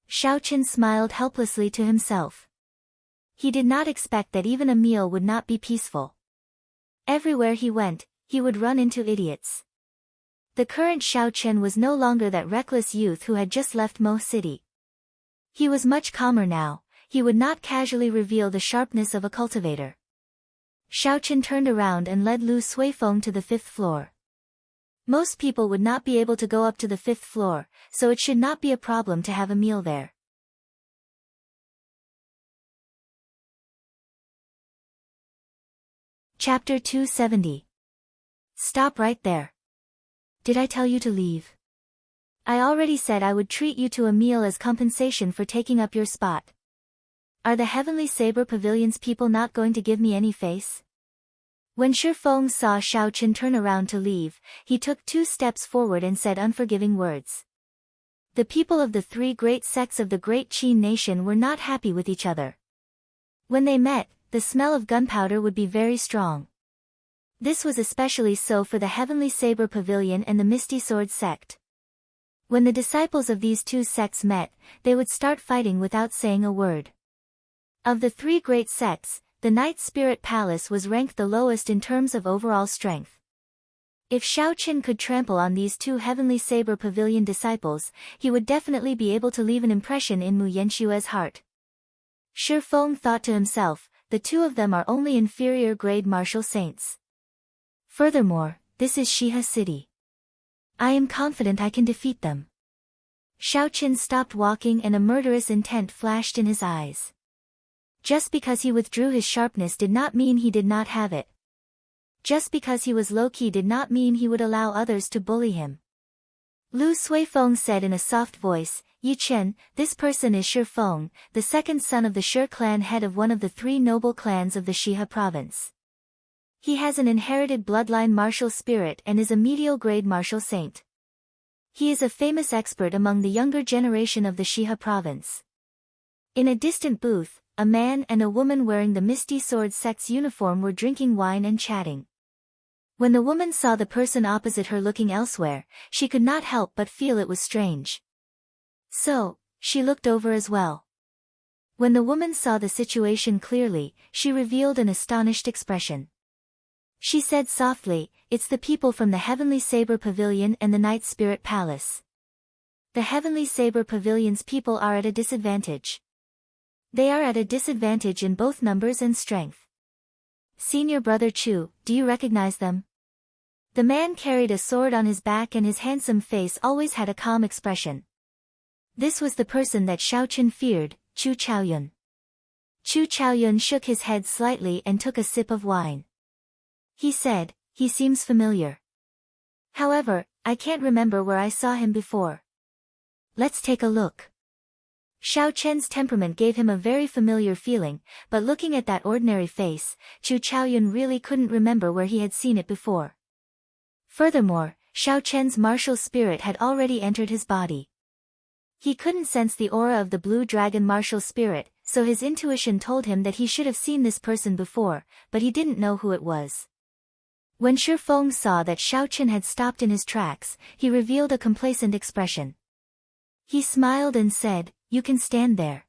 Xiao Chen smiled helplessly to himself. He did not expect that even a meal would not be peaceful. Everywhere he went, he would run into idiots. The current Xiao Chen was no longer that reckless youth who had just left Mo City. He was much calmer now. He would not casually reveal the sharpness of a cultivator. Xiao Chen turned around and led Lu Suifeng to the 5th floor. Most people would not be able to go up to the 5th floor, so it should not be a problem to have a meal there. Chapter 270. Stop right there. Did I tell you to leave? I already said I would treat you to a meal as compensation for taking up your spot. Are the Heavenly Saber Pavilion's people not going to give me any face? When Shi Feng saw Xiao Chen turn around to leave, he took 2 steps forward and said unforgiving words. The people of the 3 great sects of the Great Qin nation were not happy with each other. When they met, the smell of gunpowder would be very strong. This was especially so for the Heavenly Saber Pavilion and the Misty Sword sect. When the disciples of these 2 sects met, they would start fighting without saying a word. Of the 3 great sects, the Night Spirit Palace was ranked the lowest in terms of overall strength. If Xiao Chen could trample on these 2 Heavenly Saber Pavilion disciples, he would definitely be able to leave an impression in Mu Yanxue's heart. Shi Feng thought to himself, the 2 of them are only inferior grade martial saints. Furthermore, this is Shiha City. I am confident I can defeat them. Xiao Chen stopped walking and a murderous intent flashed in his eyes. Just because he withdrew his sharpness did not mean he did not have it. Just because he was low-key did not mean he would allow others to bully him. Lu Suifeng said in a soft voice, Yi Chen, this person is Shi Feng, the 2nd son of the Shi clan, head of one of the 3 noble clans of the Shiha province. He has an inherited bloodline martial spirit and is a medial grade martial saint. He is a famous expert among the younger generation of the Shiha province. In a distant booth, a man and a woman wearing the Misty Sword sect's uniform were drinking wine and chatting. When the woman saw the person opposite her looking elsewhere, she could not help but feel it was strange. So, she looked over as well. When the woman saw the situation clearly, she revealed an astonished expression. She said softly, it's the people from the Heavenly Saber Pavilion and the Night Spirit Palace. The Heavenly Saber Pavilion's people are at a disadvantage. They are at a disadvantage in both numbers and strength. Senior Brother Chu, do you recognize them? The man carried a sword on his back and his handsome face always had a calm expression. This was the person that Xiao Chen feared, Chu Chaoyun. Chu Chaoyun shook his head slightly and took a sip of wine. He said, he seems familiar. However, I can't remember where I saw him before. Let's take a look. Xiao Chen's temperament gave him a very familiar feeling, but looking at that ordinary face, Chu Chaoyun really couldn't remember where he had seen it before. Furthermore, Xiao Chen's martial spirit had already entered his body. He couldn't sense the aura of the blue dragon martial spirit, so his intuition told him that he should have seen this person before, but he didn't know who it was. When Shi Feng saw that Xiao Chen had stopped in his tracks, he revealed a complacent expression. He smiled and said, you can stand there.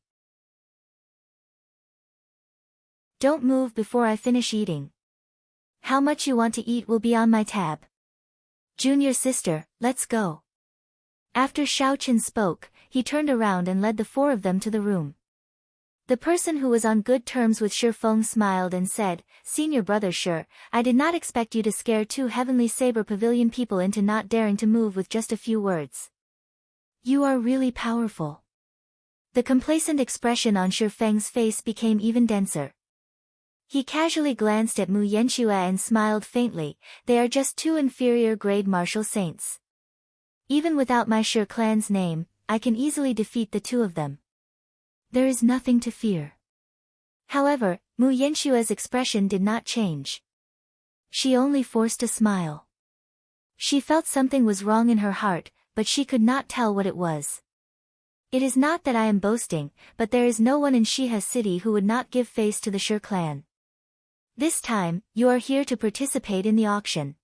Don't move before I finish eating. How much you want to eat will be on my tab. Junior sister, let's go. After Xiao Chen spoke, he turned around and led the 4 of them to the room. The person who was on good terms with Shi Feng smiled and said, Senior Brother Shi, I did not expect you to scare 2 Heavenly Saber Pavilion people into not daring to move with just a few words. You are really powerful. The complacent expression on Shi Feng's face became even denser. He casually glanced at Mu Yanxue and smiled faintly, they are just 2 inferior grade martial saints. Even without my Shi clan's name, I can easily defeat the 2 of them. There is nothing to fear. However, Mu Yanxue's expression did not change. She only forced a smile. She felt something was wrong in her heart, but she could not tell what it was. It is not that I am boasting, but there is no one in Shiha City who would not give face to the Shi clan. This time, you are here to participate in the auction.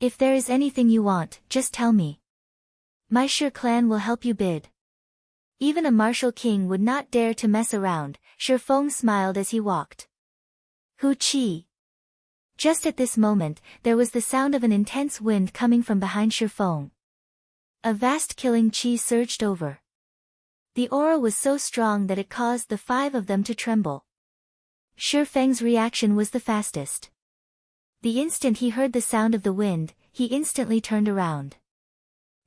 If there is anything you want, just tell me. My Shi clan will help you bid. Even a martial king would not dare to mess around. Shifeng smiled as he walked. Hu Qi. Just at this moment, there was the sound of an intense wind coming from behind Shifeng. A vast killing qi surged over. The aura was so strong that it caused the five of them to tremble. Shifeng's reaction was the fastest. The instant he heard the sound of the wind, he instantly turned around.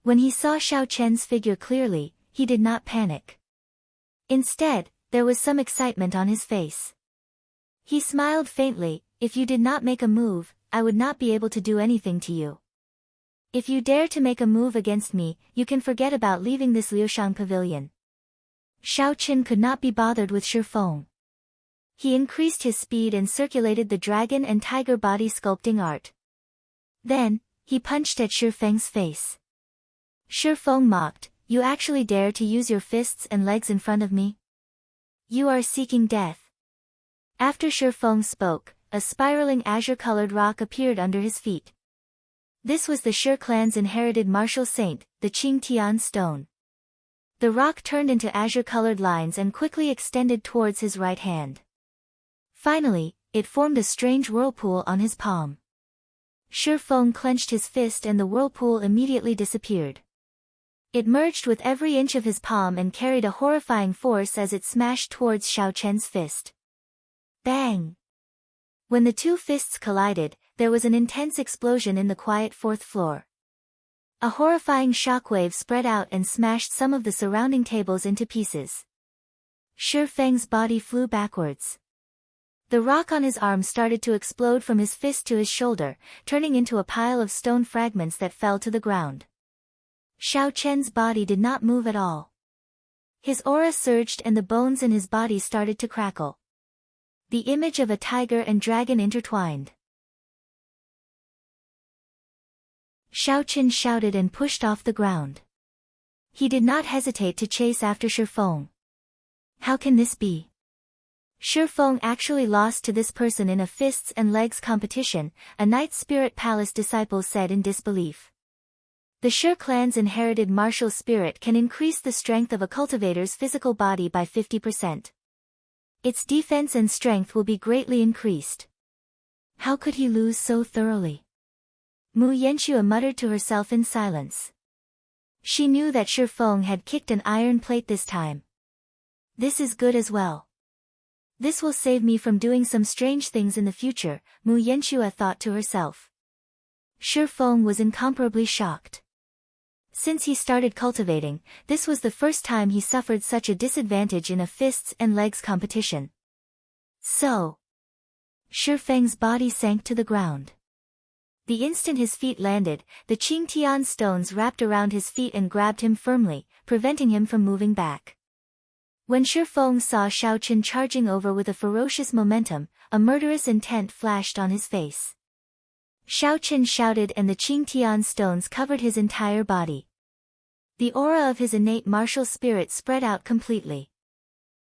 When he saw Xiao Chen's figure clearly, he did not panic. Instead, there was some excitement on his face. He smiled faintly. If you did not make a move, I would not be able to do anything to you. If you dare to make a move against me, you can forget about leaving this Liushang pavilion. Xiao Chen could not be bothered with Shifeng. He increased his speed and circulated the dragon and tiger body sculpting art. Then, he punched at Shifeng's face. Shifeng mocked, "You actually dare to use your fists and legs in front of me? You are seeking death." After Shifeng spoke, a spiraling azure-colored rock appeared under his feet. This was the Shi clan's inherited martial saint, the Qingtian stone. The rock turned into azure-colored lines and quickly extended towards his right hand. Finally, it formed a strange whirlpool on his palm. Shifeng clenched his fist and the whirlpool immediately disappeared. It merged with every inch of his palm and carried a horrifying force as it smashed towards Xiao Chen's fist. Bang! When the two fists collided, there was an intense explosion in the quiet fourth floor. A horrifying shockwave spread out and smashed some of the surrounding tables into pieces. Shifeng's body flew backwards. The rock on his arm started to explode from his fist to his shoulder, turning into a pile of stone fragments that fell to the ground. Xiao Chen's body did not move at all. His aura surged and the bones in his body started to crackle. The image of a tiger and dragon intertwined. Xiao Chen shouted and pushed off the ground. He did not hesitate to chase after Shifeng. How can this be? Shifeng actually lost to this person in a fists and legs competition, a Night Spirit Palace disciple said in disbelief. The Shi clan's inherited martial spirit can increase the strength of a cultivator's physical body by 50%. Its defense and strength will be greatly increased. How could he lose so thoroughly? Mu Yanxue muttered to herself in silence. She knew that Shifeng had kicked an iron plate this time. This is good as well. This will save me from doing some strange things in the future, Mu Yanxue thought to herself. Shifeng was incomparably shocked. Since he started cultivating, this was the first time he suffered such a disadvantage in a fists and legs competition. So, Shifeng's body sank to the ground. The instant his feet landed, the Qingtian stones wrapped around his feet and grabbed him firmly, preventing him from moving back. When Shifeng saw Xiao Chen charging over with a ferocious momentum, a murderous intent flashed on his face. Xiao Chen shouted and the Qingtian stones covered his entire body. The aura of his innate martial spirit spread out completely.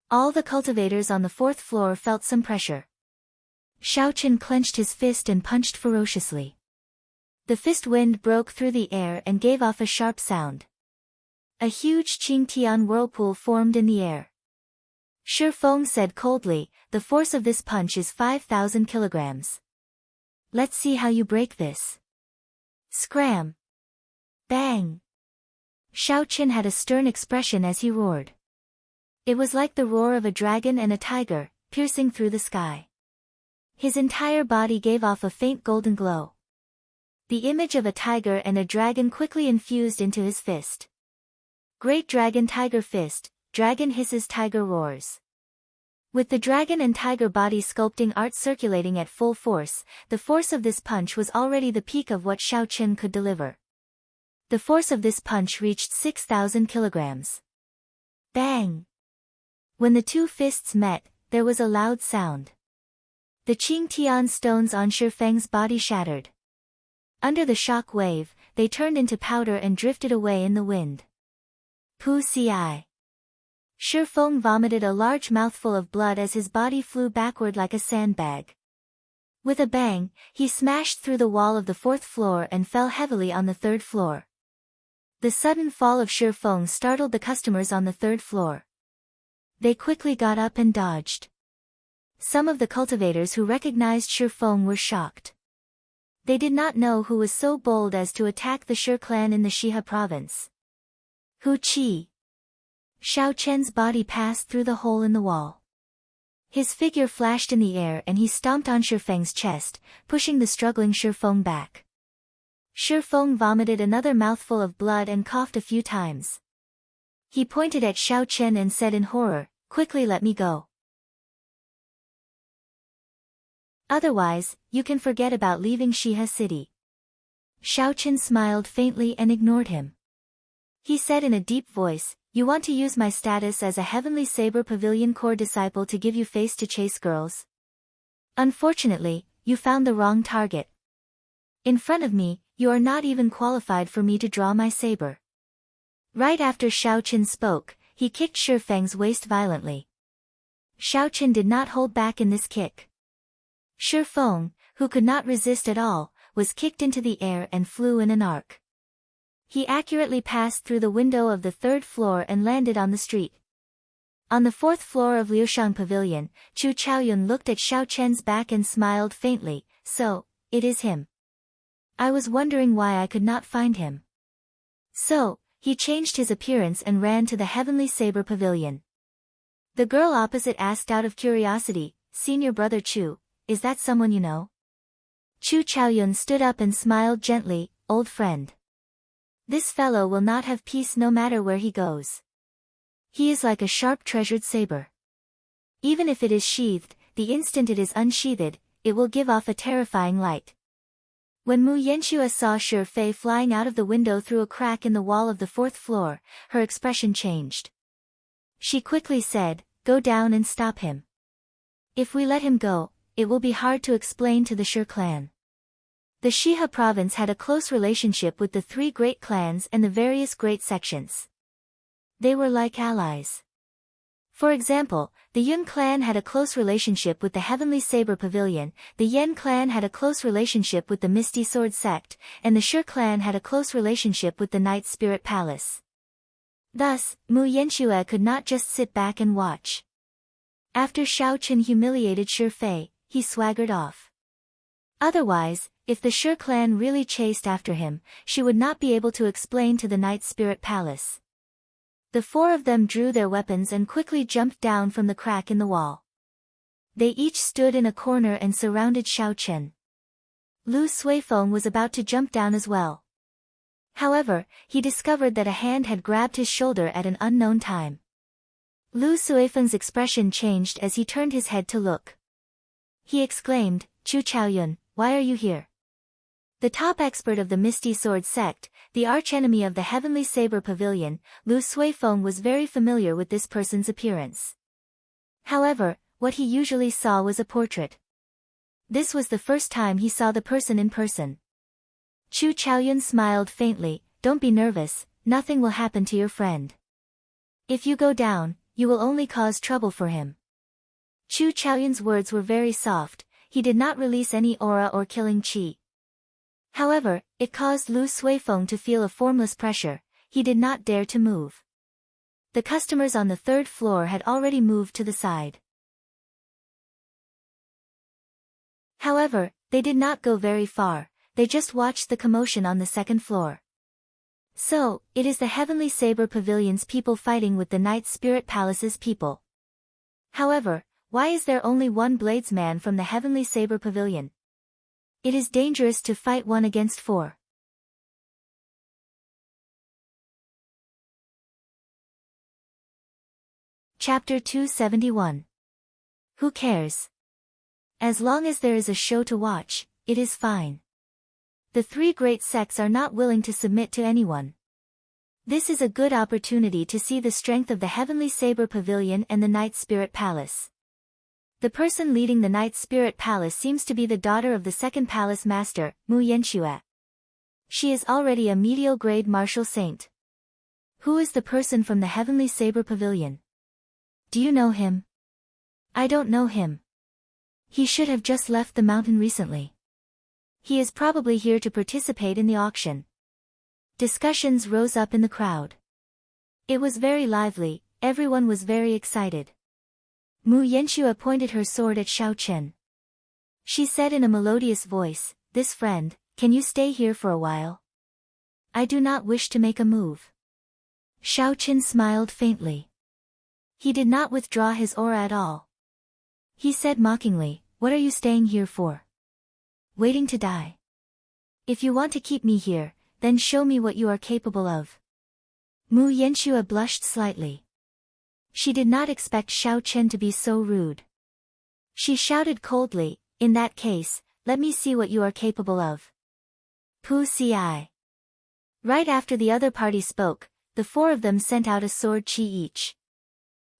All the cultivators on the fourth floor felt some pressure. Xiao Chen clenched his fist and punched ferociously. The fist wind broke through the air and gave off a sharp sound. A huge Qingtian whirlpool formed in the air. Shifeng said coldly, "The force of this punch is 5,000 kilograms. Let's see how you break this." Scram! Bang! Xiao Chen had a stern expression as he roared. It was like the roar of a dragon and a tiger, piercing through the sky. His entire body gave off a faint golden glow. The image of a tiger and a dragon quickly infused into his fist. Great Dragon Tiger Fist, Dragon Hisses Tiger Roars. With the dragon and tiger body sculpting art circulating at full force, the force of this punch was already the peak of what Xiao Chen could deliver. The force of this punch reached 6,000 kilograms. Bang! When the two fists met, there was a loud sound. The Qingtian stones on Shifeng's body shattered. Under the shock wave, they turned into powder and drifted away in the wind. Pu Ci. Shifeng vomited a large mouthful of blood as his body flew backward like a sandbag. With a bang, he smashed through the wall of the fourth floor and fell heavily on the third floor. The sudden fall of Shi Feng startled the customers on the third floor. They quickly got up and dodged. Some of the cultivators who recognized Shi Feng were shocked. They did not know who was so bold as to attack the Shi clan in the Shiha province. Hu Qi. Xiao Chen's body passed through the hole in the wall. His figure flashed in the air and he stomped on Shi Feng's chest, pushing the struggling Shi Feng back. Shi Feng vomited another mouthful of blood and coughed a few times. He pointed at Xiao Chen and said in horror, "Quickly let me go. Otherwise, you can forget about leaving Shiha city." Xiao Chen smiled faintly and ignored him. He said in a deep voice, "You want to use my status as a Heavenly Saber Pavilion core disciple to give you face to chase girls? Unfortunately, you found the wrong target. In front of me, you are not even qualified for me to draw my saber." Right after Xiao Chen spoke, he kicked Shi Feng's waist violently. Xiao Chen did not hold back in this kick. Shi Feng, who could not resist at all, was kicked into the air and flew in an arc. He accurately passed through the window of the third floor and landed on the street. On the fourth floor of Liushang Pavilion, Chu Chaoyun looked at Xiao Chen's back and smiled faintly. "So, it is him. I was wondering why I could not find him." So, he changed his appearance and ran to the Heavenly Saber Pavilion. The girl opposite asked out of curiosity, "Senior brother Chu, is that someone you know?" Chu Chaoyun stood up and smiled gently, "Old friend. This fellow will not have peace no matter where he goes. He is like a sharp treasured saber. Even if it is sheathed, the instant it is unsheathed, it will give off a terrifying light." When Mu Yanxue saw Shi Fei flying out of the window through a crack in the wall of the fourth floor, her expression changed. She quickly said, "Go down and stop him. If we let him go, it will be hard to explain to the Shi clan." The Shiha province had a close relationship with the three great clans and the various great sections. They were like allies. For example, the Yun clan had a close relationship with the Heavenly Saber Pavilion, the Yen clan had a close relationship with the Misty Sword sect, and the Shi clan had a close relationship with the Night Spirit Palace. Thus, Mu Yanxue could not just sit back and watch. After Xiao Chen humiliated Shi Fei, he swaggered off. Otherwise, if the Shi clan really chased after him, she would not be able to explain to the Night Spirit Palace. The four of them drew their weapons and quickly jumped down from the crack in the wall. They each stood in a corner and surrounded Xiao Chen. Lu Suifeng was about to jump down as well. However, he discovered that a hand had grabbed his shoulder at an unknown time. Lu Suifeng's expression changed as he turned his head to look. He exclaimed, "Chu Chaoyun, why are you here?" The top expert of the Misty Sword sect, the archenemy of the Heavenly Saber Pavilion, Lu Suifeng was very familiar with this person's appearance. However, what he usually saw was a portrait. This was the first time he saw the person in person. Chu Chaoyun smiled faintly, "Don't be nervous, nothing will happen to your friend. If you go down, you will only cause trouble for him." Chu Chaoyun's words were very soft, he did not release any aura or killing qi. However, it caused Lu Suifeng to feel a formless pressure, he did not dare to move. The customers on the third floor had already moved to the side. However, they did not go very far, they just watched the commotion on the second floor. So, it is the Heavenly Saber Pavilion's people fighting with the Night Spirit Palace's people. However, why is there only one bladesman from the Heavenly Saber Pavilion? It is dangerous to fight one against four. Chapter 271. Who cares? As long as there is a show to watch, it is fine. The three great sects are not willing to submit to anyone. This is a good opportunity to see the strength of the Heavenly Saber Pavilion and the Night Spirit Palace. The person leading the Night Spirit Palace seems to be the daughter of the second palace master, Mu Yanxue. She is already a medial grade martial saint. Who is the person from the Heavenly Saber Pavilion? Do you know him? I don't know him. He should have just left the mountain recently. He is probably here to participate in the auction. Discussions rose up in the crowd. It was very lively, everyone was very excited. Mu Yanxue pointed her sword at Xiaochen. She said in a melodious voice, "This friend, can you stay here for a while? I do not wish to make a move." Xiaochen smiled faintly. He did not withdraw his aura at all. He said mockingly, "What are you staying here for? Waiting to die? If you want to keep me here, then show me what you are capable of." Mu Yanxue blushed slightly. She did not expect Xiaochen to be so rude. She shouted coldly, "In that case, let me see what you are capable of." Pu Ci. Right after the other party spoke, the four of them sent out a sword chi each.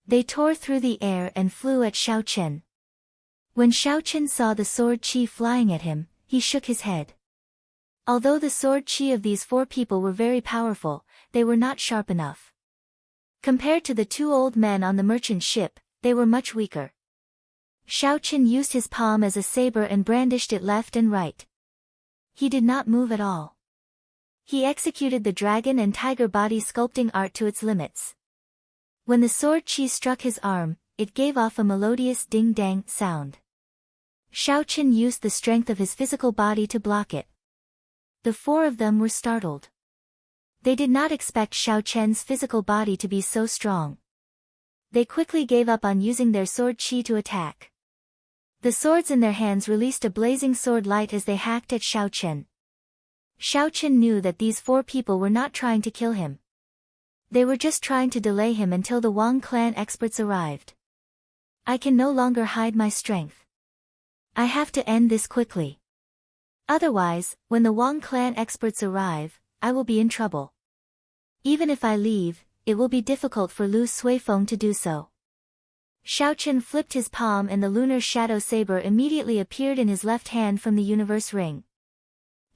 They tore through the air and flew at Xiaochen. When Xiaochen saw the sword chi flying at him, he shook his head. Although the sword chi of these four people were very powerful, they were not sharp enough. Compared to the two old men on the merchant ship, they were much weaker. Xiaochen used his palm as a saber and brandished it left and right. He did not move at all. He executed the dragon and tiger body sculpting art to its limits. When the sword chi struck his arm, it gave off a melodious ding-dang sound. Xiaochen used the strength of his physical body to block it. The four of them were startled. They did not expect Xiaochen's physical body to be so strong. They quickly gave up on using their sword chi to attack. The swords in their hands released a blazing sword light as they hacked at Xiaochen. Xiaochen knew that these four people were not trying to kill him. They were just trying to delay him until the Wang clan experts arrived. "I can no longer hide my strength. I have to end this quickly. Otherwise, when the Wang clan experts arrive, I will be in trouble. Even if I leave, it will be difficult for Lu Suifeng to do so." Xiaochen flipped his palm and the lunar shadow saber immediately appeared in his left hand from the universe ring.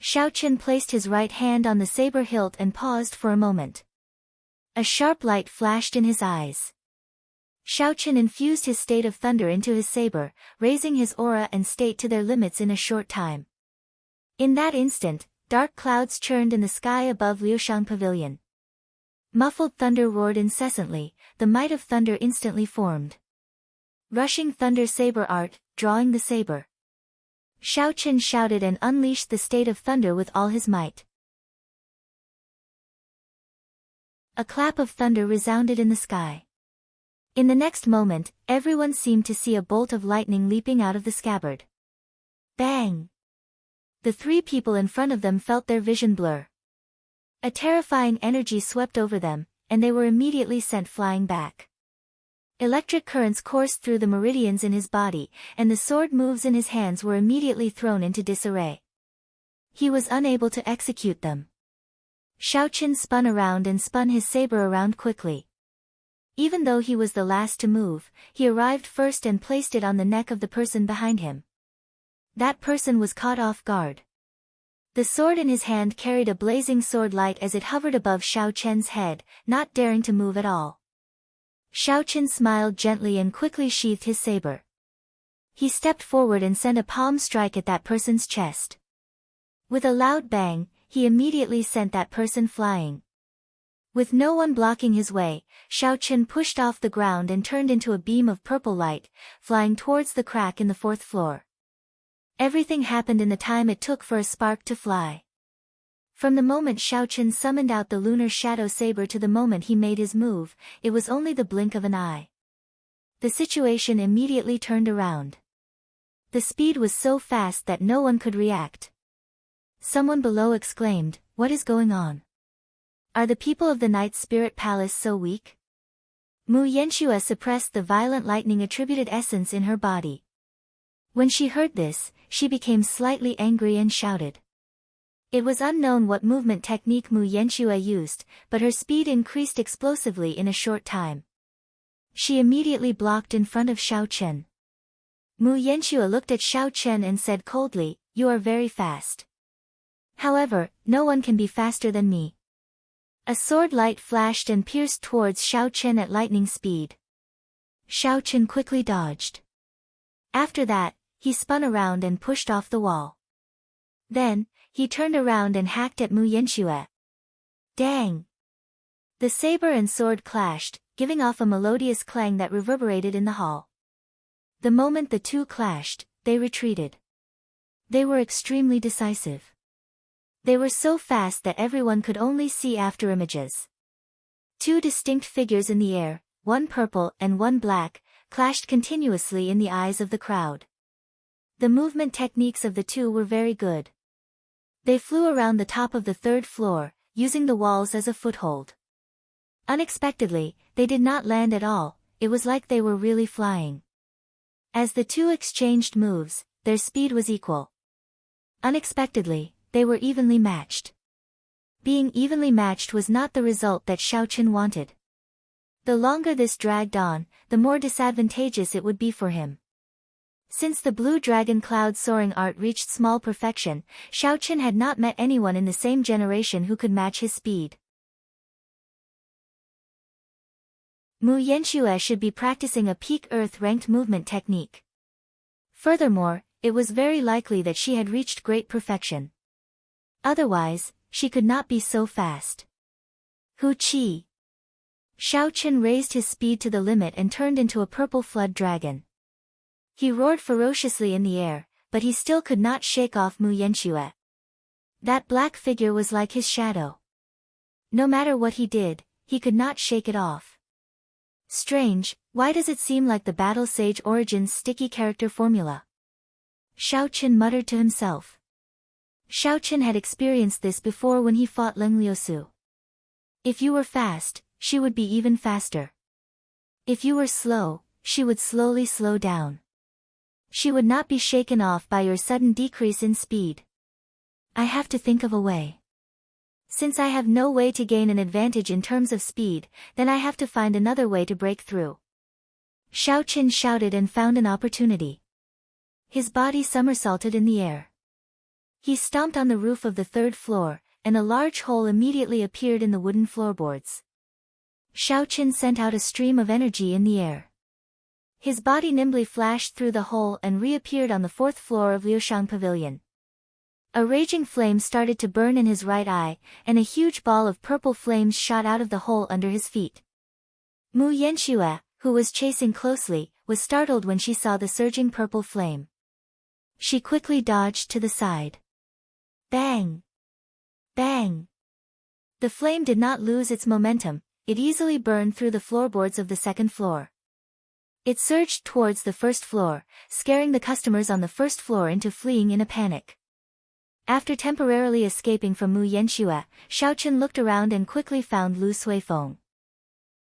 Xiaochen placed his right hand on the saber hilt and paused for a moment. A sharp light flashed in his eyes. Xiaochen infused his state of thunder into his saber, raising his aura and state to their limits in a short time. In that instant, dark clouds churned in the sky above Liushang Pavilion. Muffled thunder roared incessantly, the might of thunder instantly formed. Rushing thunder saber art, drawing the saber. Xiaochen shouted and unleashed the state of thunder with all his might. A clap of thunder resounded in the sky. In the next moment, everyone seemed to see a bolt of lightning leaping out of the scabbard. Bang! The three people in front of them felt their vision blur. A terrifying energy swept over them, and they were immediately sent flying back. Electric currents coursed through the meridians in his body, and the sword moves in his hands were immediately thrown into disarray. He was unable to execute them. Xiaochen spun around and spun his saber around quickly. Even though he was the last to move, he arrived first and placed it on the neck of the person behind him. That person was caught off guard. The sword in his hand carried a blazing sword light as it hovered above Xiaochen's head, not daring to move at all. Xiaochen smiled gently and quickly sheathed his saber. He stepped forward and sent a palm strike at that person's chest. With a loud bang, he immediately sent that person flying. With no one blocking his way, Xiaochen pushed off the ground and turned into a beam of purple light, flying towards the crack in the fourth floor. Everything happened in the time it took for a spark to fly. From the moment Xiaochen summoned out the lunar shadow saber to the moment he made his move, it was only the blink of an eye. The situation immediately turned around. The speed was so fast that no one could react. Someone below exclaimed, "What is going on? Are the people of the Night Spirit Palace so weak?" Mu Yanxue suppressed the violent lightning-attributed essence in her body. When she heard this, she became slightly angry and shouted. It was unknown what movement technique Mu Yanxue used, but her speed increased explosively in a short time. She immediately blocked in front of Xiaochen. Mu Yanxue looked at Xiaochen and said coldly, "You are very fast. However, no one can be faster than me." A sword light flashed and pierced towards Xiaochen at lightning speed. Xiaochen quickly dodged. After that, he spun around and pushed off the wall. Then, he turned around and hacked at Mu Yanxue. Dang! The saber and sword clashed, giving off a melodious clang that reverberated in the hall. The moment the two clashed, they retreated. They were extremely decisive. They were so fast that everyone could only see after images. Two distinct figures in the air, one purple and one black, clashed continuously in the eyes of the crowd. The movement techniques of the two were very good. They flew around the top of the third floor, using the walls as a foothold. Unexpectedly, they did not land at all, it was like they were really flying. As the two exchanged moves, their speed was equal. Unexpectedly, they were evenly matched. Being evenly matched was not the result that Xiaoqun wanted. The longer this dragged on, the more disadvantageous it would be for him. Since the blue dragon cloud soaring art reached small perfection, Xiaoqun had not met anyone in the same generation who could match his speed. Mu Yanxue should be practicing a peak Earth-ranked movement technique. Furthermore, it was very likely that she had reached great perfection. Otherwise, she could not be so fast. Hu Qi. Xiaoqun raised his speed to the limit and turned into a purple flood dragon. He roared ferociously in the air, but he still could not shake off Mu Yanxue. That black figure was like his shadow. No matter what he did, he could not shake it off. Strange, why does it seem like the Battle Sage Origins sticky character formula? Xiaoqun muttered to himself. Xiaoqun had experienced this before when he fought Leng Liusu. If you were fast, she would be even faster. If you were slow, she would slowly slow down. She would not be shaken off by your sudden decrease in speed. I have to think of a way. Since I have no way to gain an advantage in terms of speed, then I have to find another way to break through. Xiaoqun shouted and found an opportunity. His body somersaulted in the air. He stomped on the roof of the third floor, and a large hole immediately appeared in the wooden floorboards. Xiaoqun sent out a stream of energy in the air. His body nimbly flashed through the hole and reappeared on the fourth floor of Liushang Pavilion. A raging flame started to burn in his right eye, and a huge ball of purple flames shot out of the hole under his feet. Mu Yanxue, who was chasing closely, was startled when she saw the surging purple flame. She quickly dodged to the side. Bang! Bang! The flame did not lose its momentum, it easily burned through the floorboards of the second floor. It surged towards the first floor, scaring the customers on the first floor into fleeing in a panic. After temporarily escaping from Mu Yanxue, Xiaoqun looked around and quickly found Lu Suifeng.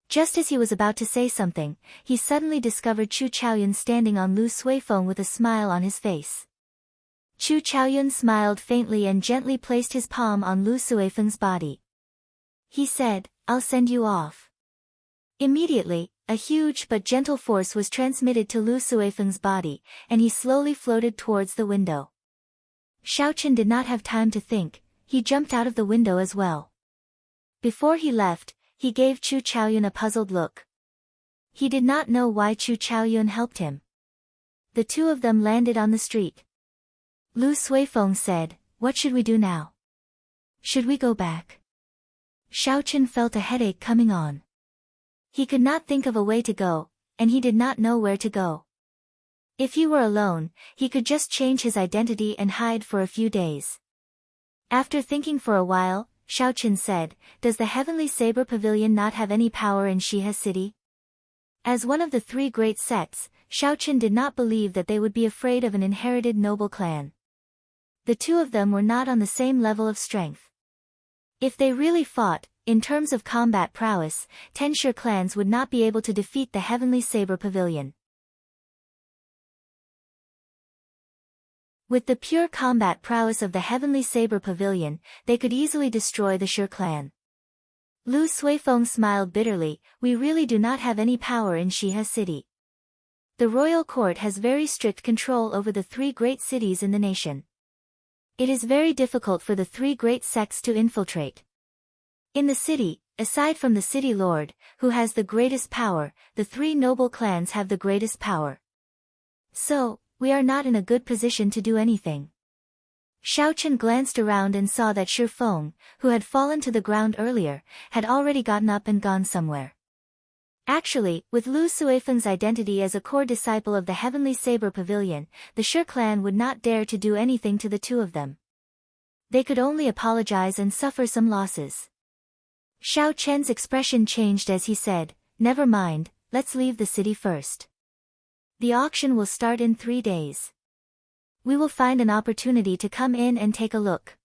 Just as he was about to say something, he suddenly discovered Chu Chaoyun standing on Lu Suifeng with a smile on his face. Chu Chaoyun smiled faintly and gently placed his palm on Lu Suifeng's body. He said, "I'll send you off." Immediately, a huge but gentle force was transmitted to Lu Suifeng's body, and he slowly floated towards the window. Xiaoqun did not have time to think, he jumped out of the window as well. Before he left, he gave Chu Chaoyun a puzzled look. He did not know why Chu Chaoyun helped him. The two of them landed on the street. Lu Suifeng said, "What should we do now? Should we go back?" Xiaoqun felt a headache coming on. He could not think of a way to go, and he did not know where to go. If he were alone, he could just change his identity and hide for a few days. After thinking for a while, Xiaoqun said, "Does the Heavenly Saber Pavilion not have any power in Shihe City?" As one of the three great sects, Xiaoqun did not believe that they would be afraid of an inherited noble clan. The two of them were not on the same level of strength. If they really fought, in terms of combat prowess, 10 Shi clans would not be able to defeat the Heavenly Saber Pavilion. With the pure combat prowess of the Heavenly Saber Pavilion, they could easily destroy the Shi clan. Lu Suifeng smiled bitterly, "We really do not have any power in Shihe City. The royal court has very strict control over the three great cities in the nation. It is very difficult for the three great sects to infiltrate. In the city, aside from the city lord, who has the greatest power, the three noble clans have the greatest power. So, we are not in a good position to do anything. Xiao Chen glanced around and saw that Shi Feng, who had fallen to the ground earlier, had already gotten up and gone somewhere. Actually, with Lu Suifeng's identity as a core disciple of the Heavenly Saber Pavilion, the Shi clan would not dare to do anything to the two of them. They could only apologize and suffer some losses. Xiao Chen's expression changed as he said, "Never mind, let's leave the city first. The auction will start in 3 days. We will find an opportunity to come in and take a look."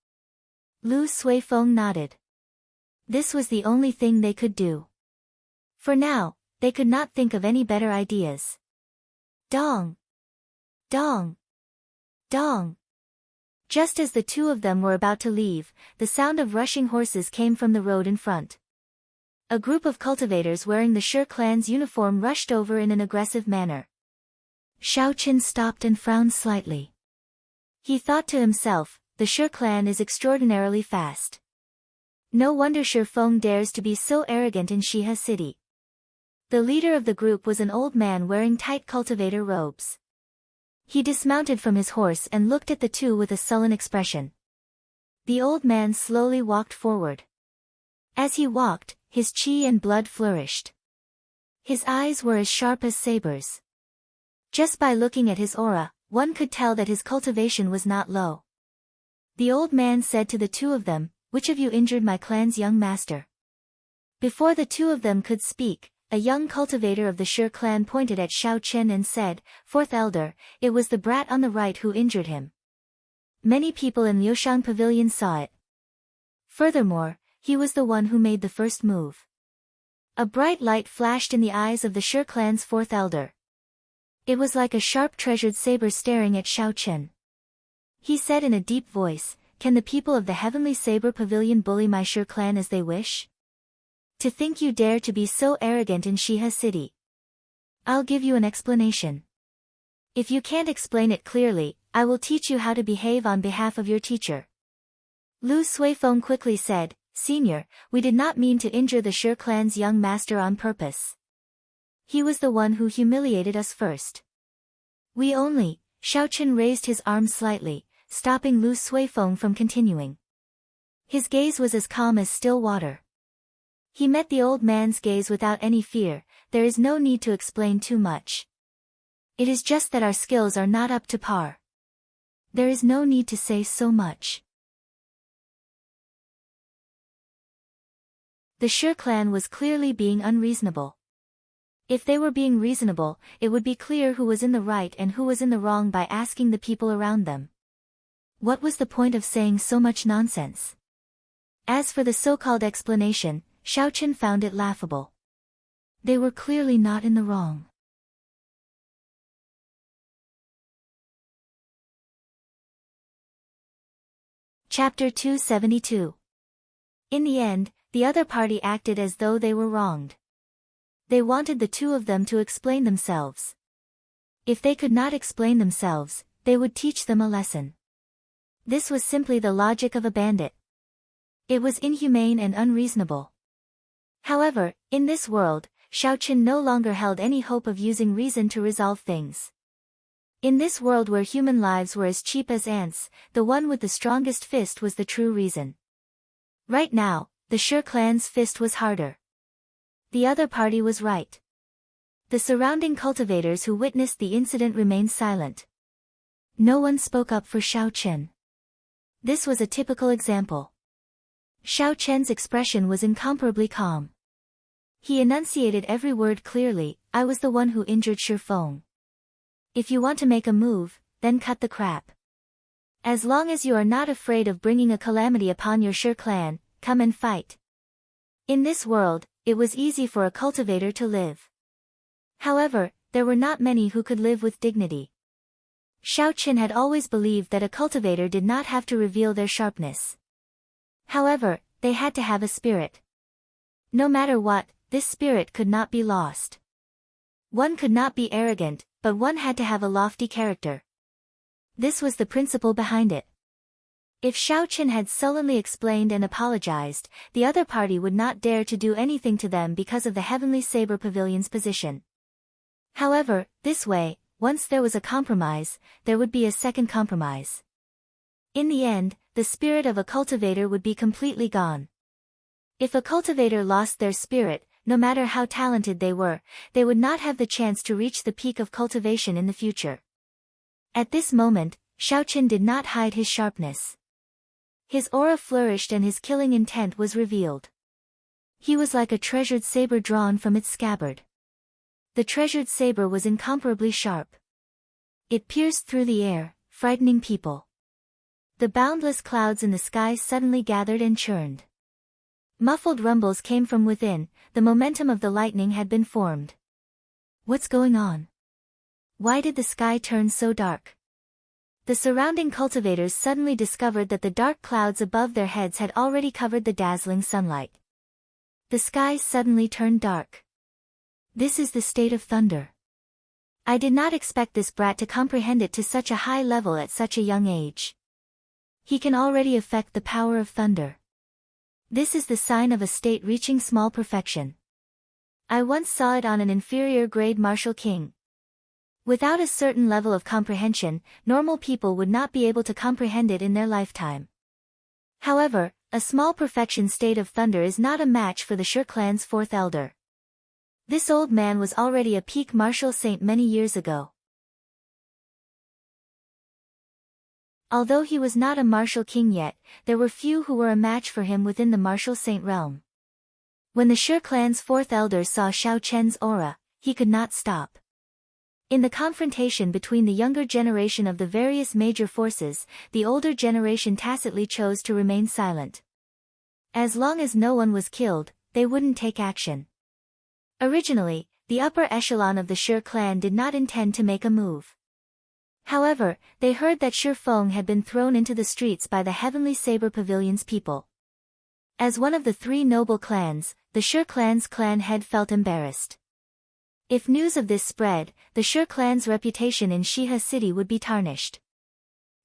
Lu Suifeng nodded. This was the only thing they could do. For now, they could not think of any better ideas. Dong! Dong! Dong! Just as the two of them were about to leave, the sound of rushing horses came from the road in front. A group of cultivators wearing the Shi clan's uniform rushed over in an aggressive manner. Xiao Chen stopped and frowned slightly. He thought to himself, the Shi clan is extraordinarily fast. No wonder Shi Feng dares to be so arrogant in Shihe City. The leader of the group was an old man wearing tight cultivator robes. He dismounted from his horse and looked at the two with a sullen expression. The old man slowly walked forward. As he walked, his qi and blood flourished. His eyes were as sharp as sabers. Just by looking at his aura, one could tell that his cultivation was not low. The old man said to the two of them, "Which of you injured my clan's young master?" Before the two of them could speak, a young cultivator of the Shi clan pointed at Xiao Chen and said, "Fourth elder, it was the brat on the right who injured him." Many people in Liushang Pavilion saw it. Furthermore, he was the one who made the first move. A bright light flashed in the eyes of the Shi clan's fourth elder. It was like a sharp treasured saber staring at Xiao Chen. He said in a deep voice, "Can the people of the Heavenly Saber Pavilion bully my Shi clan as they wish? To think you dare to be so arrogant in Shihe City. I'll give you an explanation. If you can't explain it clearly, I will teach you how to behave on behalf of your teacher." Lu Suifeng quickly said, "Senior, we did not mean to injure the Shi clan's young master on purpose. He was the one who humiliated us first. We only..." Xiao Chen raised his arm slightly, stopping Lu Suifeng from continuing. His gaze was as calm as still water. He met the old man's gaze without any fear. "There is no need to explain too much. It is just that our skills are not up to par. There is no need to say so much." The Shi clan was clearly being unreasonable. If they were being reasonable, it would be clear who was in the right and who was in the wrong by asking the people around them. What was the point of saying so much nonsense? As for the so-called explanation, Xiao Chen found it laughable. They were clearly not in the wrong. Chapter 272. In the end, the other party acted as though they were wronged. They wanted the two of them to explain themselves. If they could not explain themselves, they would teach them a lesson. This was simply the logic of a bandit. It was inhumane and unreasonable. However, in this world, Xiao Chen no longer held any hope of using reason to resolve things. In this world where human lives were as cheap as ants, the one with the strongest fist was the true reason. Right now, the Shi clan's fist was harder. The other party was right. The surrounding cultivators who witnessed the incident remained silent. No one spoke up for Xiao Chen. This was a typical example. Xiao Chen's expression was incomparably calm. He enunciated every word clearly. "I was the one who injured Shi Feng. If you want to make a move, then cut the crap. As long as you are not afraid of bringing a calamity upon your Shi clan, come and fight." In this world, it was easy for a cultivator to live. However, there were not many who could live with dignity. Xiao Chen had always believed that a cultivator did not have to reveal their sharpness. However, they had to have a spirit. No matter what, this spirit could not be lost. One could not be arrogant, but one had to have a lofty character. This was the principle behind it. If Xiao Chen had sullenly explained and apologized, the other party would not dare to do anything to them because of the Heavenly Saber Pavilion's position. However, this way, once there was a compromise, there would be a second compromise. In the end, the spirit of a cultivator would be completely gone. If a cultivator lost their spirit, no matter how talented they were, they would not have the chance to reach the peak of cultivation in the future. At this moment, Xiaoqin did not hide his sharpness. His aura flourished and his killing intent was revealed. He was like a treasured saber drawn from its scabbard. The treasured saber was incomparably sharp. It pierced through the air, frightening people. The boundless clouds in the sky suddenly gathered and churned. Muffled rumbles came from within, the momentum of the lightning had been formed. What's going on? Why did the sky turn so dark? The surrounding cultivators suddenly discovered that the dark clouds above their heads had already covered the dazzling sunlight. The sky suddenly turned dark. This is the state of thunder. I did not expect this brat to comprehend it to such a high level at such a young age. He can already affect the power of thunder. This is the sign of a state reaching small perfection. I once saw it on an inferior grade martial king. Without a certain level of comprehension, normal people would not be able to comprehend it in their lifetime. However, a small perfection state of thunder is not a match for the Shi clan's fourth elder. This old man was already a peak martial saint many years ago. Although he was not a martial king yet, there were few who were a match for him within the martial saint realm. When the Shi clan's fourth elder saw Xiaoqian's aura, he could not stop. In the confrontation between the younger generation of the various major forces, the older generation tacitly chose to remain silent. As long as no one was killed, they wouldn't take action. Originally, the upper echelon of the Shi clan did not intend to make a move. However, they heard that Shi Feng had been thrown into the streets by the Heavenly Saber Pavilion's people. As one of the three noble clans, the Shi clan's clan head felt embarrassed. If news of this spread, the Shi clan's reputation in Shihe city would be tarnished.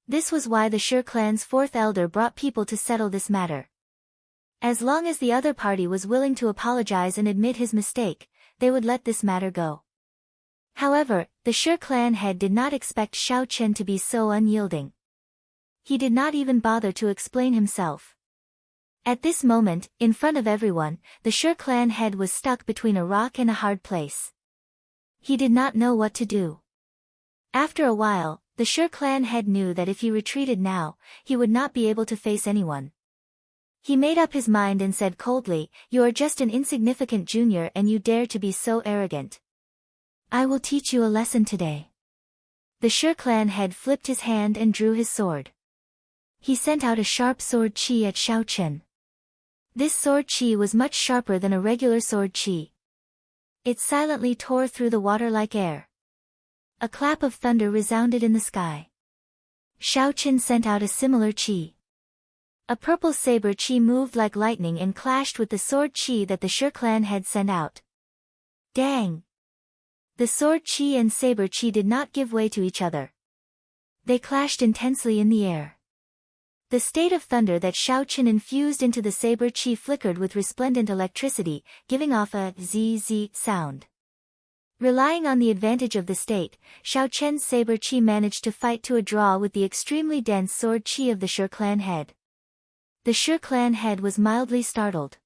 This was why the Shi clan's fourth elder brought people to settle this matter. As long as the other party was willing to apologize and admit his mistake, they would let this matter go. However, the Shi clan head did not expect Xiaoqin to be so unyielding. He did not even bother to explain himself. At this moment, in front of everyone, the Shi clan head was stuck between a rock and a hard place. He did not know what to do. After a while, the Shi clan head knew that if he retreated now, he would not be able to face anyone. He made up his mind and said coldly, "You are just an insignificant junior and you dare to be so arrogant. I will teach you a lesson today." The Shi clan head flipped his hand and drew his sword. He sent out a sharp sword chi at Xiaoqin. This sword chi was much sharper than a regular sword chi. It silently tore through the water like air. A clap of thunder resounded in the sky. Xiaoqin sent out a similar chi. A purple saber chi moved like lightning and clashed with the sword chi that the Shi clan had sent out. Dang! The sword chi and saber chi did not give way to each other. They clashed intensely in the air. The state of thunder that Xiaoqin infused into the saber chi flickered with resplendent electricity, giving off a zzz sound. Relying on the advantage of the state, Xiaoqian's saber chi managed to fight to a draw with the extremely dense sword chi of the Shi clan head. The Shi clan head was mildly startled.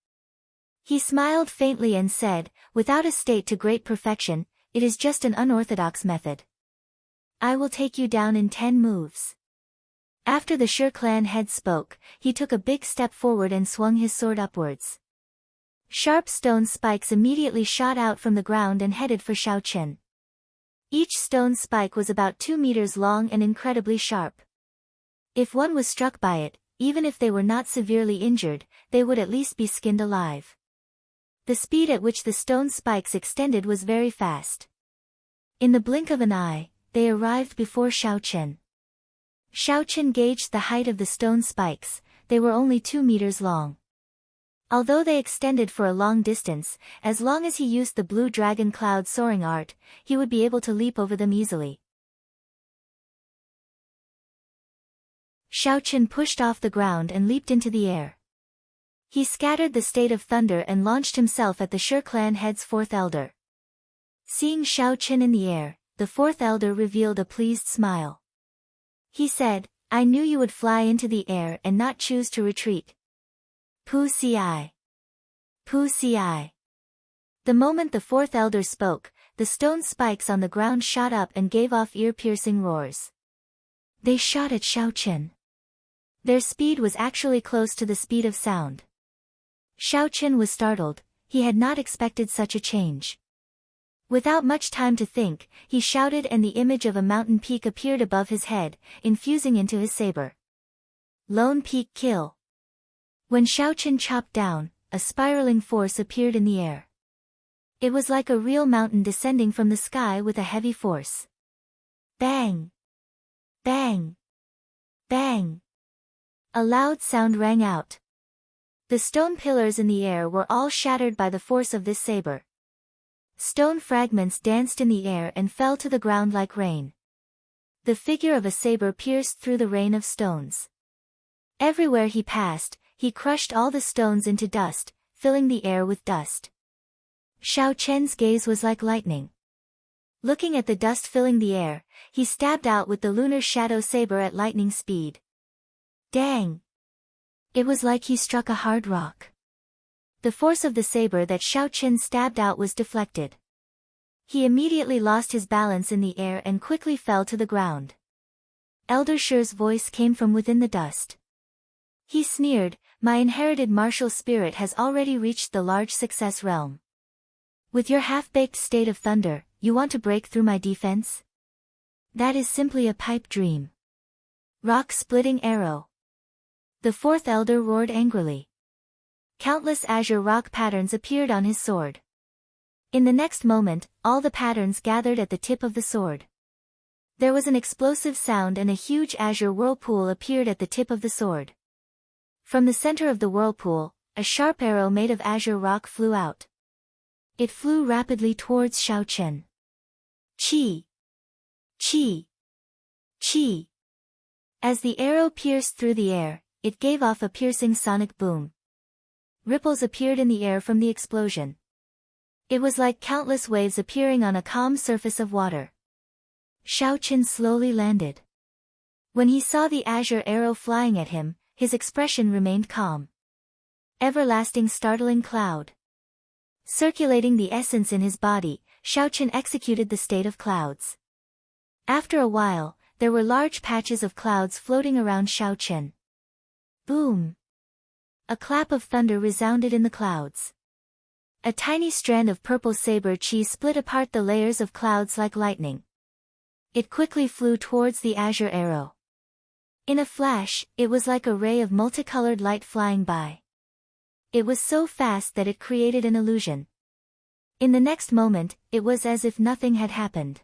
He smiled faintly and said, "Without a state to great perfection, it is just an unorthodox method. I will take you down in 10 moves." After the Shi clan head spoke, he took a big step forward and swung his sword upwards. Sharp stone spikes immediately shot out from the ground and headed for Xiaoqin. Each stone spike was about 2 meters long and incredibly sharp. If one was struck by it, even if they were not severely injured, they would at least be skinned alive. The speed at which the stone spikes extended was very fast. In the blink of an eye, they arrived before Xiaoqin. Xiaoqin gauged the height of the stone spikes, they were only 2 meters long. Although they extended for a long distance, as long as he used the blue dragon cloud soaring art, he would be able to leap over them easily. Xiaoqin pushed off the ground and leaped into the air. He scattered the state of thunder and launched himself at the Shi clan head's fourth elder. Seeing Xiaoqin in the air, the fourth elder revealed a pleased smile. He said, I knew you would fly into the air and not choose to retreat. Pu ci. Pu ci. The moment the fourth elder spoke, the stone spikes on the ground shot up and gave off ear-piercing roars. They shot at Xiaoqian. Their speed was actually close to the speed of sound. Xiaoqian was startled, he had not expected such a change. Without much time to think, he shouted and the image of a mountain peak appeared above his head, infusing into his saber. Lone Peak Kill. When Xiaoqian chopped down, a spiraling force appeared in the air. It was like a real mountain descending from the sky with a heavy force. Bang! Bang! Bang! A loud sound rang out. The stone pillars in the air were all shattered by the force of this saber. Stone fragments danced in the air and fell to the ground like rain. The figure of a saber pierced through the rain of stones. Everywhere he passed, he crushed all the stones into dust, filling the air with dust. Xiaoqian's gaze was like lightning. Looking at the dust filling the air, he stabbed out with the lunar shadow saber at lightning speed. Dang! It was like he struck a hard rock. The force of the saber that Xiaoqian stabbed out was deflected. He immediately lost his balance in the air and quickly fell to the ground. Elder Shi's voice came from within the dust. He sneered, "My inherited martial spirit has already reached the large success realm. With your half-baked state of thunder, you want to break through my defense? That is simply a pipe dream." Rock-splitting arrow. The fourth elder roared angrily. Countless azure rock patterns appeared on his sword. In the next moment, all the patterns gathered at the tip of the sword. There was an explosive sound and a huge azure whirlpool appeared at the tip of the sword. From the center of the whirlpool, a sharp arrow made of azure rock flew out. It flew rapidly towards Xiaoqian. Chi! Chi! Chi! As the arrow pierced through the air, it gave off a piercing sonic boom. Ripples appeared in the air from the explosion. It was like countless waves appearing on a calm surface of water. Xiaoqian slowly landed. When he saw the azure arrow flying at him, his expression remained calm. Everlasting startling cloud. Circulating the essence in his body, Xiaoqian executed the state of clouds. After a while, there were large patches of clouds floating around Xiaoqian. Boom! A clap of thunder resounded in the clouds. A tiny strand of purple saber chi split apart the layers of clouds like lightning. It quickly flew towards the azure arrow. In a flash, it was like a ray of multicolored light flying by. It was so fast that it created an illusion. In the next moment, it was as if nothing had happened.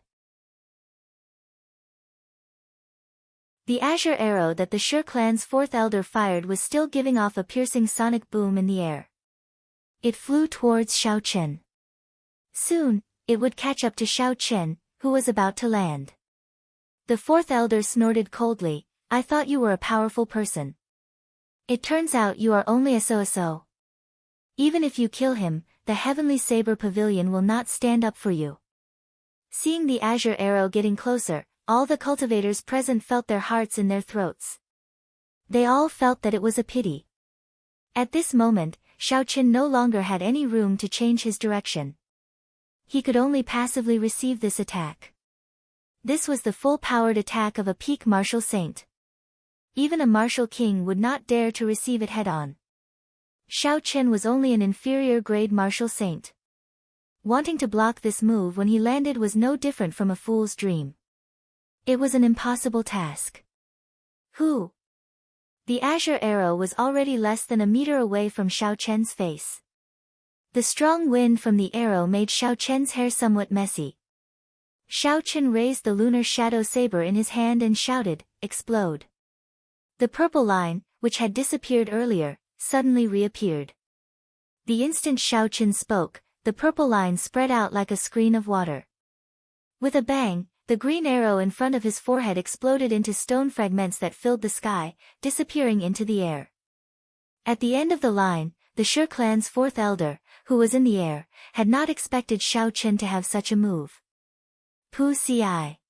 The azure arrow that the Shi clan's fourth elder fired was still giving off a piercing sonic boom in the air. It flew towards Xiaoqian. Soon, it would catch up to Xiaoqian, who was about to land. The fourth elder snorted coldly, "I thought you were a powerful person. It turns out you are only a so-so. Even if you kill him, the heavenly saber pavilion will not stand up for you." Seeing the azure arrow getting closer, all the cultivators present felt their hearts in their throats. They all felt that it was a pity. At this moment, Xiaoqian no longer had any room to change his direction. He could only passively receive this attack. This was the full-powered attack of a peak martial saint. Even a martial king would not dare to receive it head-on. Xiaoqian was only an inferior-grade martial saint. Wanting to block this move when he landed was no different from a fool's dream. It was an impossible task. Who? The azure arrow was already less than a meter away from Xiaoqian's face. The strong wind from the arrow made Xiaoqian's hair somewhat messy. Xiaoqian raised the lunar shadow saber in his hand and shouted, "Explode." The purple line, which had disappeared earlier, suddenly reappeared. The instant Xiaoqian spoke, the purple line spread out like a screen of water. With a bang, the green arrow in front of his forehead exploded into stone fragments that filled the sky, disappearing into the air. At the end of the line, the Shi clan's fourth elder, who was in the air, had not expected Xiaoqian to have such a move. Pu ci.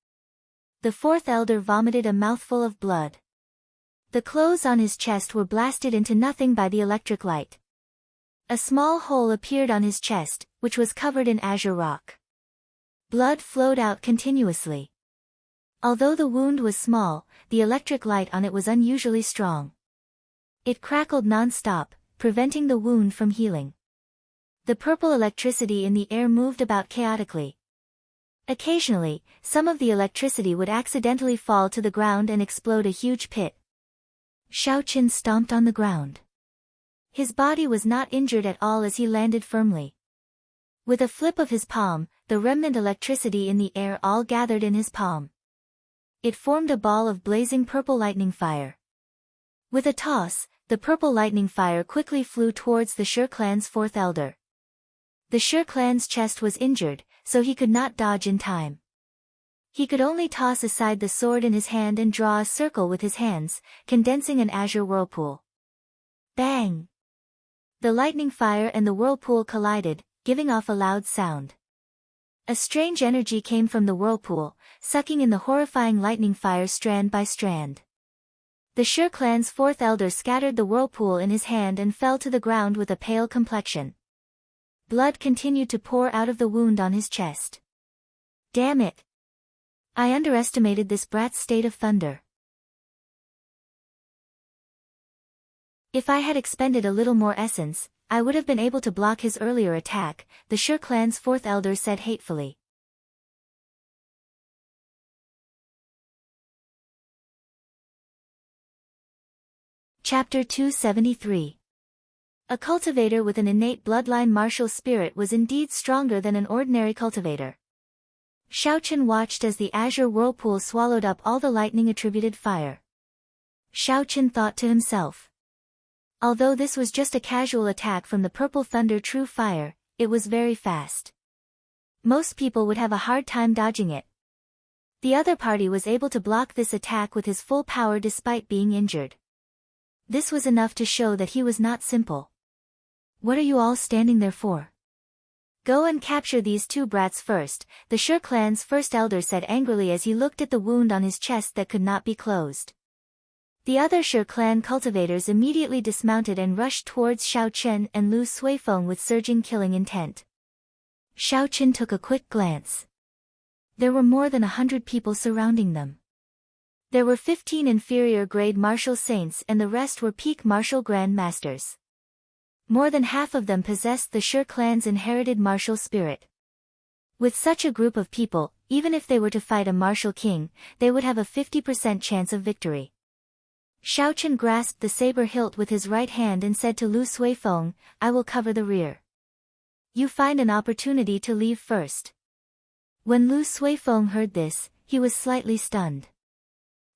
The fourth elder vomited a mouthful of blood. The clothes on his chest were blasted into nothing by the electric light. A small hole appeared on his chest, which was covered in azure rock. Blood flowed out continuously. Although the wound was small, the electric light on it was unusually strong. It crackled non-stop, preventing the wound from healing. The purple electricity in the air moved about chaotically. Occasionally, some of the electricity would accidentally fall to the ground and explode a huge pit. Xiaoqin stomped on the ground. His body was not injured at all as he landed firmly. With a flip of his palm, the remnant electricity in the air all gathered in his palm. It formed a ball of blazing purple lightning fire. With a toss, the purple lightning fire quickly flew towards the Shi clan's fourth elder. The Shi clan's chest was injured, so he could not dodge in time. He could only toss aside the sword in his hand and draw a circle with his hands, condensing an azure whirlpool. Bang! The lightning fire and the whirlpool collided, giving off a loud sound. A strange energy came from the whirlpool, sucking in the horrifying lightning fire strand by strand. The Shi clan's fourth elder scattered the whirlpool in his hand and fell to the ground with a pale complexion. Blood continued to pour out of the wound on his chest. Damn it! I underestimated this brat's state of thunder. If I had expended a little more essence, I would have been able to block his earlier attack, the Shi clan's fourth elder said hatefully. Chapter 273. A cultivator with an innate bloodline martial spirit was indeed stronger than an ordinary cultivator. Xiaoqin watched as the azure whirlpool swallowed up all the lightning-attributed fire. Xiaoqin thought to himself. Although this was just a casual attack from the purple thunder true fire, it was very fast. Most people would have a hard time dodging it. The other party was able to block this attack with his full power despite being injured. This was enough to show that he was not simple. What are you all standing there for? Go and capture these two brats first, the Shi clan's first elder said angrily as he looked at the wound on his chest that could not be closed. The other Shi clan cultivators immediately dismounted and rushed towards Xiaoqin and Lu Suifeng with surging killing intent. Xiaoqin took a quick glance. There were more than 100 people surrounding them. There were 15 inferior grade martial saints and the rest were peak martial grand masters. More than half of them possessed the Shi clan's inherited martial spirit. With such a group of people, even if they were to fight a martial king, they would have a 50% chance of victory. Xiaoqin grasped the saber hilt with his right hand and said to Lu Suifeng, I will cover the rear. You find an opportunity to leave first. When Lu Suifeng heard this, he was slightly stunned.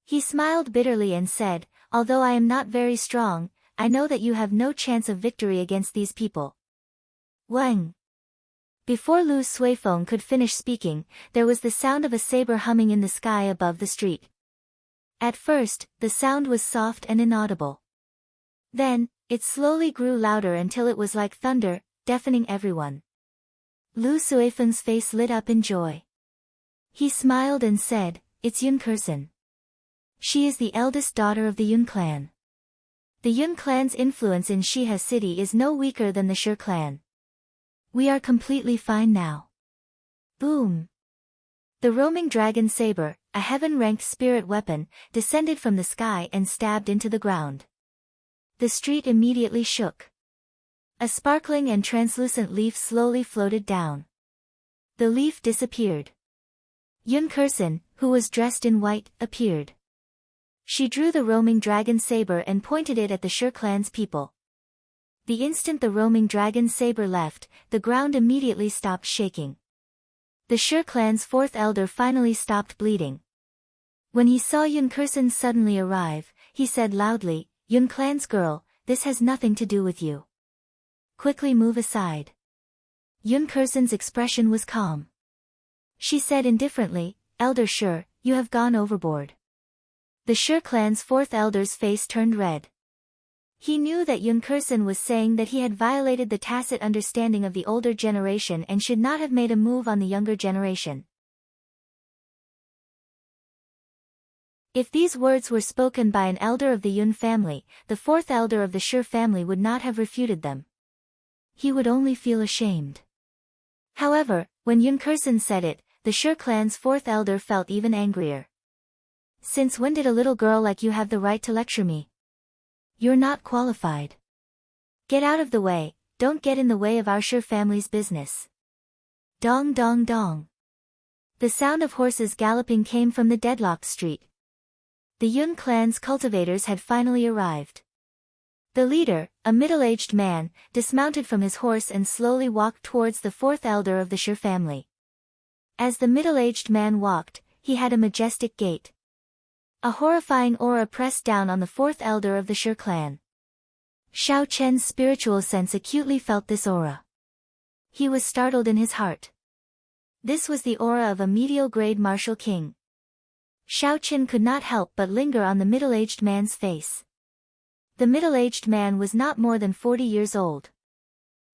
He smiled bitterly and said, although I am not very strong, I know that you have no chance of victory against these people. Wang! Before Lu Suifeng could finish speaking, there was the sound of a saber humming in the sky above the street. At first, the sound was soft and inaudible. Then, it slowly grew louder until it was like thunder, deafening everyone. Lu Suifeng's face lit up in joy. He smiled and said, It's Yun Kursen. She is the eldest daughter of the Yun clan. The Yun clan's influence in Shihe city is no weaker than the Shi clan. We are completely fine now. Boom! The roaming dragon saber, a heaven-ranked spirit weapon, descended from the sky and stabbed into the ground. The street immediately shook. A sparkling and translucent leaf slowly floated down. The leaf disappeared. Yun Kursen, who was dressed in white, appeared. She drew the roaming dragon saber and pointed it at the Shi clan's people. The instant the roaming dragon saber left, the ground immediately stopped shaking. The Shi clan's fourth elder finally stopped bleeding. When he saw Yun Kursen suddenly arrive, he said loudly, Yun clan's girl, this has nothing to do with you. Quickly move aside. Yun Kursen's expression was calm. She said indifferently, Elder Shi, you have gone overboard. The Shi clan's fourth elder's face turned red. He knew that Yun Kursen was saying that he had violated the tacit understanding of the older generation and should not have made a move on the younger generation. If these words were spoken by an elder of the Yun family, the fourth elder of the Shi family would not have refuted them. He would only feel ashamed. However, when Yun Kursin said it, the Shi clan's fourth elder felt even angrier. Since when did a little girl like you have the right to lecture me? You're not qualified. Get out of the way, don't get in the way of our Shi family's business. Dong dong dong. The sound of horses galloping came from the deadlocked street. The Yun clan's cultivators had finally arrived. The leader, a middle-aged man, dismounted from his horse and slowly walked towards the fourth elder of the Shi family. As the middle-aged man walked, he had a majestic gait. A horrifying aura pressed down on the fourth elder of the Shi clan. Xiao Chen's spiritual sense acutely felt this aura. He was startled in his heart. This was the aura of a medial-grade martial king. Xiao Chen could not help but linger on the middle-aged man's face. The middle-aged man was not more than 40 years old.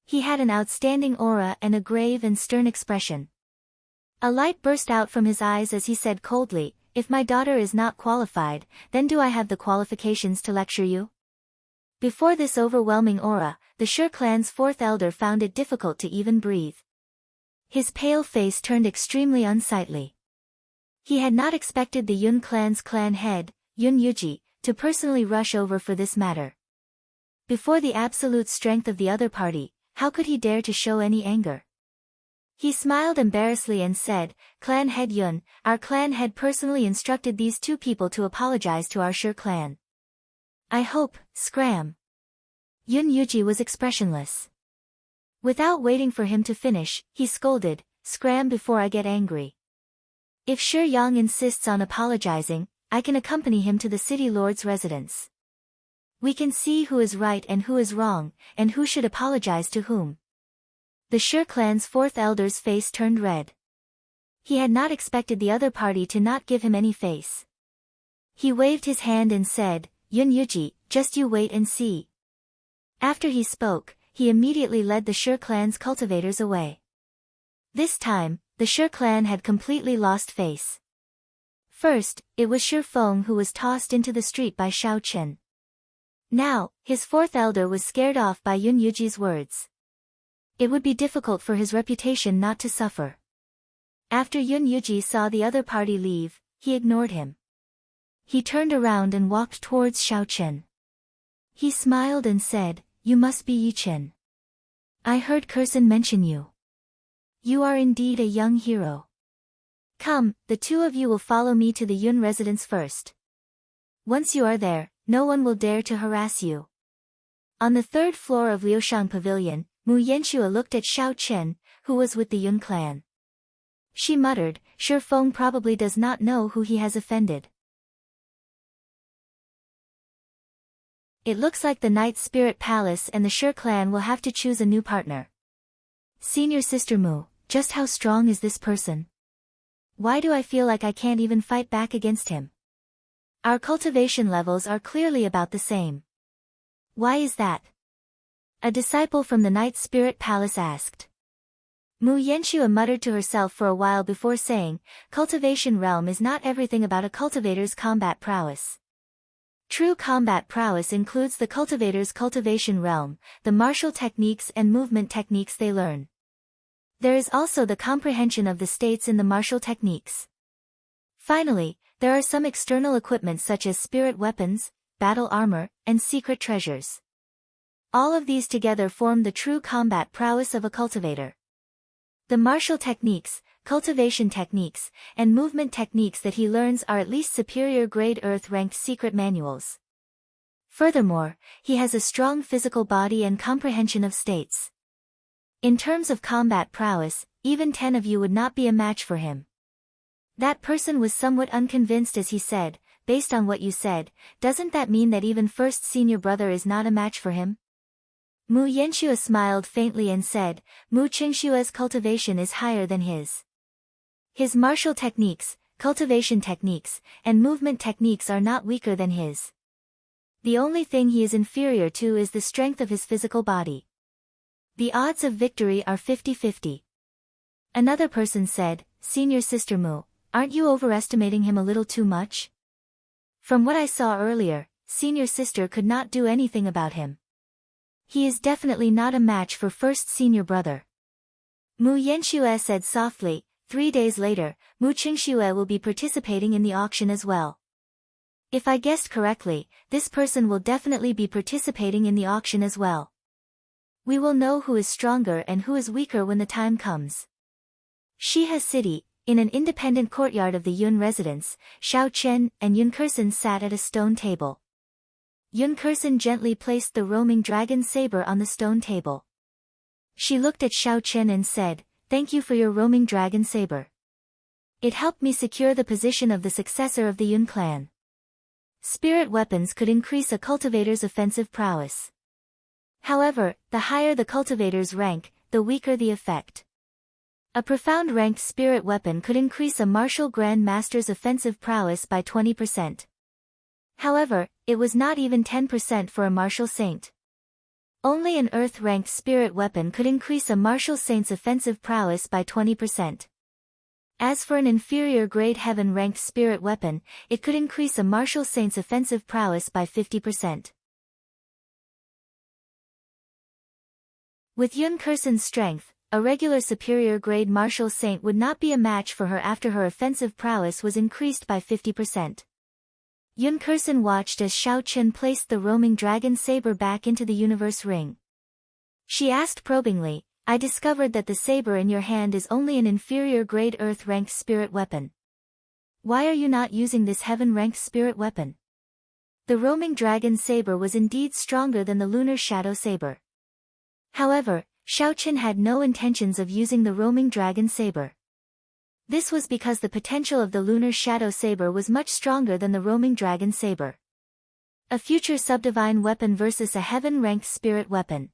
He had an outstanding aura and a grave and stern expression. A light burst out from his eyes as he said coldly, "If my daughter is not qualified, then do I have the qualifications to lecture you?" Before this overwhelming aura, the Shi clan's fourth elder found it difficult to even breathe. His pale face turned extremely unsightly. He had not expected the Yun clan's clan head, Yun Yuji, to personally rush over for this matter. Before the absolute strength of the other party, how could he dare to show any anger? He smiled embarrassedly and said, "Clan head Yun, our clan head personally instructed these two people to apologize to our Shi clan. I hope, scram." Yun Yuji was expressionless. Without waiting for him to finish, he scolded, "Scram before I get angry. If Shi Yang insists on apologizing, I can accompany him to the city lord's residence. We can see who is right and who is wrong, and who should apologize to whom." The Shi clan's fourth elder's face turned red. He had not expected the other party to not give him any face. He waved his hand and said, "Yun Yuji, just you wait and see." After he spoke, he immediately led the Shi clan's cultivators away. This time, the Shi clan had completely lost face. First, it was Shi Feng who was tossed into the street by Xiao Chen. Now, his fourth elder was scared off by Yun Yuji's words. It would be difficult for his reputation not to suffer. After Yun Yuji saw the other party leave, he ignored him. He turned around and walked towards Xiao Chen. He smiled and said, "You must be Yi Chen. I heard Kursin mention you. You are indeed a young hero. Come, the two of you will follow me to the Yun residence first. Once you are there, no one will dare to harass you." On the third floor of Liushang Pavilion, Mu Yanxue looked at Xiao Chen, who was with the Yun clan. She muttered, "Shi Feng probably does not know who he has offended." It looks like the Night Spirit Palace and the Shi clan will have to choose a new partner. Senior Sister Mu, just how strong is this person? Why do I feel like I can't even fight back against him? Our cultivation levels are clearly about the same. Why is that? A disciple from the Night Spirit Palace asked. Mu Yanxue muttered to herself for a while before saying, "Cultivation realm is not everything about a cultivator's combat prowess. True combat prowess includes the cultivator's cultivation realm, the martial techniques and movement techniques they learn. There is also the comprehension of the states in the martial techniques. Finally, there are some external equipment such as spirit weapons, battle armor, and secret treasures. All of these together form the true combat prowess of a cultivator. The martial techniques, cultivation techniques, and movement techniques that he learns are at least superior grade Earth-ranked secret manuals. Furthermore, he has a strong physical body and comprehension of states. In terms of combat prowess, even 10 of you would not be a match for him." That person was somewhat unconvinced as he said, "Based on what you said, doesn't that mean that even first senior brother is not a match for him?" Mu Yanxue smiled faintly and said, "Mu Qingshue's cultivation is higher than his. His martial techniques, cultivation techniques, and movement techniques are not weaker than his. The only thing he is inferior to is the strength of his physical body. The odds of victory are 50-50. Another person said, "Senior Sister Mu, aren't you overestimating him a little too much? From what I saw earlier, senior sister could not do anything about him. He is definitely not a match for first senior brother. Mu Yanxue said softly. 3 days later, Mu Qingxue will be participating in the auction as well. If I guessed correctly, this person will definitely be participating in the auction as well. We will know who is stronger and who is weaker when the time comes. Shihe City, in an independent courtyard of the Yun residence, Xiao Chen and Yun Kersen sat at a stone table. Yun Kersen gently placed the roaming dragon saber on the stone table. She looked at Xiao Chen and said, "Thank you for your roaming dragon saber. It helped me secure the position of the successor of the Yun clan." Spirit weapons could increase a cultivator's offensive prowess. However, the higher the cultivator's rank, the weaker the effect. A profound ranked spirit weapon could increase a martial grand master's offensive prowess by 20%. However, it was not even 10% for a martial saint. Only an earth-ranked spirit weapon could increase a martial saint's offensive prowess by 20%. As for an inferior grade heaven-ranked spirit weapon, it could increase a martial saint's offensive prowess by 50%. With Yun Kersen's strength, a regular superior grade martial saint would not be a match for her after her offensive prowess was increased by 50%. Yun Kersen watched as Xiao Chen placed the roaming dragon saber back into the universe ring. She asked probingly, "I discovered that the saber in your hand is only an inferior grade earth-ranked spirit weapon. Why are you not using this heaven-ranked spirit weapon?" The roaming dragon saber was indeed stronger than the lunar shadow saber. However, Xiao Chen had no intentions of using the roaming dragon saber. This was because the potential of the lunar shadow saber was much stronger than the roaming dragon saber. A future subdivine weapon versus a heaven-ranked spirit weapon.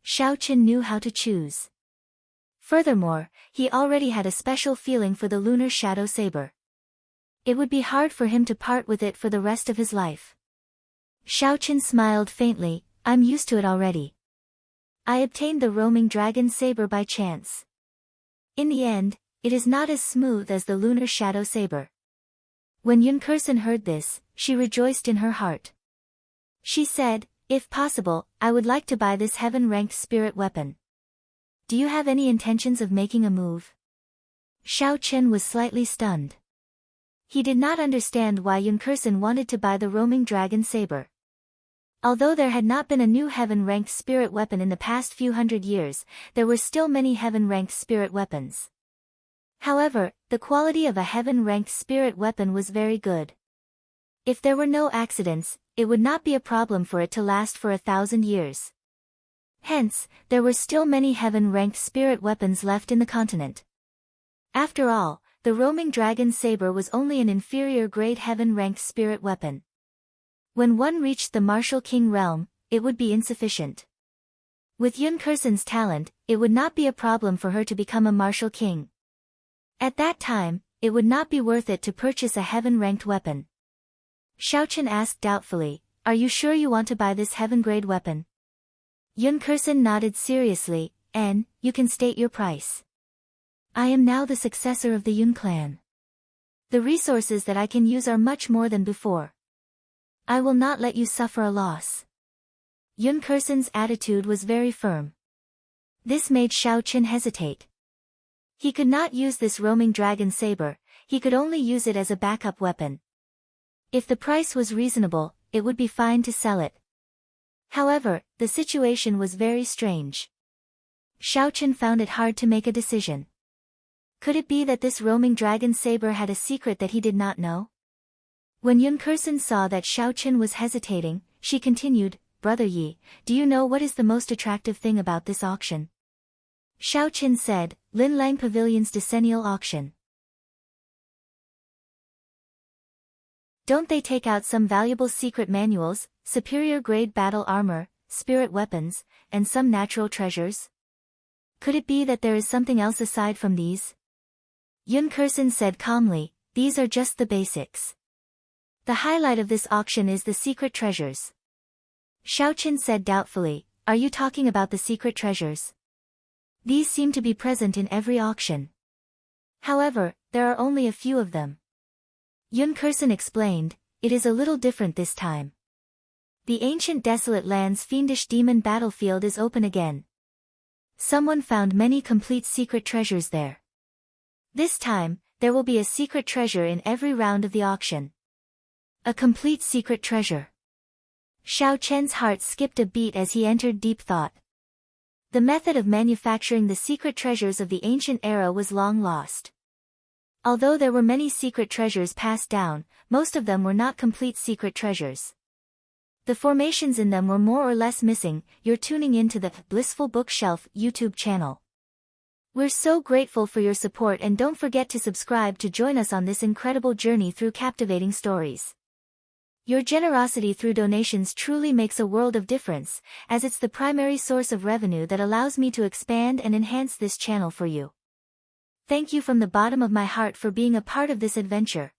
Xiao Chen knew how to choose. Furthermore, he already had a special feeling for the lunar shadow saber. It would be hard for him to part with it for the rest of his life. Xiao Chen smiled faintly, "I'm used to it already. I obtained the roaming dragon saber by chance. In the end, it is not as smooth as the lunar shadow saber." When Yun Kersen heard this, she rejoiced in her heart. She said, "If possible, I would like to buy this heaven-ranked spirit weapon. Do you have any intentions of making a move?" Xiao Chen was slightly stunned. He did not understand why Yun Kersen wanted to buy the roaming dragon saber. Although there had not been a new heaven-ranked spirit weapon in the past few hundred years, there were still many heaven-ranked spirit weapons. However, the quality of a heaven-ranked spirit weapon was very good. If there were no accidents, it would not be a problem for it to last for 1,000 years. Hence, there were still many heaven-ranked spirit weapons left in the continent. After all, the roaming dragon saber was only an inferior grade heaven-ranked spirit weapon. When one reached the martial king realm, it would be insufficient. With Yun Kersen's talent, it would not be a problem for her to become a martial king. At that time, it would not be worth it to purchase a heaven-ranked weapon. Xiao Chen asked doubtfully, "Are you sure you want to buy this heaven-grade weapon?" Yun Kersen nodded seriously, "And, you can state your price." "I am now the successor of the Yun clan. The resources that I can use are much more than before. I will not let you suffer a loss." Yun Kersen's attitude was very firm. This made Xiao Chen hesitate. He could not use this roaming dragon saber, he could only use it as a backup weapon. If the price was reasonable, it would be fine to sell it. However, the situation was very strange. Xiao Chen found it hard to make a decision. Could it be that this roaming dragon saber had a secret that he did not know? When Yun Kersen saw that Xiao Chen was hesitating, she continued, "Brother Yi, do you know what is the most attractive thing about this auction?" Xiao Chen said, "Lin Lang Pavilion's decennial auction. Don't they take out some valuable secret manuals, superior grade battle armor, spirit weapons, and some natural treasures? Could it be that there is something else aside from these?" Yun Kersen said calmly, "These are just the basics. The highlight of this auction is the secret treasures." Xiao Chen said doubtfully, "Are you talking about the secret treasures? These seem to be present in every auction. However, there are only a few of them." Yun Kersen explained, it is a little different this time. The ancient desolate land's fiendish demon battlefield is open again. Someone found many complete secret treasures there. This time, there will be a secret treasure in every round of the auction. A complete secret treasure. Xiao Chen's heart skipped a beat as he entered deep thought. The method of manufacturing the secret treasures of the ancient era was long lost. Although there were many secret treasures passed down, most of them were not complete secret treasures. The formations in them were more or less missing. You're tuning into the Blissful Bookshelf YouTube channel. We're so grateful for your support, and don't forget to subscribe to join us on this incredible journey through captivating stories. Your generosity through donations truly makes a world of difference, as it's the primary source of revenue that allows me to expand and enhance this channel for you. Thank you from the bottom of my heart for being a part of this adventure.